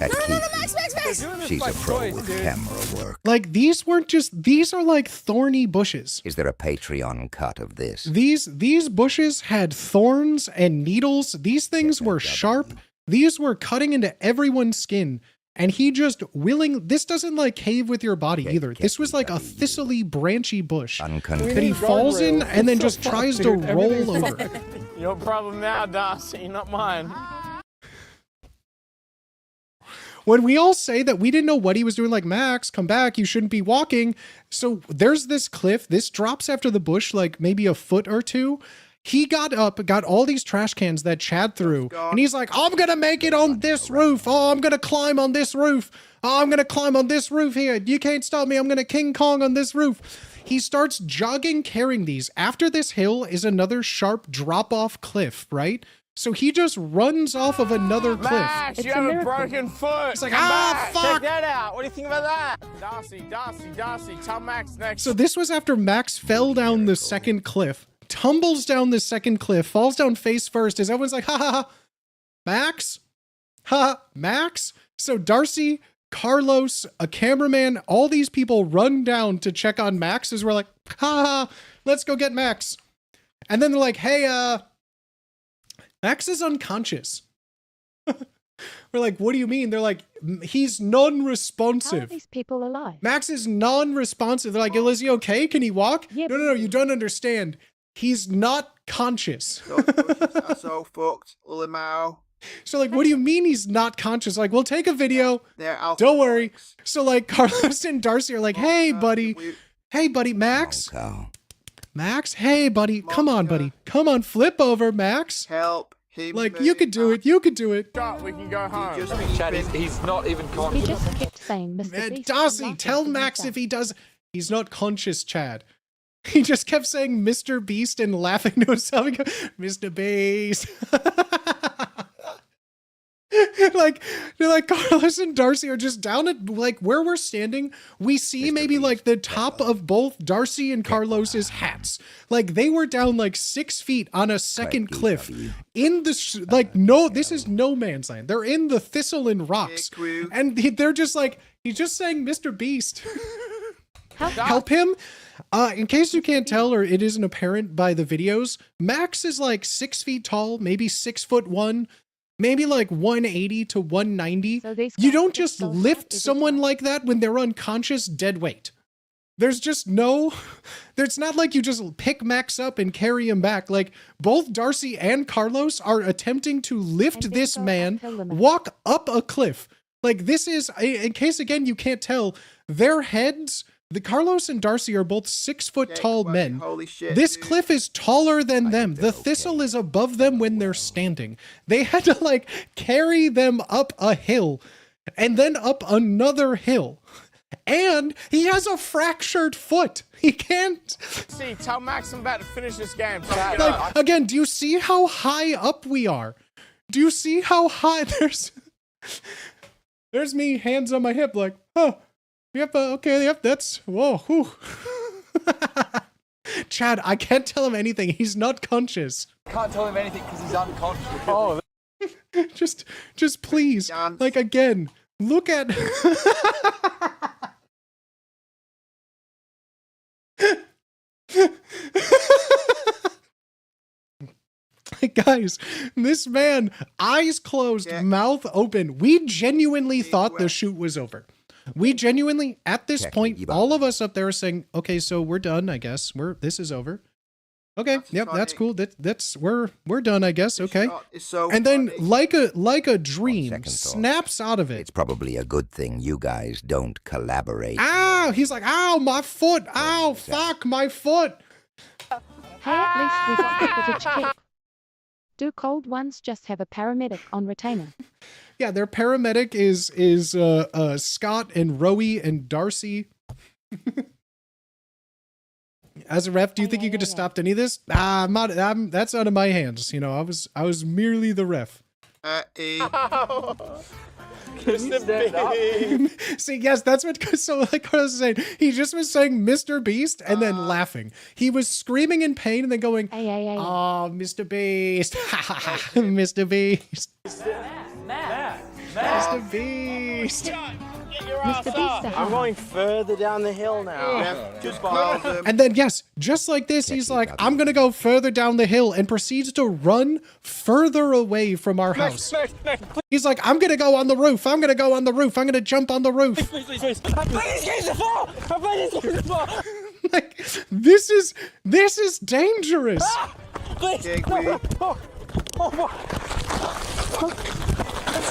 C: At Keith,
H: Max!
L: Doing this
C: she's
L: by
C: a pro
L: choice,
C: with
L: dude.
C: camera work.
A: Like these weren't just, these are like thorny bushes.
C: Is there a Patreon cut of this?
A: These bushes had thorns and needles. These things were sharp. These were cutting into everyone's skin. And he just this doesn't like cave with your body either. This was like a thistly, branchy bush
C: Unconfirmed.
A: that he falls in and then just tries to roll over.
I: Your problem now, Darcy, not mine.
A: When we all say that we didn't know what he was doing, like, Max, come back, you shouldn't be walking. So there's this cliff. This drops after the bush, like maybe a foot or two. He got up, got all these trash cans that Chad threw, and he's like, I'm going to make it on this roof. Oh, I'm going to climb on this roof. Oh, I'm going to climb on this roof here. You can't stop me. I'm going to King Kong on this roof. He starts jogging, carrying these. After this hill is another sharp drop-off cliff, right? So he just runs off of another cliff.
I: Max, you have a broken foot.
A: It's like,
I: Come
A: ah,
I: back.
A: fuck.
I: Check that out. What do you think about that? Darcy, tell Max next.
A: So this was after Max fell down the second cliff, tumbles down the second cliff, falls down face first, as everyone's like, ha ha ha, Max? Ha, Max? So Darcy Carlos, a cameraman, all these people run down to check on Max as we're like, ha, let's go get Max. And then they're like, hey, Max is unconscious. We're like, what do you mean? They're like, he's non-responsive.
E: How are these people alive?
A: Max is non-responsive. They're like, is he okay? Can he walk?
E: Yeah,
A: no, you don't understand. He's not conscious.
D: So fucked, Ulimao.
A: So like, what do you mean he's not conscious? Like, we'll take a video. Don't worry. So like, Carlos and Darcy are like, hey, buddy. Hey, buddy, Max. Max, hey, buddy. Come on, buddy. Come on, flip over, Max.
D: Help him.
A: Like, you could do it. You could do it.
J: We can go home.
G: Chad, he's not even conscious.
E: He just kept saying, Mr. Beast.
A: Darcy, tell Max if he does. He's not conscious, Chad. He just kept saying Mr. Beast and laughing to himself. And go, Mr. Beast. Like, they're like, Carlos and Darcy are just down at like where we're standing. We see maybe like the top of both Darcy and Carlos's hats. Like they were down like 6 feet on a second cliff in the like, no, this is no man's land. They're in the thistle and rocks. And they're just like, he's just saying Mr. Beast. Help him. In case you can't tell or it isn't apparent by the videos, Max is like 6 feet tall, maybe 6'1", maybe like 180 to 190. So you don't just lift someone like that when they're unconscious, dead weight. There's just no, it's not like you just pick Max up and carry him back. Like both Darcy and Carlos are attempting to lift this man, walk up a cliff. Like this is, in case again you can't tell, their heads, the Carlos and Darcy are both 6 foot tall men.
D: Holy shit,
A: this
D: dude.
A: Cliff is taller than them. The thistle is above them when they're standing. They had to like carry them up a hill and then up another hill. And he has a fractured foot. He can't.
J: See, tell Max I'm about to finish this game.
A: Like, again, do you see how high up we are? Do you see how high there's me, hands on my hip, like, oh. Yep, okay, yep, that's, whoa, whew. Chad, I can't tell him anything. He's not conscious.
G: Can't tell him anything because he's unconscious.
J: Oh,
A: just please, like, again, look at... Guys, this man, eyes closed, mouth open. We genuinely thought the shoot was over. We genuinely, at this point, all of us up there are saying, okay, so we're done, I guess. This is over. Okay, yep, that's cool. We're done, I guess. Okay. And then like a dream snaps out of it.
C: It's probably a good thing you guys don't collaborate.
A: Ow! He's like, ow, my foot! Ow, fuck, my foot!
E: Hey, at least we got the footage clip. Do cold ones just have a paramedic on retainer?
A: Yeah, their paramedic is Scott and Rowie and Darcy. As a ref, do you think you could have stopped any of this? I'm not. That's out of my hands. You know, I was merely the ref. See, yes, that's what. So, like I was saying, he just was saying Mr. Beast and then laughing. He was screaming in pain and then going, "Oh, Mr. Beast, Mr. Beast, Mr. Beast."
E: Mr. Beast,
J: I'm going further down the hill now.
A: And then, yes, just like this, he's like, I'm going to go further down the hill and proceeds to run further away from our house. He's like, I'm going to go on the roof. I'm going to go on the roof. I'm going to jump on the roof.
J: Please. I play these games before.
A: Like, this is dangerous.
J: Please.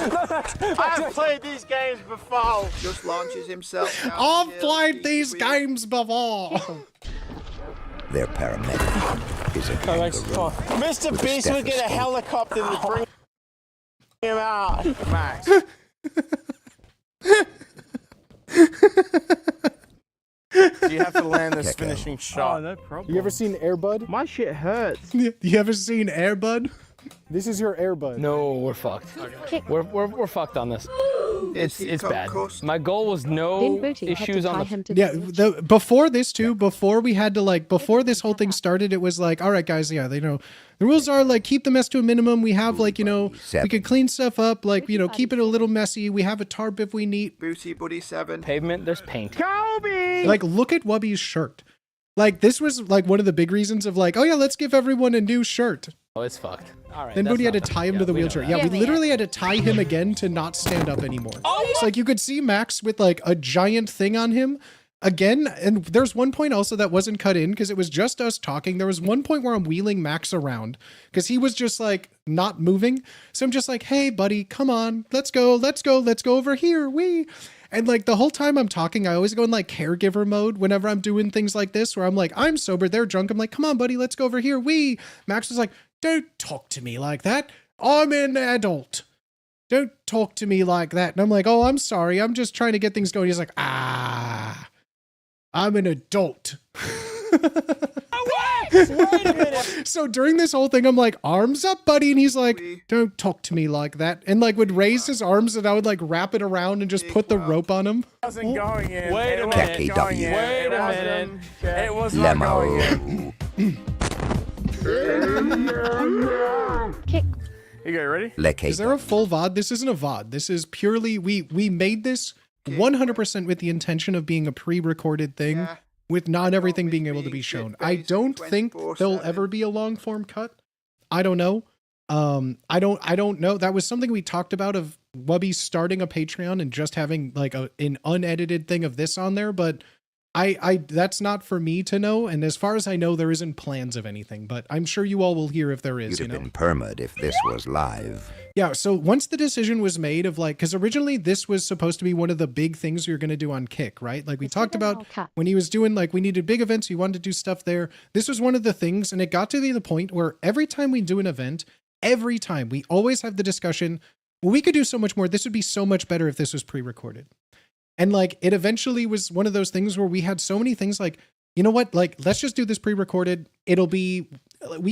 J: I've played these games before.
D: Just launches himself.
A: I've played these games before.
C: Their paramedic is a kangaroo.
J: Mr. Beast will get a helicopter to bring him out. Max. You have to land this finishing shot.
K: Oh, no problem. You ever seen Air Bud?
J: My shit hurts.
A: You ever seen Air Bud?
K: This is your Air Bud.
I: No, we're fucked. Okay. We're fucked on this. It's bad. My goal was
E: Then
I: no
E: Booty had to
I: issues
E: tie
I: on
E: him
I: the.
E: to
A: Yeah,
E: the
A: before this too, before we had to like, before this whole thing started, it was like, all right, guys, yeah, they know the rules are like keep the mess to a minimum. We have like, you know, we could clean stuff up, like, you know, keep it a little messy. We have a tarp if we need.
D: Booty Buddy 7.
I: Pavement, there's paint.
J: Kobe!
A: Like, look at Wubby's shirt. Like, this was like one of the big reasons of like, oh yeah, let's give everyone a new shirt.
I: Oh, it's fucked. All right.
A: Then
I: that's
A: Booty had to
I: not bad.
A: tie him
I: Yeah,
A: to the
I: we know
A: wheelchair.
I: that.
A: Yeah, we literally had to tie him again to not stand up anymore. It's like you could see Max with like a giant thing on him again. And there's one point also that wasn't cut in because it was just us talking. There was one point where I'm wheeling Max around because he was just like not moving. So I'm just like, hey, buddy, come on, let's go over here. And like the whole time I'm talking, I always go in like caregiver mode whenever I'm doing things like this, where I'm like, I'm sober, they're drunk. I'm like, come on, buddy, let's go over here. Max was like, don't talk to me like that. I'm an adult. Don't talk to me like that. And I'm like, oh, I'm sorry. I'm just trying to get things going. He's like, I'm an adult.
I: Wait a minute.
A: So during this whole thing, I'm like, arms up, buddy. And he's like, don't talk to me like that. And like would raise his arms and I would like wrap it around and just put the rope on him.
J: It wasn't going in.
I: Wait a minute.
J: It was not going in.
E: kick.
J: You guys ready?
A: Is there a full VOD? This isn't a VOD. This is purely, we made this 100% with the intention of being a pre-recorded thing with not everything being able to be shown. I don't think there'll ever be a long form cut. I don't know. I don't know. That was something we talked about of Wubby starting a Patreon and just having like an unedited thing of this on there, but I that's not for me to know. And as far as I know, there isn't plans of anything, but I'm sure you all will hear if there is.
C: You'd have been perma'd if this was live.
A: Yeah. So once the decision was made of like, because originally this was supposed to be one of the big things we were going to do on Kick, right? Like we talked about when he was doing like we needed big events, we wanted to do stuff there. This was one of the things, and it got to be the point where every time we do an event, every time we always have the discussion, well, we could do so much more. This would be so much better if this was pre-recorded. And like, it eventually was one of those things where we had so many things like, you know what, like, let's just do this pre-recorded. We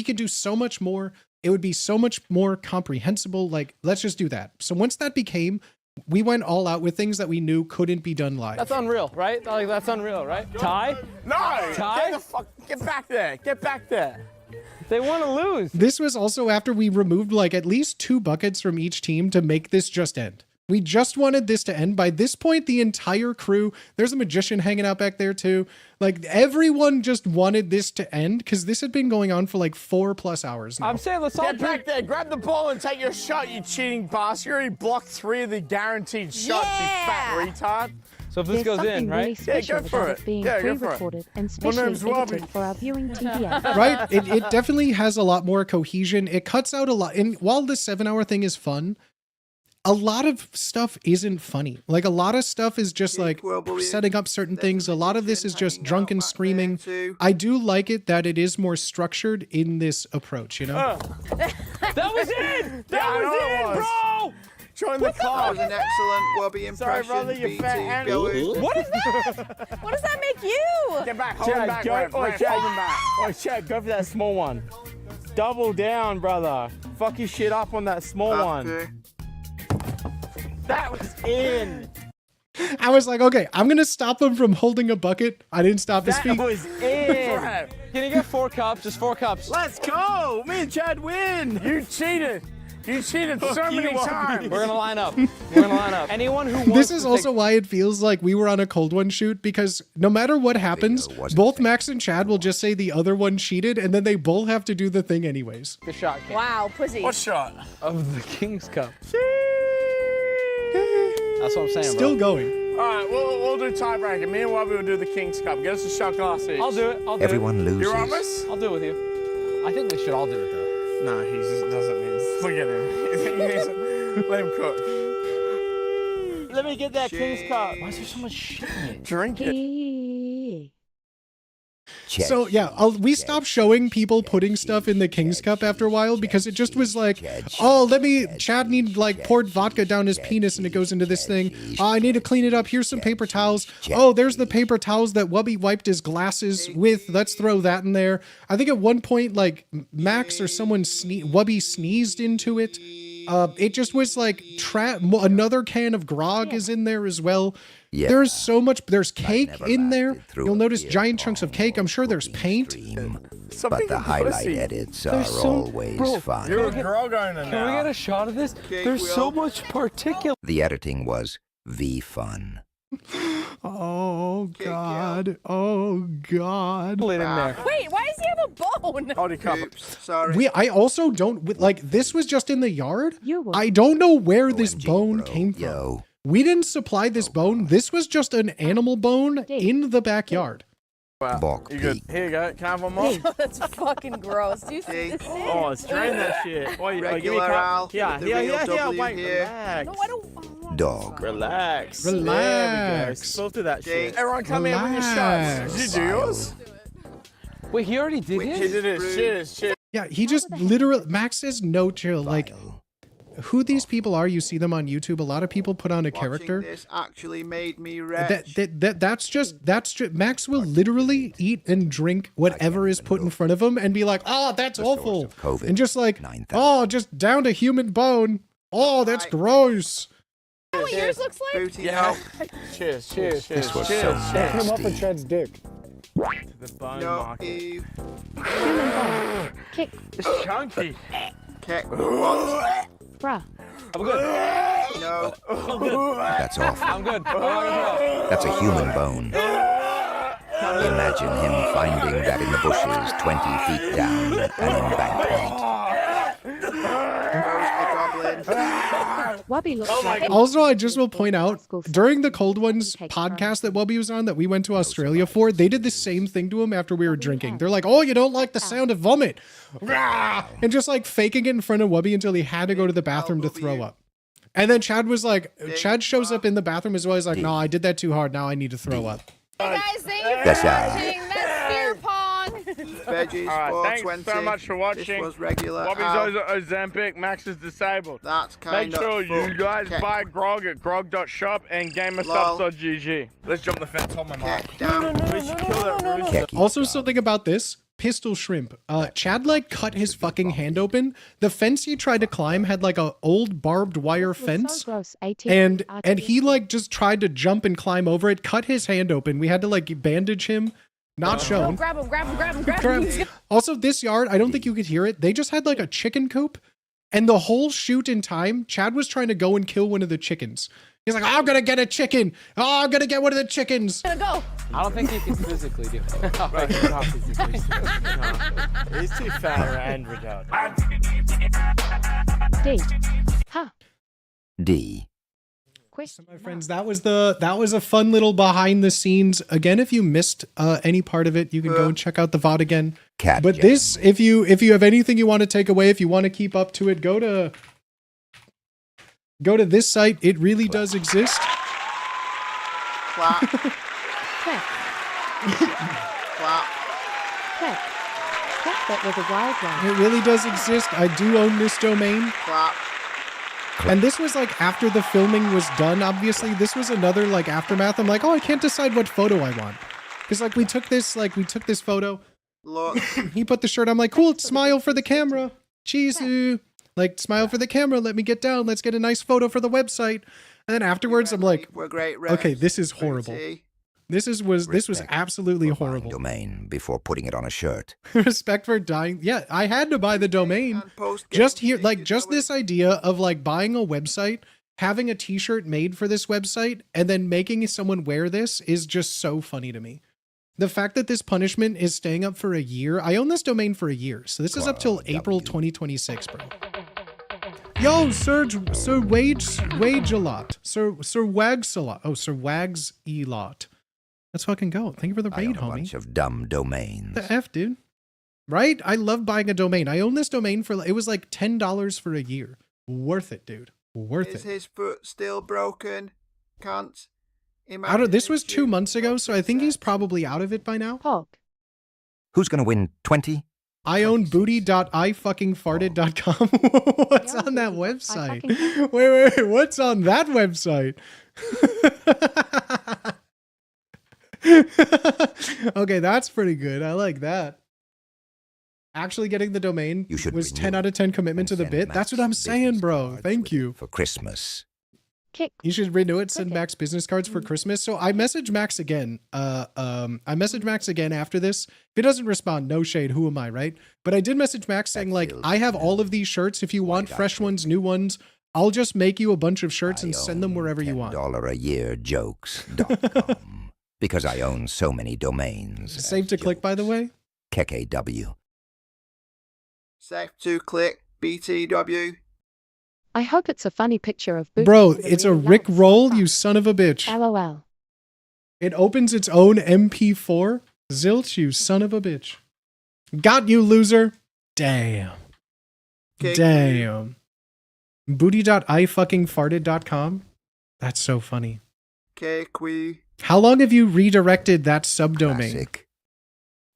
A: could do so much more. It would be so much more comprehensible. Like, let's just do that. So once that became, we went all out with things that we knew couldn't be done live.
I: That's unreal, right? Like, that's unreal, right? Ty?
J: No!
I: Ty?
J: Get back there. Get back there.
I: They want to lose.
A: This was also after we removed like at least 2 buckets from each team to make this just end. We just wanted this to end. By this point, the entire crew, there's a magician hanging out back there too. Like everyone just wanted this to end because this had been going on for like 4+ hours now.
I: I'm saying let's all
J: get back there, grab the ball and take your shot, you cheating bastard. You already blocked 3 of the guaranteed shots, you fat retard.
I: So if this goes in, right?
E: Really special
J: go for
E: about
J: it.
E: Being
J: Yeah, go for it.
E: pre-recorded and specially edited for our viewing TVA.
A: Right? It definitely has a lot more cohesion. It cuts out a lot. And while the 7-hour thing is fun, a lot of stuff isn't funny. Like a lot of stuff is just like setting up certain things. A lot of this is just drunken screaming. I do like it that it is more structured in this approach, you know?
I: That was it! That was it, bro!
J: Join the club.
D: That was an excellent Wubby impression.
J: Sorry, brother, you fat animal.
I: What is that?
H: What does that make you?
J: Get back, hold him back, Chad, hold him back. Oh, Chad, go for that small one. Double down, brother. Fuck your shit up on that small one. That was in.
A: I was like, okay, I'm going to stop him from holding a bucket. I didn't stop his feet.
J: That was in.
I: Can you get 4 cups? Just 4 cups.
J: Let's go. Me and Chad win. You cheated. You cheated so many times.
I: We're going to line up. We're going to line up. Anyone who wants
A: This is also why it feels like we were on a cold one shoot, because no matter what happens, both Max and Chad will just say the other one cheated, and then they both have to do the thing anyways.
I: The shot.
H: Wow, pussy.
J: What shot?
I: Of the King's Cup. That's what I'm saying,
A: Still
I: bro.
A: going.
J: All right, we'll do tiebreaker. Me and Wubby will do the King's Cup. Get us a shot glass each.
I: I'll do it. I'll do
C: Everyone
I: it.
C: loses.
J: You promise?
I: I'll do it with you. I think we should all do it, though.
J: No, he just doesn't need. Look at him. Let him cook. Let me get that King's Cup.
I: Why is there so much shit in it?
J: Drink it.
A: So yeah, we stopped showing people putting stuff in the King's Cup after a while because it just was like, oh, Chad need like poured vodka down his penis and it goes into this thing. Oh, I need to clean it up. Here's some paper towels. Oh, there's the paper towels that Wubby wiped his glasses with. Let's throw that in there. I think at one point, like Max or someone Wubby sneezed into it. It just was like another can of grog is in there as well.
C: Yeah,
A: there's so much. There's cake
C: never
A: in there.
C: lasted through
A: You'll
C: a
A: notice
C: year
A: giant chunks of cake. I'm sure there's
C: cooking
A: paint.
C: stream.
J: Something
C: But the highlight edits are always fun.
J: You're a grog owner now.
I: Can we get a shot of this? There's so much particulate.
C: The editing was V-fun.
A: Oh God! Oh God!
J: In there.
H: Wait, why does he have a bone?
J: Oh, the cup.
D: Oops, sorry.
A: I also don't like. This was just in the yard.
E: You were.
A: I don't know where this
C: OMG,
A: bone
C: bro.
A: came from.
C: Yo.
A: We didn't supply this bone. This was just an animal bone in the backyard.
J: Wow.
C: Bok
J: You good?
C: peak.
J: Here you go. Can I have one more?
H: That's fucking gross. Do you see this?
J: Oh, let's drain that shit. Oh, give me a
D: Regular
J: cup.
D: Al,
J: Yeah,
D: with the
J: yeah,
D: real
J: yeah, yeah.
D: W
J: Wait,
D: here.
J: relax.
H: No, I don't.
C: Dog.
J: Relax.
A: Relax.
J: There we go. Filter that shit. Everyone come here with your shots. Did you do yours?
I: Wait, he already did
J: He
I: his?
J: did it. Cheers.
A: Yeah, he just literally. Max says no chill. Like, who these people are? You see them on YouTube. A lot of people put on a character.
D: This actually made me wretched.
A: That's just Max will literally eat and drink whatever is put in front of him and be like, oh, that's awful, and just like, oh, just down to human bone. Oh, that's gross.
H: Know what yours looks like?
D: Booty,
J: Yeah. Cheers.
C: This was
J: cheers.
C: so
K: Put him up in
C: nasty.
K: Chad's dick.
J: The bone
D: no,
J: market.
D: ew.
E: Human bone. Kick.
J: It's chunky.
D: Kick. What?
E: Bruh.
I: I'm good.
D: No.
C: That's awful.
I: I'm good.
C: That's a human bone. Imagine him finding that in the bushes 20 feet down an embankment.
E: Wubby looks like.
A: Also, I just will point out, during the Cold Ones podcast that Wubby was on that we went to Australia for, they did the same thing to him after we were drinking. They're like, oh, you don't like the sound of vomit. And just like faking it in front of Wubby until he had to go to the bathroom to throw up. And then Chad was like, Chad shows up in the bathroom as well. He's like, no, I did that too hard. Now I need to throw up.
H: Hey guys, thank you for
C: That's
H: watching. That's Beer Pong.
D: Veggies,
J: All right,
D: 420.
J: thanks so much for watching.
D: This was regular.
J: Bobby's Ozempic, Max is disabled.
D: That's kind
J: Make
D: of
J: sure you
D: fucked.
J: guys
D: Kick.
J: buy grog at grog.shop and gamersubs.gg. Let's jump the fence. Hold my mic.
D: Kick down.
J: We should kill that rooster.
A: Also, something about this pistol shrimp. Chad like cut his fucking hand open. The fence he tried to climb had like a old barbed wire fence, and he like just tried to jump and climb over it. Cut his hand open. We had to like bandage him. Not shown.
H: Grab him.
A: Also, this yard, I don't think you could hear it. They just had like a chicken coop, and the whole shoot in time, Chad was trying to go and kill one of the chickens. He's like, I'm gonna get a chicken. Oh, I'm gonna get one of the chickens.
H: Gonna go.
I: I don't think he can physically do it.
J: He's too fat and retarded.
E: D. Ha.
C: D.
A: So my friends, that was a fun little behind the scenes. Again, if you missed any part of it, you can go and check out the VOD again. But this, if you have anything you want to take away, if you want to keep up to it, go to this site. It really does exist.
D: Clap.
E: Clap.
D: Clap.
E: Clap. Clap. That was a wild one.
A: It really does exist. I do own this domain.
D: Clap.
A: And this was like after the filming was done, obviously. This was another like aftermath. I'm like, oh, I can't decide what photo I want. Because like we took this photo.
D: Look.
A: He put the shirt. I'm like, cool, smile for the camera. Cheese. Like, smile for the camera. Let me get down. Let's get a nice photo for the website. And then afterwards, I'm like,
D: we're great.
A: Okay, this is horrible.
D: Booty.
A: This was absolutely horrible.
C: Domain before putting it on a shirt.
A: Respect for dying. Yeah, I had to buy the domain. Just here, like, just this idea of like buying a website, having a t-shirt made for this website, and then making someone wear this is just so funny to me. The fact that this punishment is staying up for a year. I own this domain for a year, so this is up till April 2026, bro. Yo, Sir Wage a lot. Sir Wags a lot. Oh, Sir Wags a lot. Let's fucking go. Thank you for the raid, homie.
C: A bunch of dumb domains.
A: The F, dude. Right? I love buying a domain. I own this domain for, it was like $10 for a year. Worth it, dude. Worth it.
D: Is his foot still broken? Can't imagine.
A: This was 2 months ago, so I think he's probably out of it by now.
E: Hog.
C: Who's gonna win 20?
A: I own booty.ifuckingfarted.com. What's on that website? Wait, what's on that website? Okay, that's pretty good. I like that. Actually getting the domain
C: You should
A: was
C: renew
A: 10 out of 10 commitment to the
C: send
A: bit. That's what I'm
C: Max
A: saying,
C: business
A: bro.
C: cards
A: Thank
C: with-
A: you.
C: For Christmas.
E: Kick.
A: You should renew it, send
E: Cricket.
A: Max business cards for Christmas. So I message Max again. I message Max again after this. If he doesn't respond, no shade. Who am I, right? But I did message Max saying, like,
C: feels
A: I have all of these shirts. If you want fresh ones, new ones, I'll just make you a bunch of shirts and send them wherever you want.
C: $10-a-year-jokes.com. Because I own so many domains.
A: Safe to click, by the way.
C: KKW.
D: Safe to click. BTW.
E: I hope it's a funny picture of
A: Bro,
E: Booty.
A: it's a Rick roll, you son of a bitch.
E: LOL.
A: It opens its own MP4. Zilch, you son of a bitch. Got you, loser. Damn. Damn. Booty.ifuckingfarted.com. That's so funny.
D: KQ.
A: How long have you redirected that subdomain?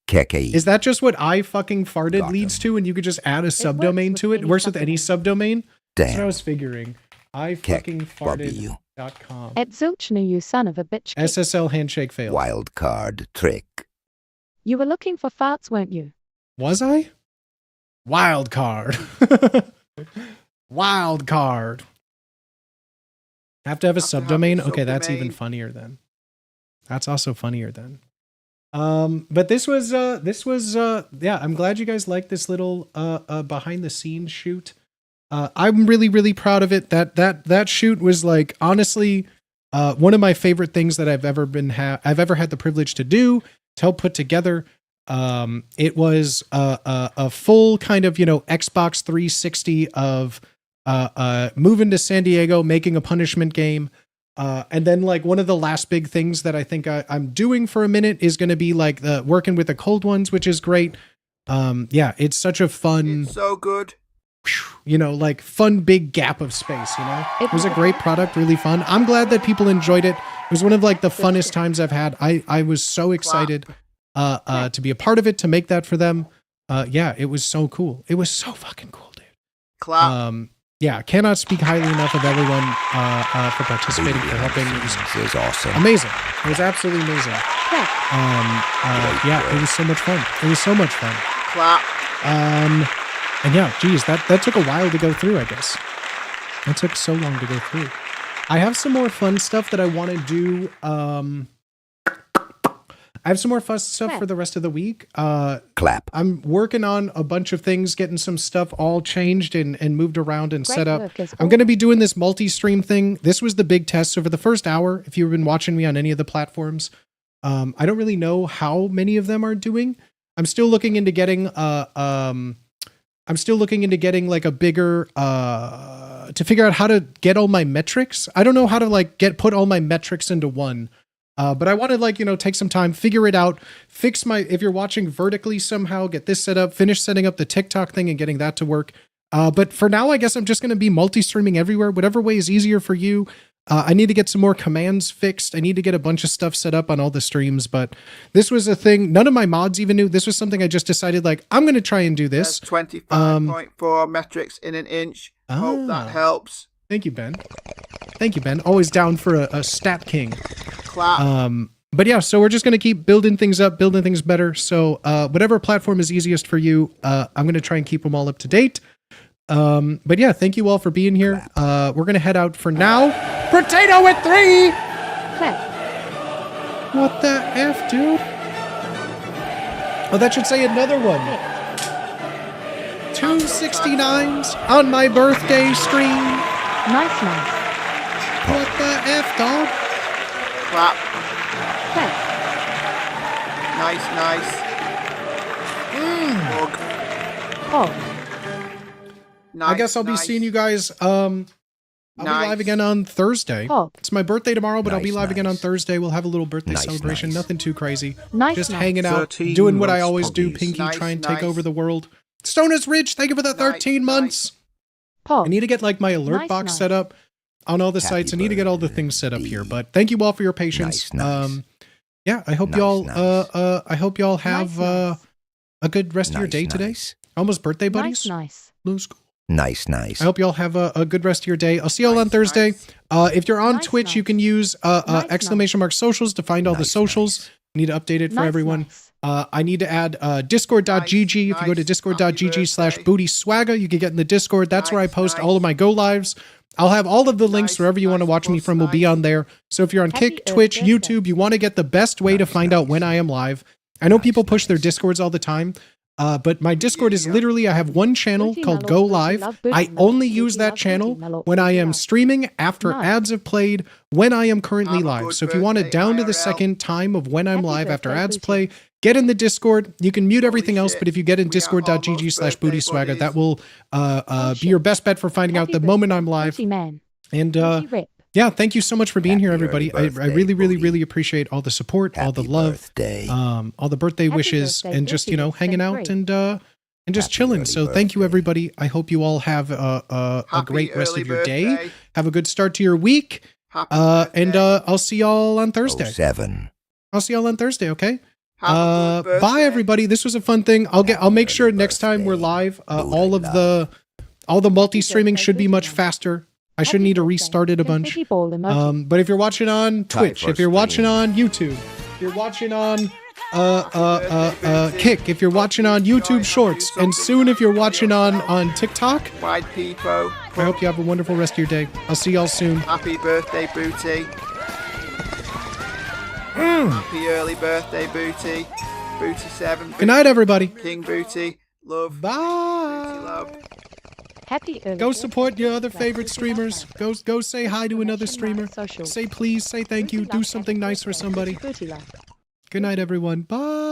C: Keke.
A: Is that just what I fucking farted leads to, and you could just add a subdomain to it? It works with any subdomain? That's what I was figuring. I fucking farted.com.
E: At Zilchner, you son of a bitch. Kick.
A: SSL handshake failed.
C: Wild card trick.
E: You were looking for farts, weren't you?
A: Was I? Wild card. Wild card. Have to have a subdomain? Okay, that's even funnier then. That's also funnier then. But this was yeah, I'm glad you guys liked this little behind the scenes shoot. I'm really, really proud of it. That shoot was like, honestly, one of my favorite things that I've ever had the privilege to do, to help put together. It was a full kind of, Xbox 360 of moving to San Diego, making a punishment game. And then like one of the last big things that I think I'm doing for a minute is going to be like the working with the cold ones, which is great. Yeah, it's such a fun,
D: It's so good.
A: like fun big gap of space, It was a great product, really fun. I'm glad that people enjoyed it. It was one of like the funnest times I've had. I was so excited to be a part of it, to make that for them. Yeah, it was so cool. It was so fucking cool, dude.
D: Clap.
A: Yeah, cannot speak highly enough of everyone for participating, for helping. It was
C: awesome.
A: Amazing. It was absolutely amazing. Yeah, it was so much fun. It was so much fun.
D: Clap.
A: And yeah, geez, that took a while to go through, I guess. That took so long to go through. I have some more fun stuff that I want to do. I have some more fun stuff for the rest of the week.
C: Clap.
A: I'm working on a bunch of things, getting some stuff all changed and moved around and set up. I'm going to be doing this multi-stream thing. This was the big test. So for the first hour, if you've been watching me on any of the platforms, I don't really know how many of them are doing. I'm still looking into getting like a bigger to figure out how to get all my metrics. I don't know how to like put all my metrics into one. But I want to take some time, figure it out, fix if you're watching vertically somehow, get this set up, finish setting up the TikTok thing and getting that to work. But for now, I guess I'm just going to be multi-streaming everywhere, whatever way is easier for you. I need to get some more commands fixed. I need to get a bunch of stuff set up on all the streams, but this was a thing. None of my mods even knew. This was something I just decided, I'm going to try and do this.
D: That's 25.4 metrics in an inch. Hope that helps.
A: Thank you, Ben. Thank you, Ben. Always down for a stat king.
D: Clap.
A: But yeah, so we're just going to keep building things up, building things better. So whatever platform is easiest for you, I'm going to try and keep them all up to date. But yeah, thank you all for being here. We're going to head out for now. Potato with 3! What the F, dude? Oh, that should say another one. 269s on my birthday stream.
E: Nice.
A: What the F, dog?
D: Clap. Nice.
E: Oh.
D: Nice,
A: I guess I'll be seeing you guys. I'll be live again on Thursday. It's my birthday tomorrow, but I'll be live again on Thursday. We'll have a little birthday celebration. Nothing too crazy. Just hanging out, doing what I always do. Pinky, try and take over the world. Stoners Ridge, thank you for the 13 months. I need to get my alert box set up on all the sites. I need to get all the things set up here. But thank you all for your patience. Yeah, I hope y'all. I hope y'all have a good rest of your day today. Almost birthday buddies.
E: Nice.
C: Nice.
A: I hope y'all have a good rest of your day. I'll see y'all on Thursday. If you're on Twitch, you can use !socials to find all the socials. I need to update it for everyone. I need to add discord.gg. If you go to discord.gg/Bootyswagga, you can get in the Discord. That's where I post all of my go lives. I'll have all of the links wherever you want to watch me from will be on there. So if you're on Kick, Twitch, YouTube, you want to get the best way to find out when I am live. I know people push their Discords all the time, but my Discord is literally, I have one channel called Go Live. I only use that channel when I am streaming, after ads have played, when I am currently live. So if you want it down to the second time of when I'm live after ads play, get in the Discord. You can mute everything else, but if you get in discord.gg/Bootyswagga, that will be your best bet for finding out the moment I'm live. And yeah, thank you so much for being here, everybody. I really, really, really appreciate all the support, all the love, all the birthday wishes, and just, you know, hanging out and just chilling. So thank you, everybody. I hope you all have a great rest of your day. Have a good start to your week. And I'll see y'all on Thursday. I'll see y'all on Thursday, okay? Bye, everybody. This was a fun thing. I'll make sure next time we're live, all the multi-streaming should be much faster. I shouldn't need to restart it a bunch. But if you're watching on Twitch, if you're watching on YouTube, if you're watching on Kick, if you're watching on YouTube Shorts, and soon if you're watching on TikTok,
D: Wide Peepo.
A: I hope you have a wonderful rest of your day. I'll see y'all soon.
D: Happy birthday, Booty. Happy early birthday, Booty. Booty 7. Booty.
A: Good night, everybody.
D: King Booty. Love.
A: Bye.
D: Booty love.
E: Happy early
A: Go support your other favorite streamers. Go say hi to another streamer. Say please, say thank you, do something nice for somebody. Good night, everyone. Bye.